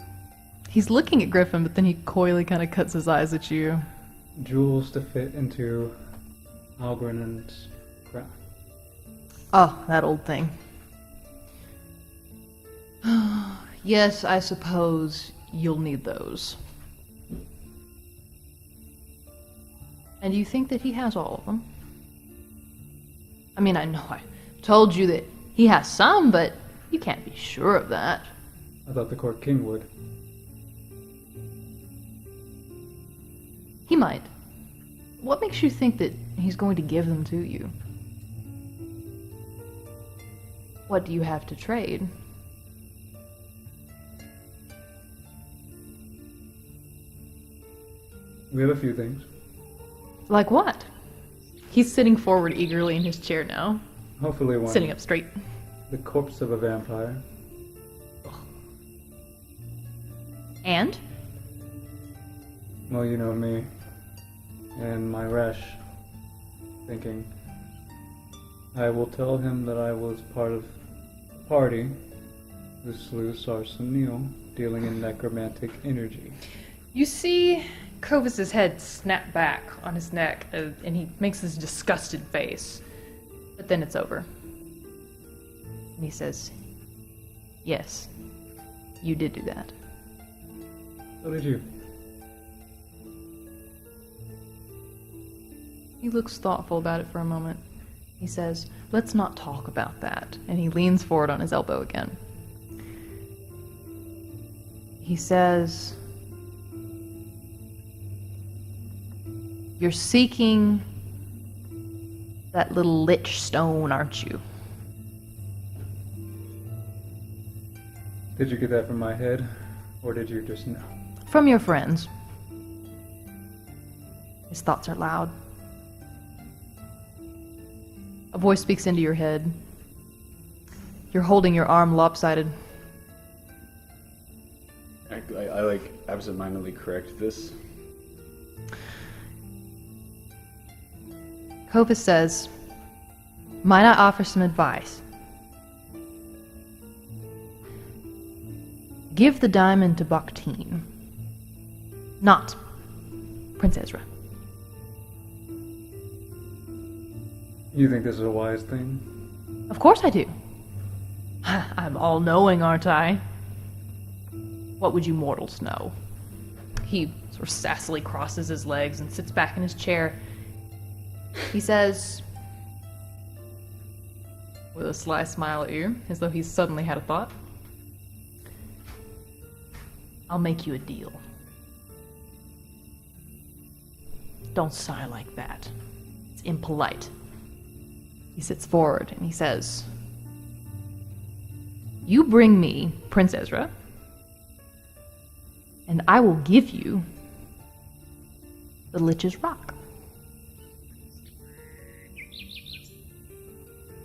He's looking at Griffin, but then he coyly kind of cuts his eyes at you. Jewels to fit into Algrenon's crown. Oh, that old thing. Yes, I suppose you'll need those. And you think that he has all of them? I mean, I know I told you that he has some, but you can't be sure of that. I thought the Court King would. He might. What makes you think that he's going to give them to you? What do you have to trade? We have a few things. Like what? He's sitting forward eagerly in his chair now, Hopefully one. sitting up straight. The corpse of a vampire. And? Well, you know me. And my rash thinking. I will tell him that I was part of the party who slew Sarson Neal, dealing in necromantic energy. You see Kovus's head snap back on his neck, and he makes this disgusted face. But then it's over. And he says, yes, you did do that. So did you. He looks thoughtful about it for a moment. He says, let's not talk about that. And he leans forward on his elbow again. He says, You're seeking that little lich stone, aren't you? Did you get that from my head, or did you just know? From your friends. His thoughts are loud. A voice speaks into your head. You're holding your arm lopsided. I like absentmindedly correct this. Kovas says, might I offer some advice? Give the diamond to Bakhtin. Not Prince Ezra. You think this is a wise thing? Of course I do. I'm all-knowing, aren't I? What would you mortals know? He sort of sassily crosses his legs and sits back in his chair. He says, with a sly smile at you, as though he's suddenly had a thought, I'll make you a deal. Don't sigh like that. It's impolite. He sits forward and he says, you bring me Prince Ezra, and I will give you the Lich's Rock.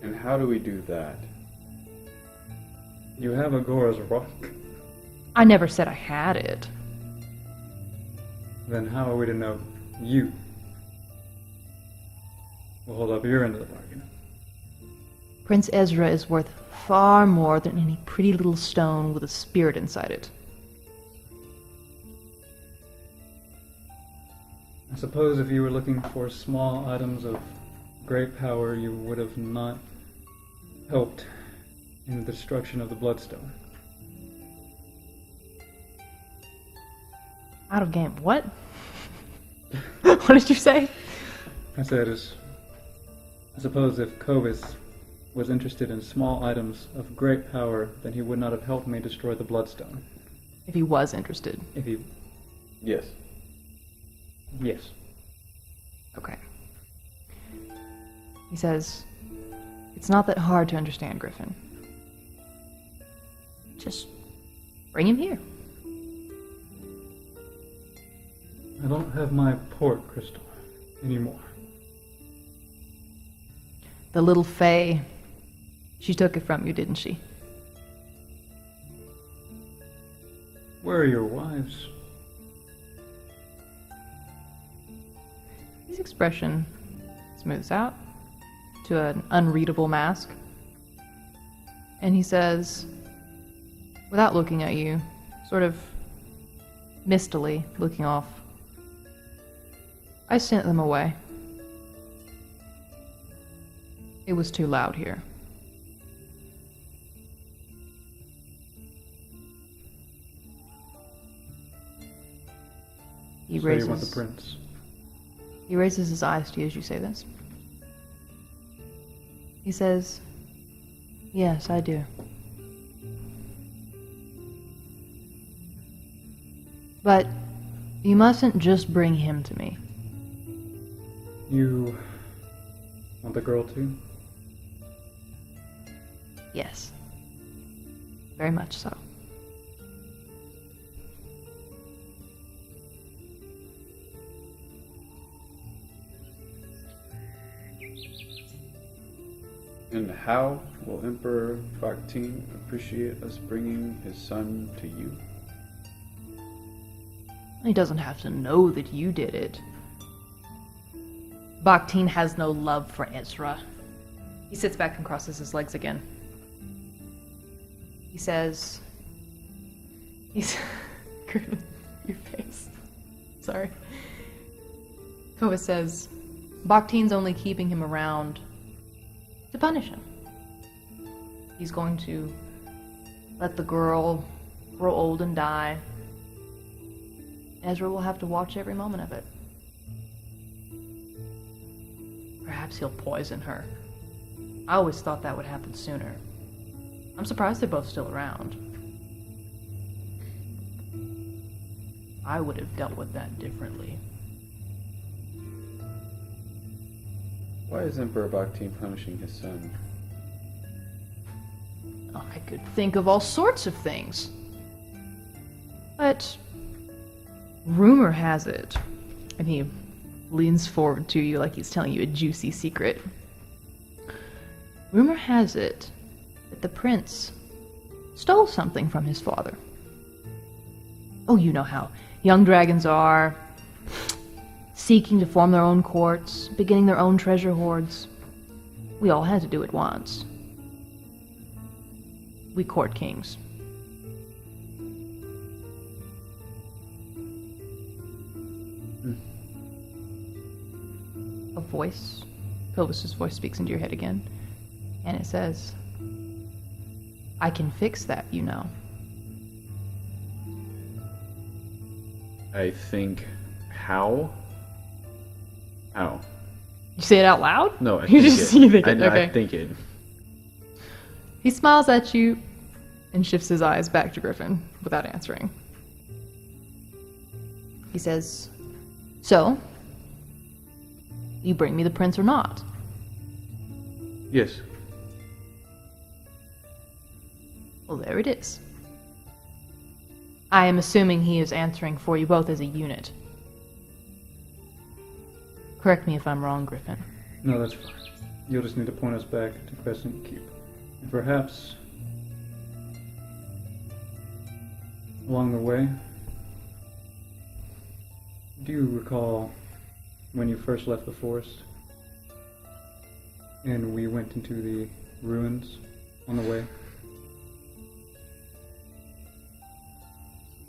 And how do we do that? You have Agora's rock. I never said I had it. Then how are we to know you will hold up your end of the bargain? Prince Ezra is worth far more than any pretty little stone with a spirit inside it. I suppose if you were looking for small items of great power, you would have not helped in the destruction of the Bloodstone. Out of game. What? What did you say? I said, I suppose if Kovas was interested in small items of great power, then he would not have helped me destroy the Bloodstone. If he was interested. If he... Yes. Yes. Okay. He says, it's not that hard to understand, Griffin. Just bring him here. I don't have my port crystal anymore. The little Fae, she took it from you, didn't she? Where are your wives? His expression smooths out to an unreadable mask. And he says, without looking at you, sort of mistily looking off, I sent them away. It was too loud here. He So you want the prince? He raises his eyes to you as you say this. He says, yes, I do. But you mustn't just bring him to me. You want the girl too? Yes. Very much so. And how will Emperor Bakhtin appreciate us bringing his son to you? He doesn't have to know that you did it. Bakhtin has no love for Ezra. He sits back and crosses his legs again. He says... Your face. Sorry. Kova says, Bakhtin's only keeping him around to punish him. He's going to let the girl grow old and die. Ezra will have to watch every moment of it. Perhaps he'll poison her. I always thought that would happen sooner. I'm surprised they're both still around. I would have dealt with that differently. Why is Emperor Bakhtin punishing his son? I could think of all sorts of things. But rumor has it, and he leans forward to you like he's telling you a juicy secret. Rumor has it that the prince stole something from his father. Oh, you know how young dragons are, seeking to form their own courts, beginning their own treasure hoards. We all had to do it once. We court kings. A voice, Pilvis's voice speaks into your head again, and it says, I can fix that, you know. I think, how? How? You say it out loud? No, I you think just it. you think it. I Okay. think it. He smiles at you and shifts his eyes back to Griffin without answering. He says, so, you bring me the prince or not? Yes. Well, there it is. I am assuming he is answering for you both as a unit. Correct me if I'm wrong, Griffin. No, that's fine. You'll just need to point us back to Crescent Keep. And perhaps along the way, do you recall when you first left the forest and we went into the ruins on the way?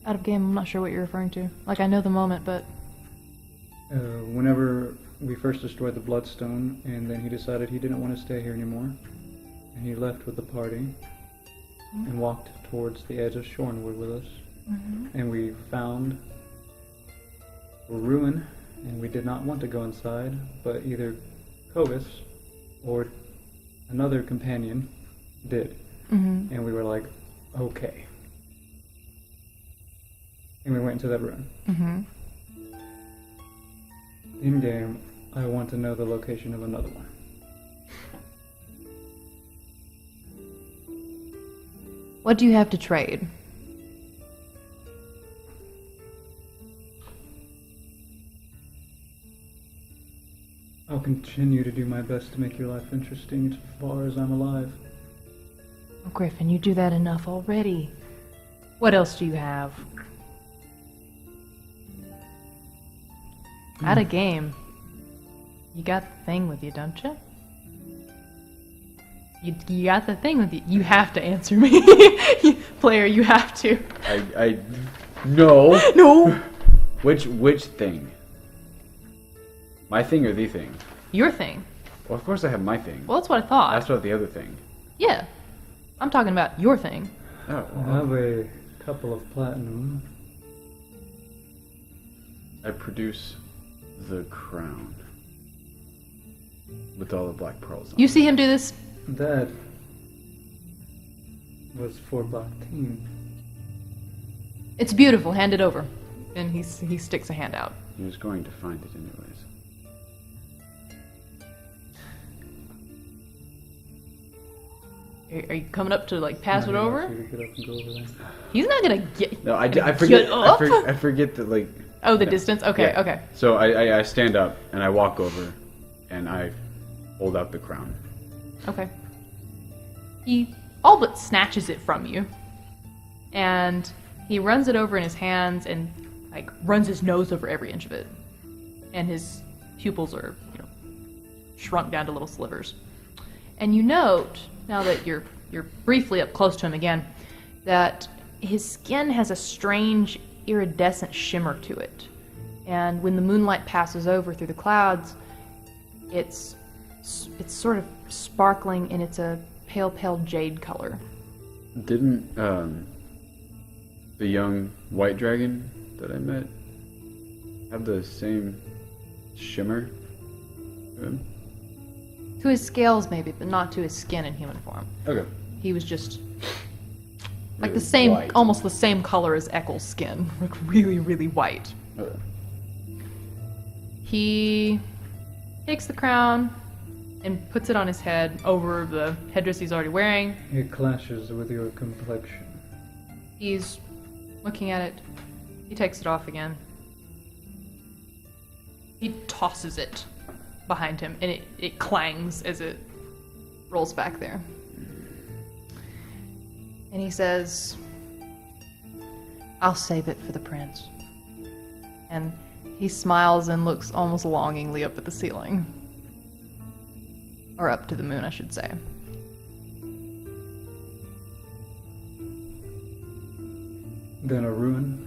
Out of game, I'm not sure what you're referring to. Like, I know the moment, but... Whenever we first destroyed the Bloodstone, and then he decided he didn't want to stay here anymore, and he left with the party, and walked towards the edge of Shornwood with us, and we found a ruin, and we did not want to go inside, but either Kovis or another companion did, and we were like, okay. And we went into that room. In game, I want to know the location of another one. What do you have to trade? I'll continue to do my best to make your life interesting as far as I'm alive. Oh, Griffin, you do that enough already. What else do you have? Out of game. You got the thing with you, don't you? You got the thing with you. You have to answer me. Player, you have to. No. No! Which thing? My thing or the thing? Your thing. Well, of course I have my thing. Well, that's what I thought. That's what the other thing. Yeah. I'm talking about your thing. Oh. I have a couple of platinum. I produce the crown with all the black pearls on You see him do this? That was for Bakhtin. It's beautiful. Hand it over. And he sticks a hand out. He was going to find it anyways. Are you coming up to like pass it over? You get up and go over there. He's not gonna get. No, I forget. up? I forget that like. Oh, the no. distance. Okay, Yeah. okay. So I stand up and I walk over, and I hold out the crown. Okay. He all but snatches it from you. And he runs it over in his hands and like runs his nose over every inch of it. And his pupils are, shrunk down to little slivers. And you note, now that you're briefly up close to him again, that his skin has a strange iridescent shimmer to it. And when the moonlight passes over through the clouds, it's sort of sparkling, and it's a pale jade color. Didn't the young white dragon that I met have the same shimmer to him? To his scales, maybe, but not to his skin in human form. Okay. He was just like Really the same, white. almost the same color as Eccles' skin, like really, really white. Okay. He takes the crown, and puts it on his head over the headdress he's already wearing. It clashes with your complexion. He's looking at it. He takes it off again. He tosses it behind him, and it clangs as it rolls back there. And he says, "I'll save it for the prince." And he smiles and looks almost longingly up at the ceiling. Or up to the moon, I should say. Then a ruin.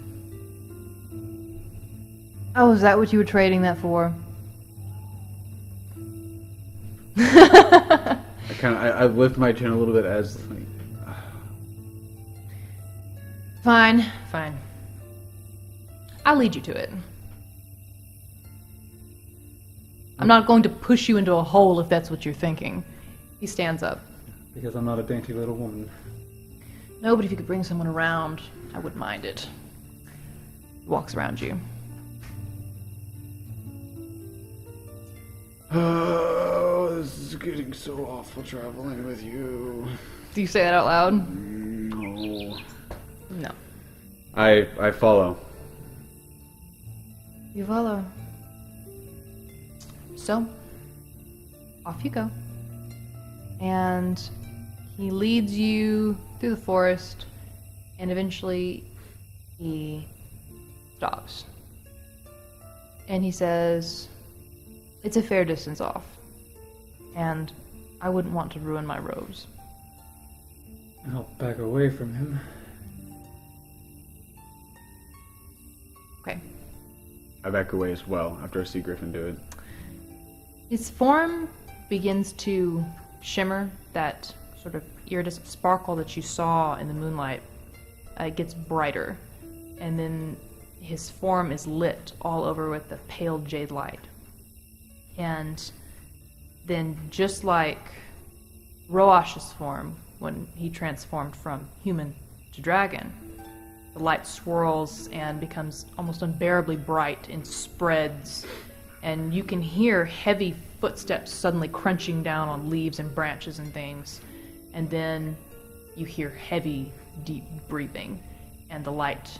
Oh, is that what you were trading that for? I lift my chin a little bit as like, Fine. I'll lead you to it. I'm not going to push you into a hole if that's what you're thinking. He stands up. Because I'm not a dainty little woman. No, but if you could bring someone around, I wouldn't mind it. He walks around you. oh, this is getting so awful traveling with you. Do you say that out loud? No. No. I follow. You follow. So, off you go. And he leads you through the forest, and eventually he stops. And he says, "It's a fair distance off, and I wouldn't want to ruin my robes." I'll back away from him. Okay. I back away as well after I see Griffin do it. His form begins to shimmer, that sort of iridescent sparkle that you saw in the moonlight. It gets brighter, and then his form is lit all over with the pale jade light. And then, just like Roash's form, when he transformed from human to dragon, the light swirls and becomes almost unbearably bright and spreads, and you can hear heavy footsteps suddenly crunching down on leaves and branches and things, and then you hear heavy, deep breathing, and the light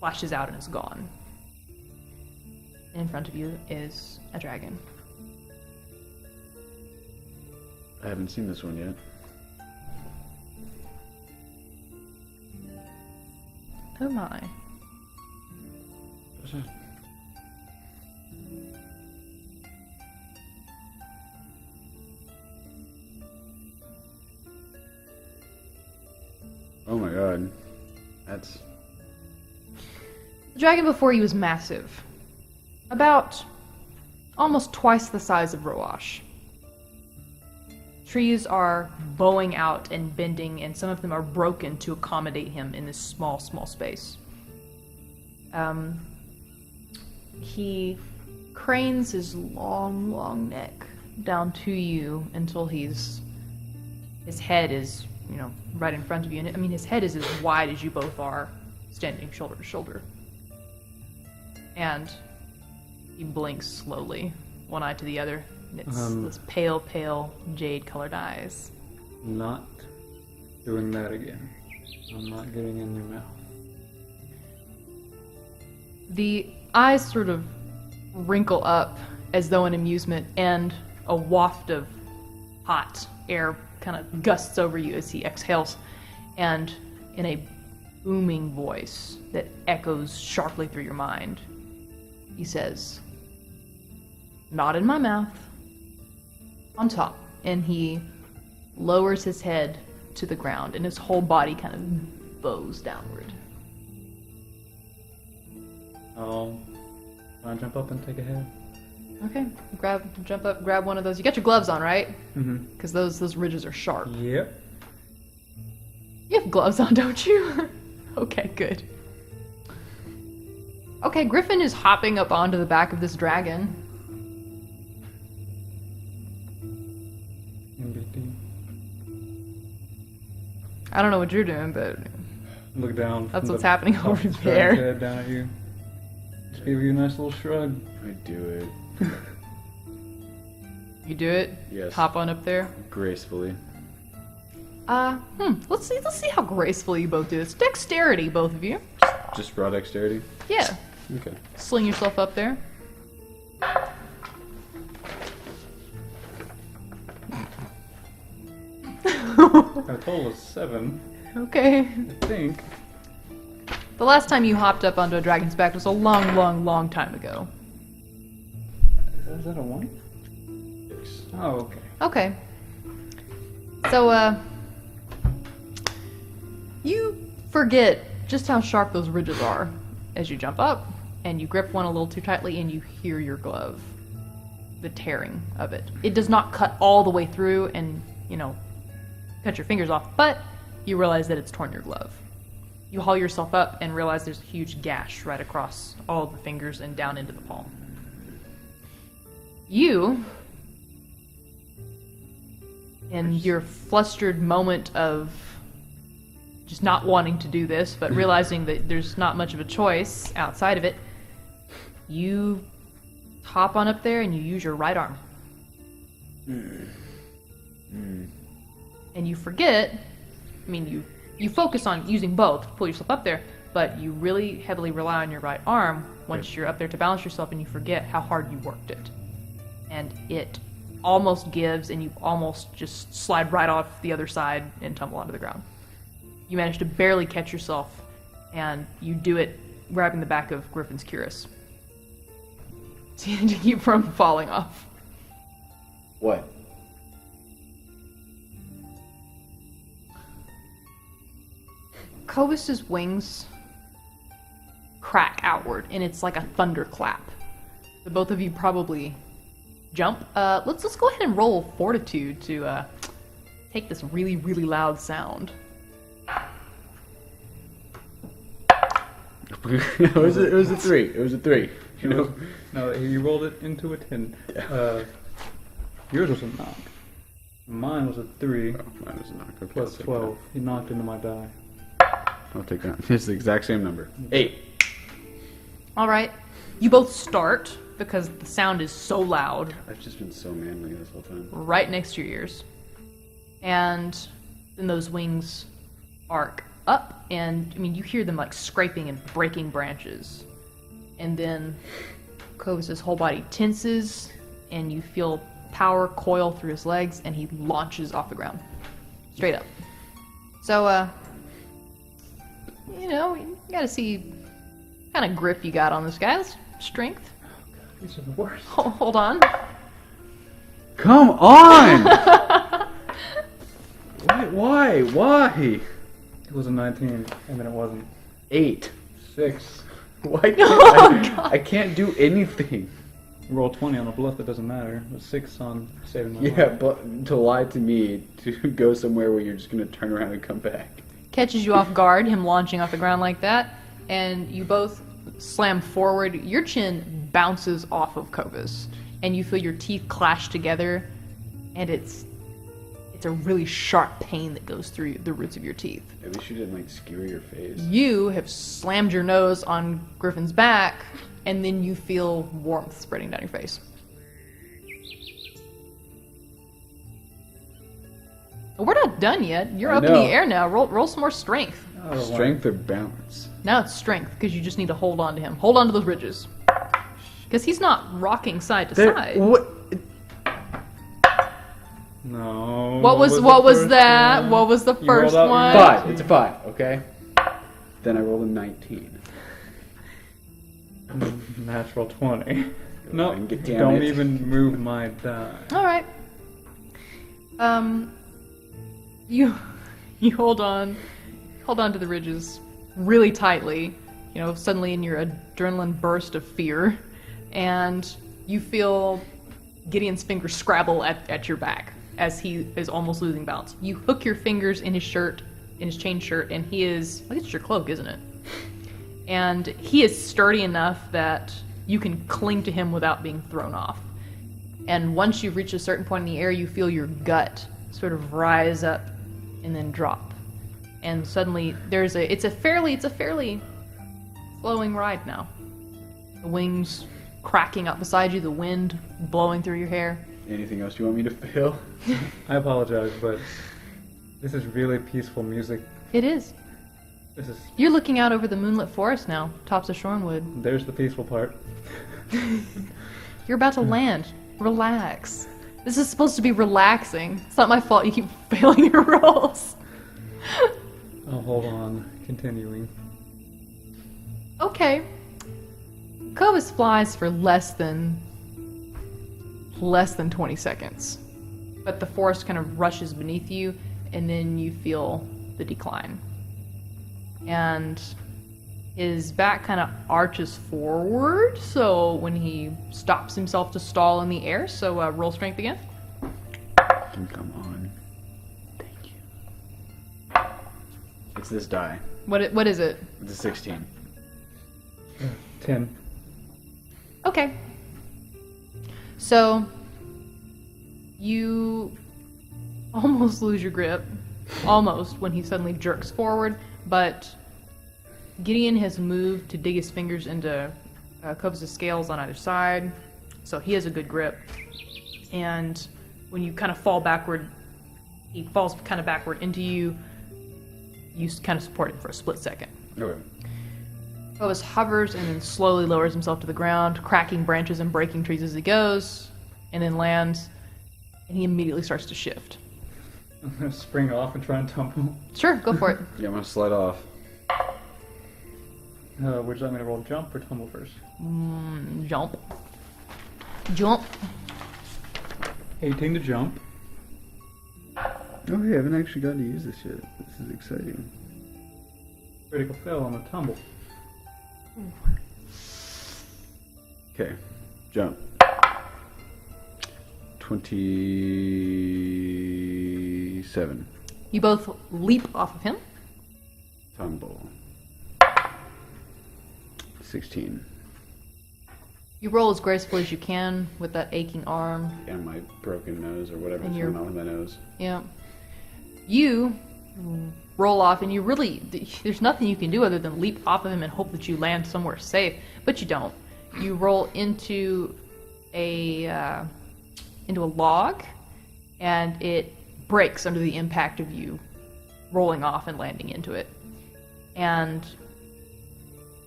flashes out and is gone. And in front of you is a dragon. I haven't seen this one yet. Oh my. What's that? Oh my god. That's... The dragon before you is massive. About almost twice the size of Roash. Trees are bowing out and bending, and some of them are broken to accommodate him in this small space. He cranes his long neck down to you until his head is, right in front of you. And I mean, his head is as wide as you both are, standing shoulder to shoulder. And he blinks slowly, one eye to the other. And it's those pale jade-colored eyes. Not doing that again. I'm not getting in your mouth. The eyes sort of wrinkle up as though in amusement, and a waft of hot air kind of gusts over you as he exhales, and in a booming voice that echoes sharply through your mind, he says, "Not in my mouth. On top." And he lowers his head to the ground, and his whole body kind of bows downward. I'll try and jump up and take a head. Okay, jump up, grab one of those. You got your gloves on, right? Mm-hmm. Because those ridges are sharp. Yep. You have gloves on, don't you? Okay, good. Okay, Griffin is hopping up onto the back of this dragon. MBD. I don't know what you're doing, but Look down. that's from what's the happening top over of the dragon's there. head down at you. Just give you a nice little shrug. I do it. You do it? Yes. Hop on up there? Gracefully. Let's see how gracefully you both do this. Dexterity, both of you. Just raw dexterity? Yeah. Okay. Sling yourself up there. A total of 7, Okay. I think. The last time you hopped up onto a dragon's back was a long, long, long time ago. Is that a 1? 6. Oh, okay. Okay. So, you forget just how sharp those ridges are as you jump up, and you grip one a little too tightly, and you hear your glove. The tearing of it. It does not cut all the way through and, cut your fingers off, but you realize that it's torn your glove. You haul yourself up and realize there's a huge gash right across all of the fingers and down into the palm. You, in your flustered moment of just not wanting to do this, but realizing that there's not much of a choice outside of it, you hop on up there and you use your right arm. And you forget, you focus on using both to pull yourself up there, but you really heavily rely on your right arm once you're up there to balance yourself, and you forget how hard you worked it. And it almost gives, and you almost just slide right off the other side and tumble onto the ground. You manage to barely catch yourself, and you do it grabbing the back of Griffin's cuirass to keep from falling off. What? Cobus's wings crack outward, and it's like a thunderclap. The both of you probably jump. Let's go ahead and roll fortitude to take this really, really loud sound. it was a 3. It was a 3. No, he rolled it into a 10. Yours was a knock. Mine was a 3. Oh, mine was a knock. Okay, Plus I'll take 12. He knocked into my die. that. I'll take that. It's the exact same number. 8. All right. You both start because the sound is so loud I've just been so manly this whole time. right next to your ears. And then those wings arc up, and you hear them like scraping and breaking branches. And then Cobus's whole body tenses, and you feel power coil through his legs, and he launches off the ground. Straight up. So, you gotta see what kind of grip you got on this guy. That's strength. These are the worst. Hold on. Come on! Why? It was a 19, and then it wasn't. 8. 6. Why can't I can't do anything. Roll 20 on a bluff, that doesn't matter. But 6 on saving my Yeah, life. but to lie to me, to go somewhere where you're just gonna turn around and come back. Catches you off guard, him launching off the ground like that, and you both slam forward. Your chin bounces off of Cobus, and you feel your teeth clash together, and it's a really sharp pain that goes through the roots of your teeth. At least you didn't skewer your face. You have slammed your nose on Griffin's back, and then you feel warmth spreading down your face. We're not done yet. You're up in the air now. Roll some more strength. Oh, Strength or balance? Now it's strength, because you just need to hold on to him. Hold on to those ridges. Because he's not rocking side to side. What? No. What was the that? first one? What was the You first rolled out one? your 5. It's a 5. Okay. Then I rolled a 19. Natural 20. No, Damn don't it. even move my die. All right. You hold on to the ridges really tightly. Suddenly in your adrenaline burst of fear, and you feel Gideon's fingers scrabble at your back as he is almost losing balance. You hook your fingers in his shirt, in his chain shirt, and he is, I think it's your cloak, isn't it? And he is sturdy enough that you can cling to him without being thrown off. And once you've reached a certain point in the air, you feel your gut sort of rise up and then drop. And suddenly it's a fairly flowing ride now. The wings cracking up beside you, the wind blowing through your hair. Anything else you want me to fail? I apologize, but this is really peaceful music. It is. This is. You're looking out over the moonlit forest now, tops of Shornwood. There's the peaceful part. You're about to land. Relax. This is supposed to be relaxing. It's not my fault you keep failing your rolls. Oh, hold on. Continuing. Okay. Cobus flies for less than 20 seconds. But the forest kind of rushes beneath you, and then you feel the decline. And his back kind of arches forward, so when he stops himself to stall in the air, so roll strength again. Come on. Thank you. It's this die. What is it? It's a 16. 10. Okay. So, you almost lose your grip. Almost, when he suddenly jerks forward, but Gideon has moved to dig his fingers into Cobus' scales on either side, so he has a good grip. And when you kind of fall backward, he falls kind of backward into you. You kind of support it for a split second. Okay. Cobus hovers and then slowly lowers himself to the ground, cracking branches and breaking trees as he goes, and then lands, and he immediately starts to shift. I'm gonna spring off and try and tumble. Sure, go for it. Yeah, I'm gonna slide off. Would you like me to roll jump or tumble first? Jump. Jump. 18 to jump. Oh, hey, I haven't actually gotten to use this yet. This is exciting. Critical fail on the tumble. Okay, jump. 27. You both leap off of him. Tumble. 16. You roll as gracefully as you can with that aching arm. And my broken nose or whatever's And going on with my nose. Yeah. You roll off, and you really, there's nothing you can do other than leap off of him and hope that you land somewhere safe, but you don't. You roll into a log, and it breaks under the impact of you rolling off and landing into it. And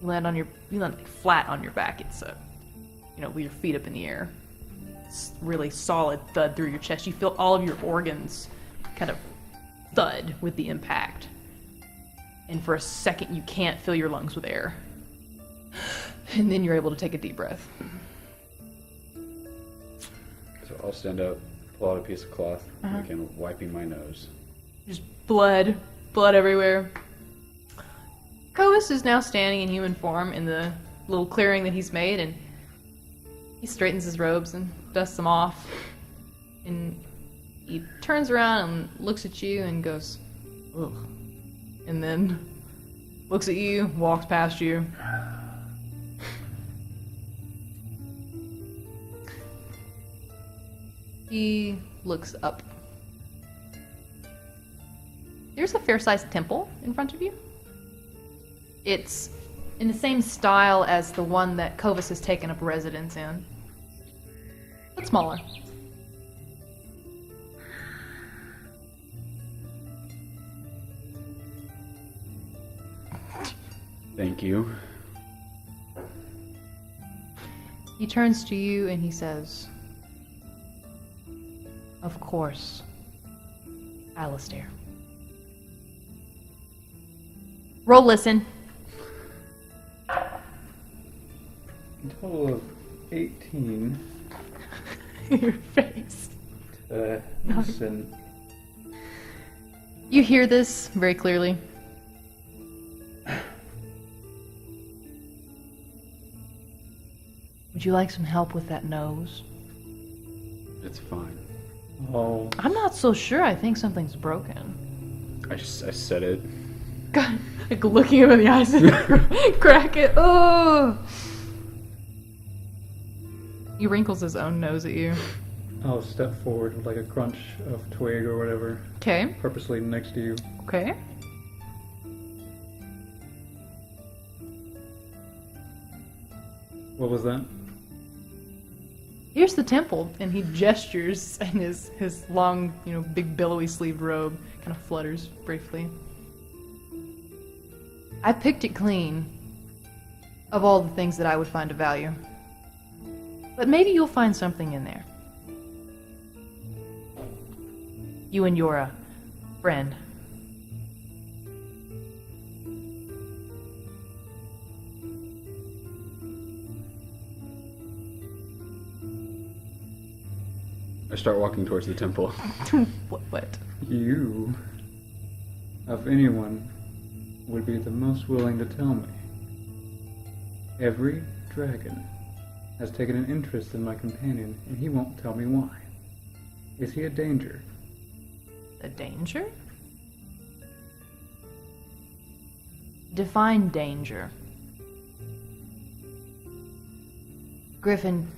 you land flat on your back. It's with your feet up in the air. It's really solid thud through your chest. You feel all of your organs kind of thud with the impact. And for a second, you can't fill your lungs with air. And then you're able to take a deep breath. So I'll stand up, pull out a piece of cloth, and begin wiping my nose. Just blood everywhere. Cobus is now standing in human form in the little clearing that he's made, and he straightens his robes and dusts them off. And he turns around and looks at you and goes, ugh. And then looks at you, walks past you. He looks up. There's a fair-sized temple in front of you. It's in the same style as the one that Cobus has taken up residence in, but smaller. Thank you. He turns to you and he says, "Of course, Alistair." Roll listen. A total of 18. Your face. Listen. You hear this very clearly. Would you like some help with that nose? It's fine. Oh. I'm not so sure. I think something's broken. I said it. God, like looking him in the eyes and crack it. Oh! He wrinkles his own nose at you. I'll step forward with like a crunch of twig or whatever, Okay. purposely next to you. Okay. What was that? Here's the temple, and he gestures, and his long, big billowy sleeved robe kind of flutters briefly. I picked it clean of all the things that I would find of value. But maybe you'll find something in there. You and your friend. I start walking towards the temple. What? You, of anyone, would be the most willing to tell me. Every dragon has taken an interest in my companion, and he won't tell me why. Is he a danger? A danger? Define danger. Griffin,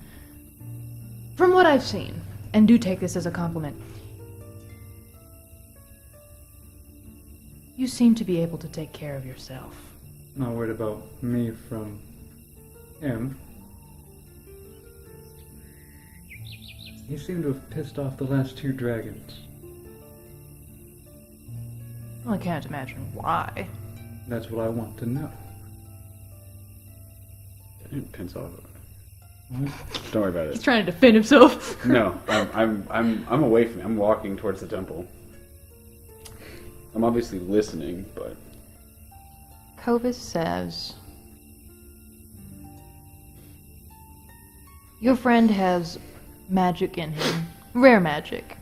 from what I've seen, and do take this as a compliment, you seem to be able to take care of yourself. Not worried about me from him. He seemed to have pissed off the last 2 dragons. Well, I can't imagine why. That's what I want to know. I didn't pinch off. Don't worry about He's it. trying to defend himself. No, I'm away from it. I'm walking towards the temple. I'm obviously listening, but Kovis says, your friend has magic in him, rare magic.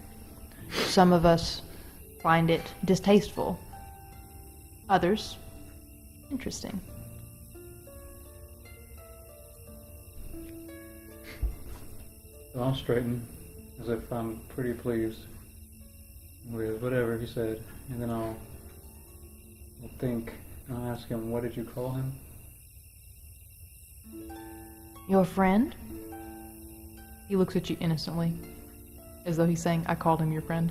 Some of us find it distasteful. Others, interesting. So I'll straighten, as if I'm pretty pleased with whatever he said, and then I'll think, and I'll ask him, what did you call him? Your friend? He looks at you innocently, as though he's saying, I called him your friend.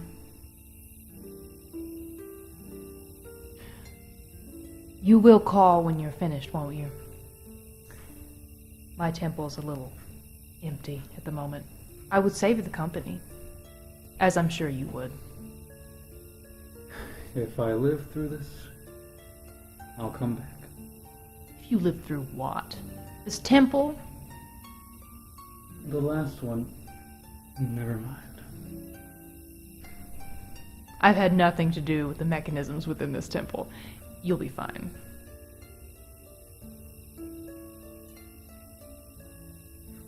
You will call when you're finished, won't you? My temple's a little empty at the moment. I would save the company, as I'm sure you would. If I live through this, I'll come back. If you live through what? This temple? The last one, never mind. I've had nothing to do with the mechanisms within this temple. You'll be fine.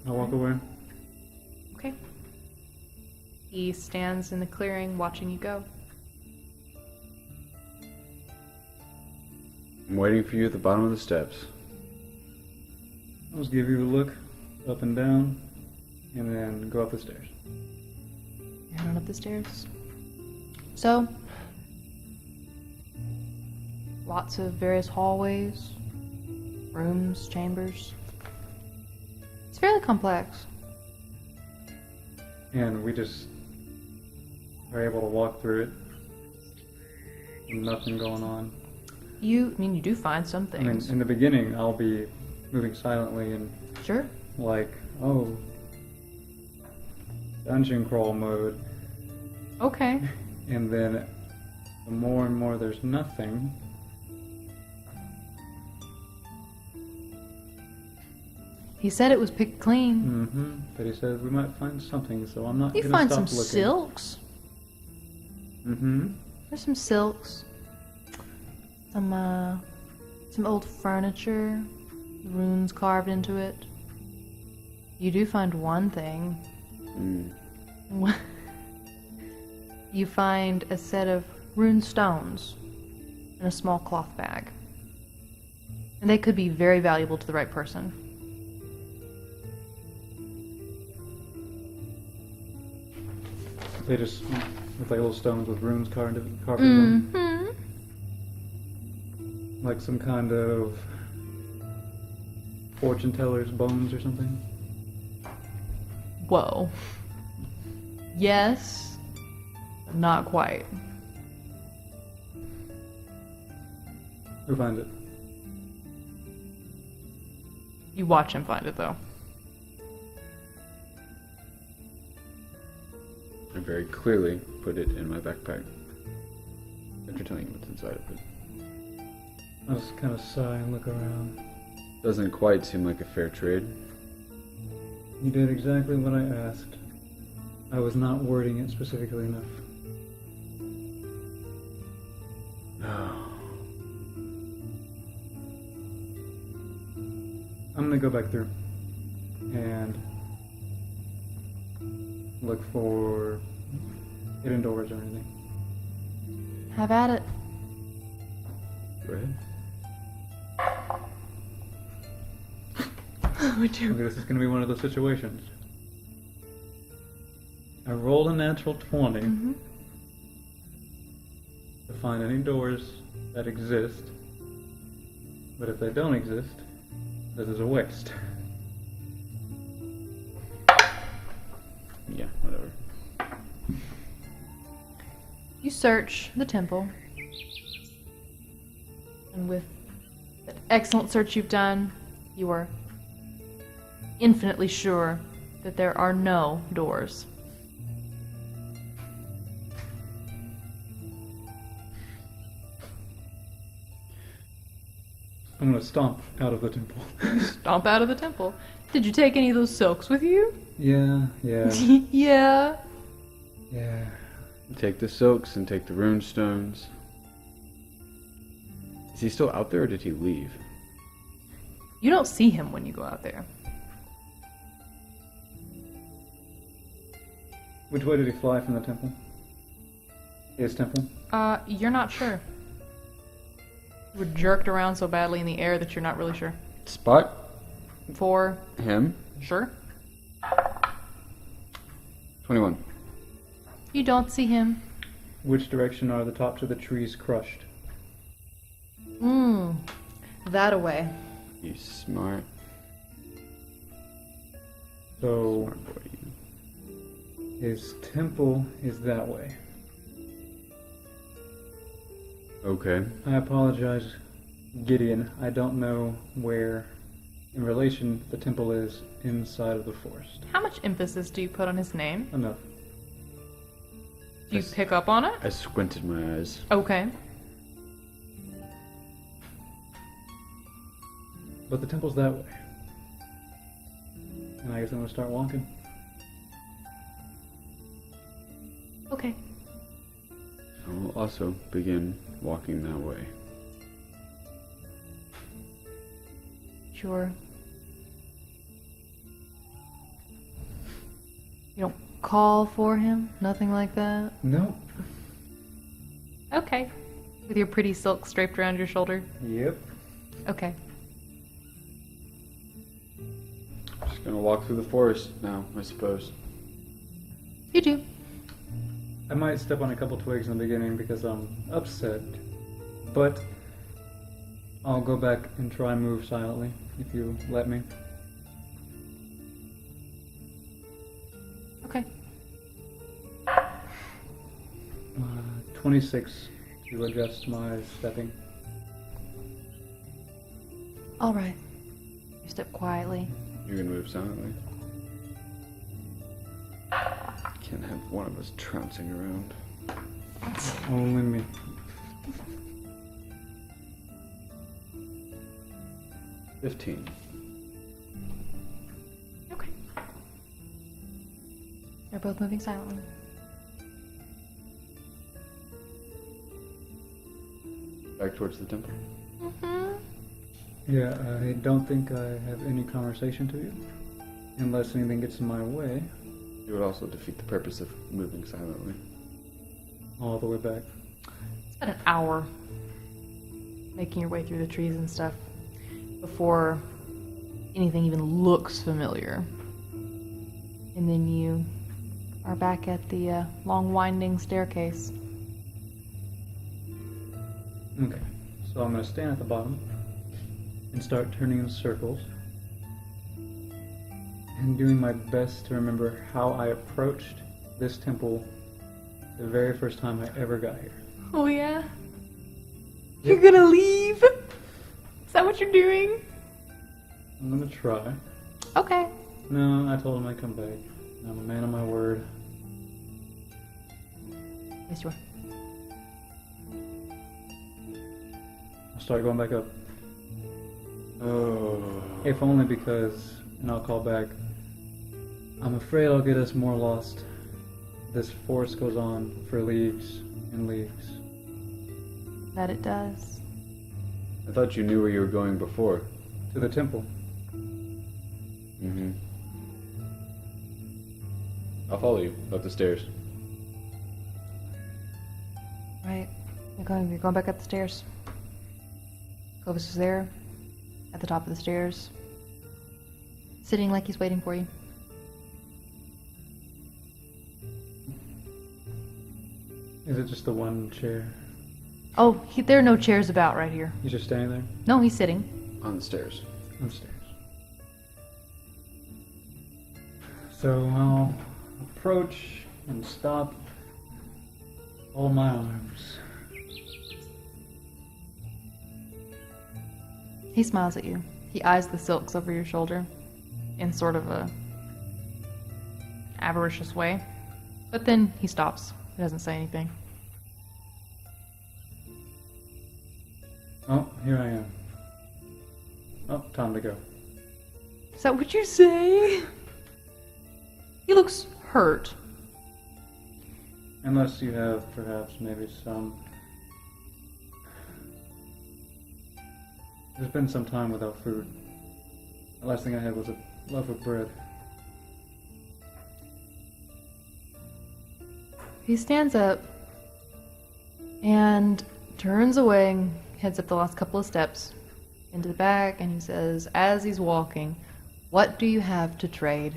I'll walk away. Okay. He stands in the clearing watching you go. I'm waiting for you at the bottom of the steps. I'll just give you a look up and down, and then go up the stairs. You're heading up the stairs. So, lots of various hallways, rooms, chambers. It's fairly complex. And we just are able to walk through it. Nothing going on. You do find some I mean, things. in the beginning, I'll be moving silently and Sure. like, oh, dungeon crawl mode. Okay. And then the more and more there's nothing, He said it was picked clean. but he says we might find something, so I'm not You gonna find stop some looking. silks. There's some silks. Some old furniture, runes carved into it. You do find one thing. You find a set of rune stones in a small cloth bag. And they could be very valuable to the right person. They just look like little stones with runes carved in them. Mm-hmm. Like some kind of fortune teller's bones or something. Whoa. Yes, but not quite. Who finds it? You watch him find it, though. very clearly put it in my backpack. After telling you what's inside of it. I just kind of sigh and look around. Doesn't quite seem like a fair trade. You did exactly what I asked. I was not wording it specifically enough. I'm gonna go back through and look for hidden doors or anything. Have at it. Go ahead. Okay, this is gonna be one of those situations. I rolled a natural 20 to find any doors that exist, but if they don't exist, this is a waste. Yeah, whatever. You search the temple, and with that excellent search you've done, you are infinitely sure that there are no doors. I'm gonna stomp out of the temple. Stomp out of the temple. Did you take any of those silks with you? Yeah. Yeah. Take the silks and take the rune stones. Is he still out there or did he leave? You don't see him when you go out there. Which way did he fly from the temple? His temple? You're not sure. You were jerked around so badly in the air that you're not really sure. Spot For him. sure? 21. You don't see him. Which direction are the tops of the trees crushed? That away. You smart. So Smart boy. You. his temple is that way. Okay. I apologize, Gideon. I don't know where, in relation, the temple is inside of the forest. How much emphasis do you put on his name? Enough. Do you pick up on it? I squinted my eyes. Okay. But the temple's that way. And I guess I'm gonna start walking. Okay. I will also begin walking that way. Sure. You don't call for him? Nothing like that? Nope. Okay. With your pretty silk draped around your shoulder? Yep. Okay. Just gonna walk through the forest now, I suppose. You do. I might step on a couple twigs in the beginning because I'm upset, but I'll go back and try and move silently if you let me. Okay. 26 to adjust my stepping. All right. You step quietly. You can move silently. Can't have one of us trouncing around. Only me. $15. Okay. You're both moving silently. Back towards the temple. Yeah, I don't think I have any conversation to you, unless anything gets in my way. It would also defeat the purpose of moving silently. All the way back. It's been an hour making your way through the trees and stuff before anything even looks familiar. And then you are back at the long winding staircase. Okay, so I'm going to stand at the bottom and start turning in circles and doing my best to remember how I approached this temple the very first time I ever got here. Oh yeah? You're gonna leave? Is that what you're doing? I'm going to try. Okay. No, I told him I'd come back. I'm a man of my word. Yes, you are. I'll start going back up. Oh. If only because, and I'll call back, I'm afraid I'll get us more lost. This forest goes on for leagues and leagues. That it does. I thought you knew where you were going before. To the temple. Mm-hmm. I'll follow you up the stairs. Right. You're going back up the stairs. Clovis is there, at the top of the stairs, sitting like he's waiting for you. Is it just the one chair? Oh, there are no chairs about right here. He's just standing there? No, he's sitting. On the stairs. Upstairs. So I'll approach and stop. Hold my arms. He smiles at you. He eyes the silks over your shoulder in sort of a avaricious way. But then he stops. He doesn't say anything. Oh, here I am. Oh, time to go. Is that what you say? He looks hurt. Unless you have perhaps maybe some... There's been some time without food. The last thing I had was a loaf of bread. He stands up and turns away, heads up the last couple of steps into the back, and he says, as he's walking, "What do you have to trade?"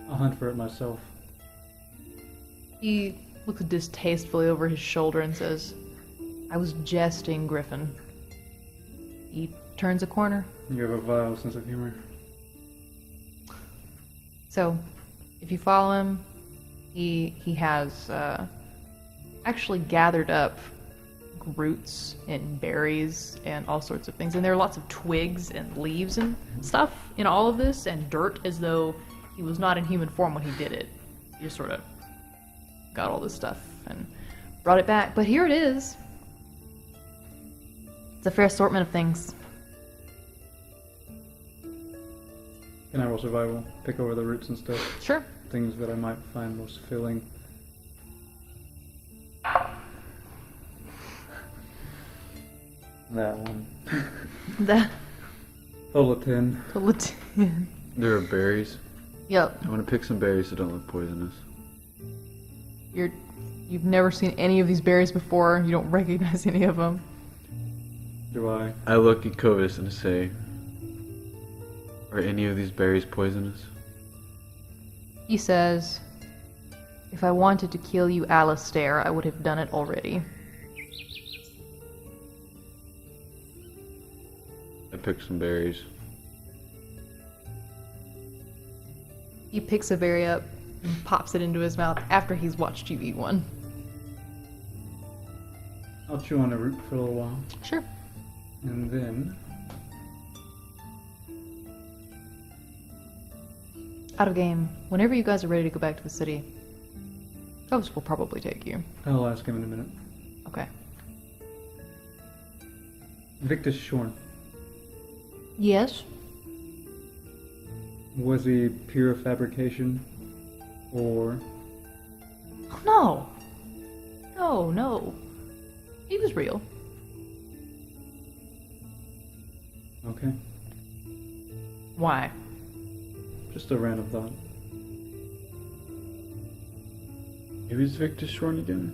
I'll hunt for it myself. He looks distastefully over his shoulder and says, "I was jesting, Griffin." He turns a corner. You have a vile sense of humor. So, if you follow him, he has actually gathered up roots and berries and all sorts of things. And there are lots of twigs and leaves and stuff in all of this, and dirt, as though he was not in human form when he did it. He just sort of got all this stuff and brought it back. But here it is. It's a fair assortment of things. Can I roll survival? Pick over the roots and stuff. Sure. Things that I might find most filling. That one. That. Total of 10. There are berries. Yep. I want to pick some berries that don't look poisonous. You've never seen any of these berries before. You don't recognize any of them. Do I? I look at Kovis and say, "Are any of these berries poisonous?" He says, "If I wanted to kill you, Alistair, I would have done it already." I pick some berries. He picks a berry up and pops it into his mouth after he's watched you eat one. I'll chew on a root for a little while. Sure. And then... Out of game, whenever you guys are ready to go back to the city, Ghost will probably take you. I'll ask him in a minute. Okay. Victus Shorn. Yes? Was he pure fabrication? Or... Oh, no. No. He was real. Okay. Why? Just a random thought. Who's Victor Shorn again?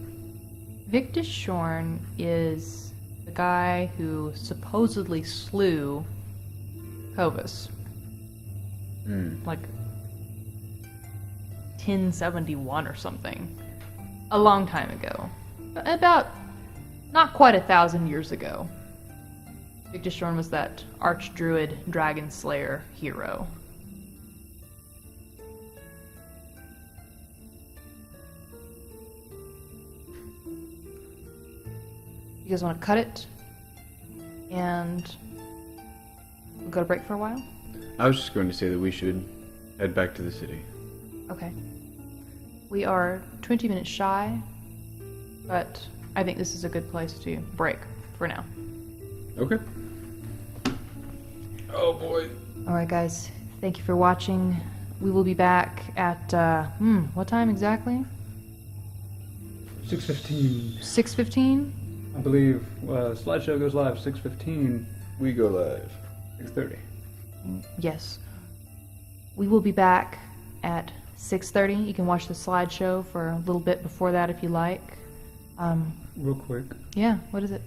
Victus Shorn is the guy who supposedly slew Kovis. Like 1071 or something. A long time ago. About not quite 1,000 years ago. Victus Shorn was that archdruid dragon slayer hero. You guys want to cut it? And we'll go to break for a while? I was just going to say that we should head back to the city. Okay. We are 20 minutes shy, but I think this is a good place to break for now. Okay. Oh boy. Alright guys, thank you for watching. We will be back at, what time exactly? 6:15. 6:15? I believe slideshow goes live 6:15. We go live. 6:30. Yes. We will be back at 6:30. You can watch the slideshow for a little bit before that if you like. Real quick. Yeah, what is it?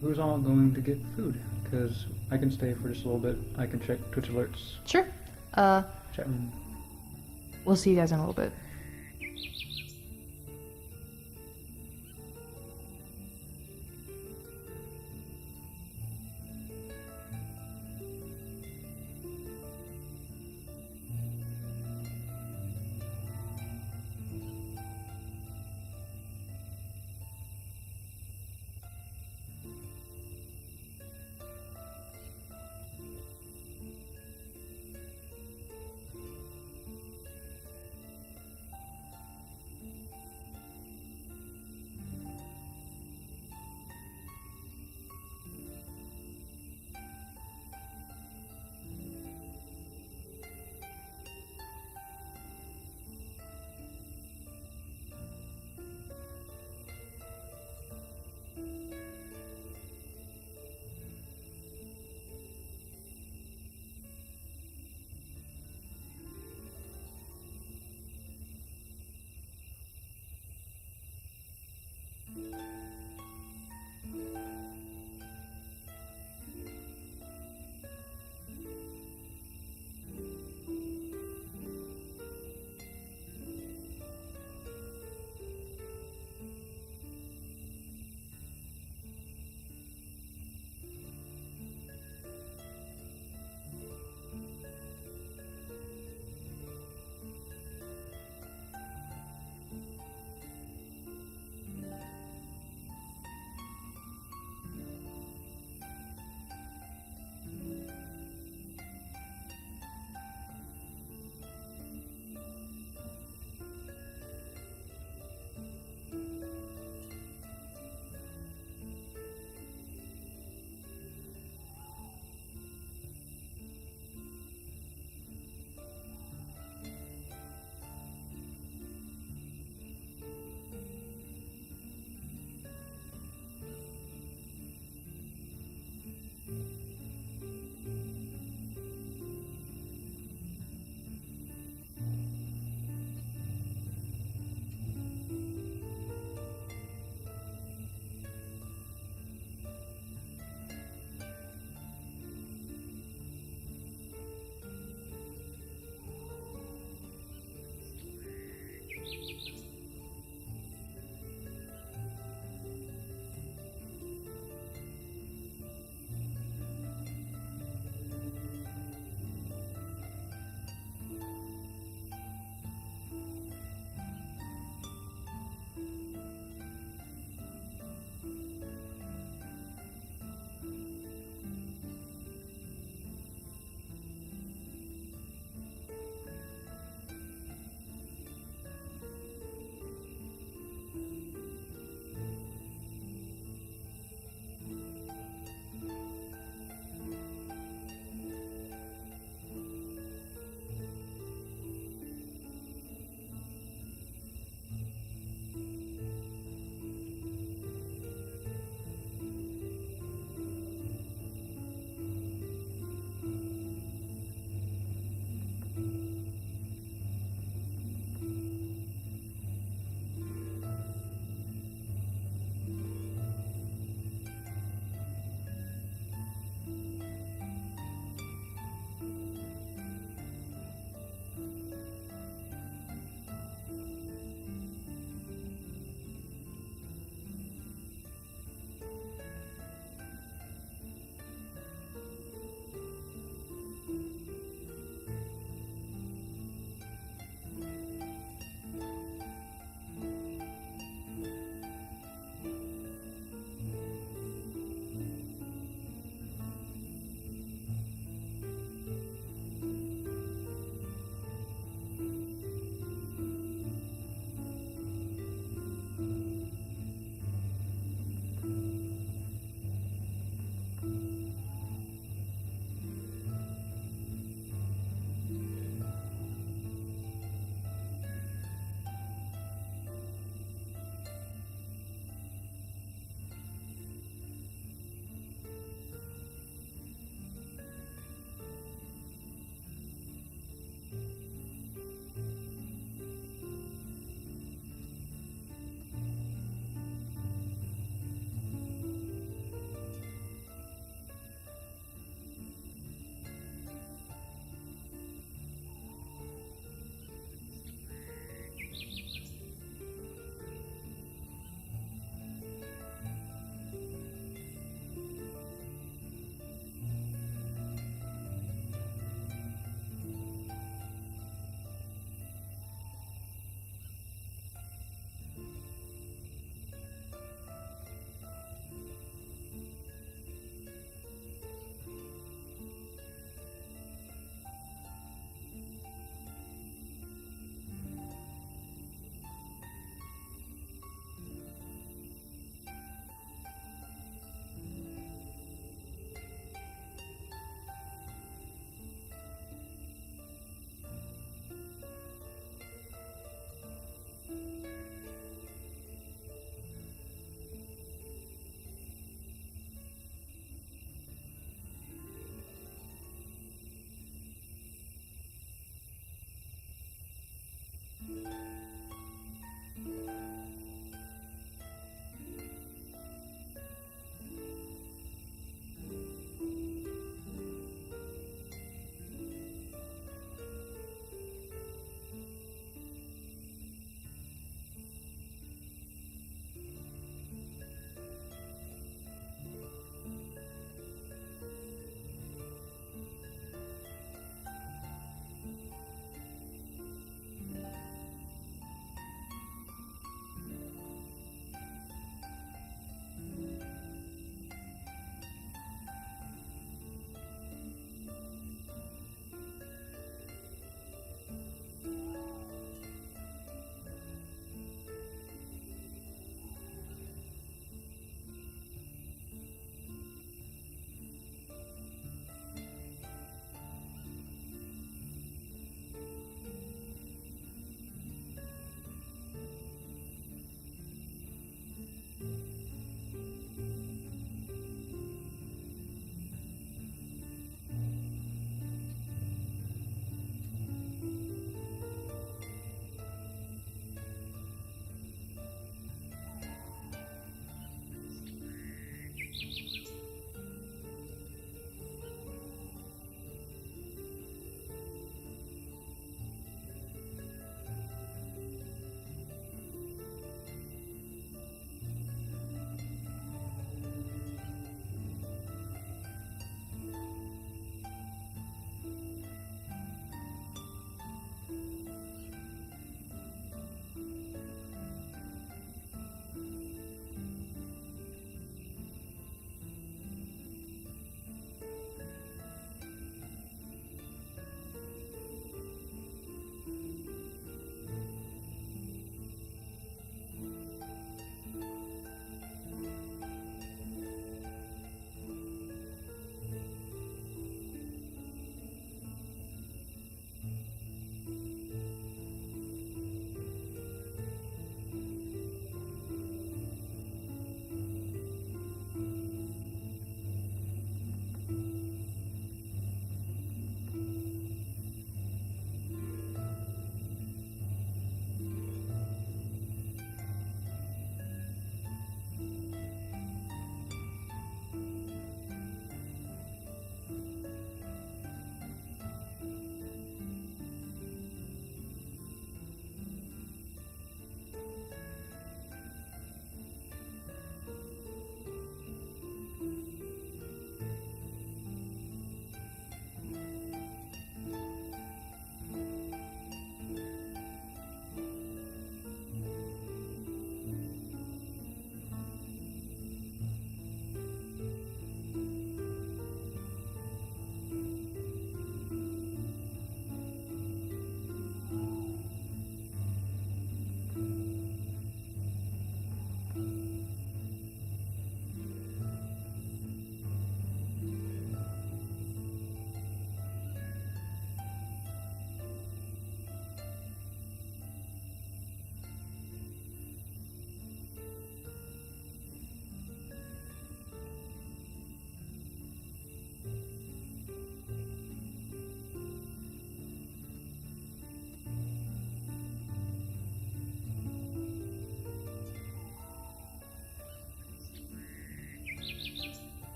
Who's all going to get food? Because I can stay for just a little bit. I can check Twitch alerts. Sure. Chat room. We'll see you guys in a little bit.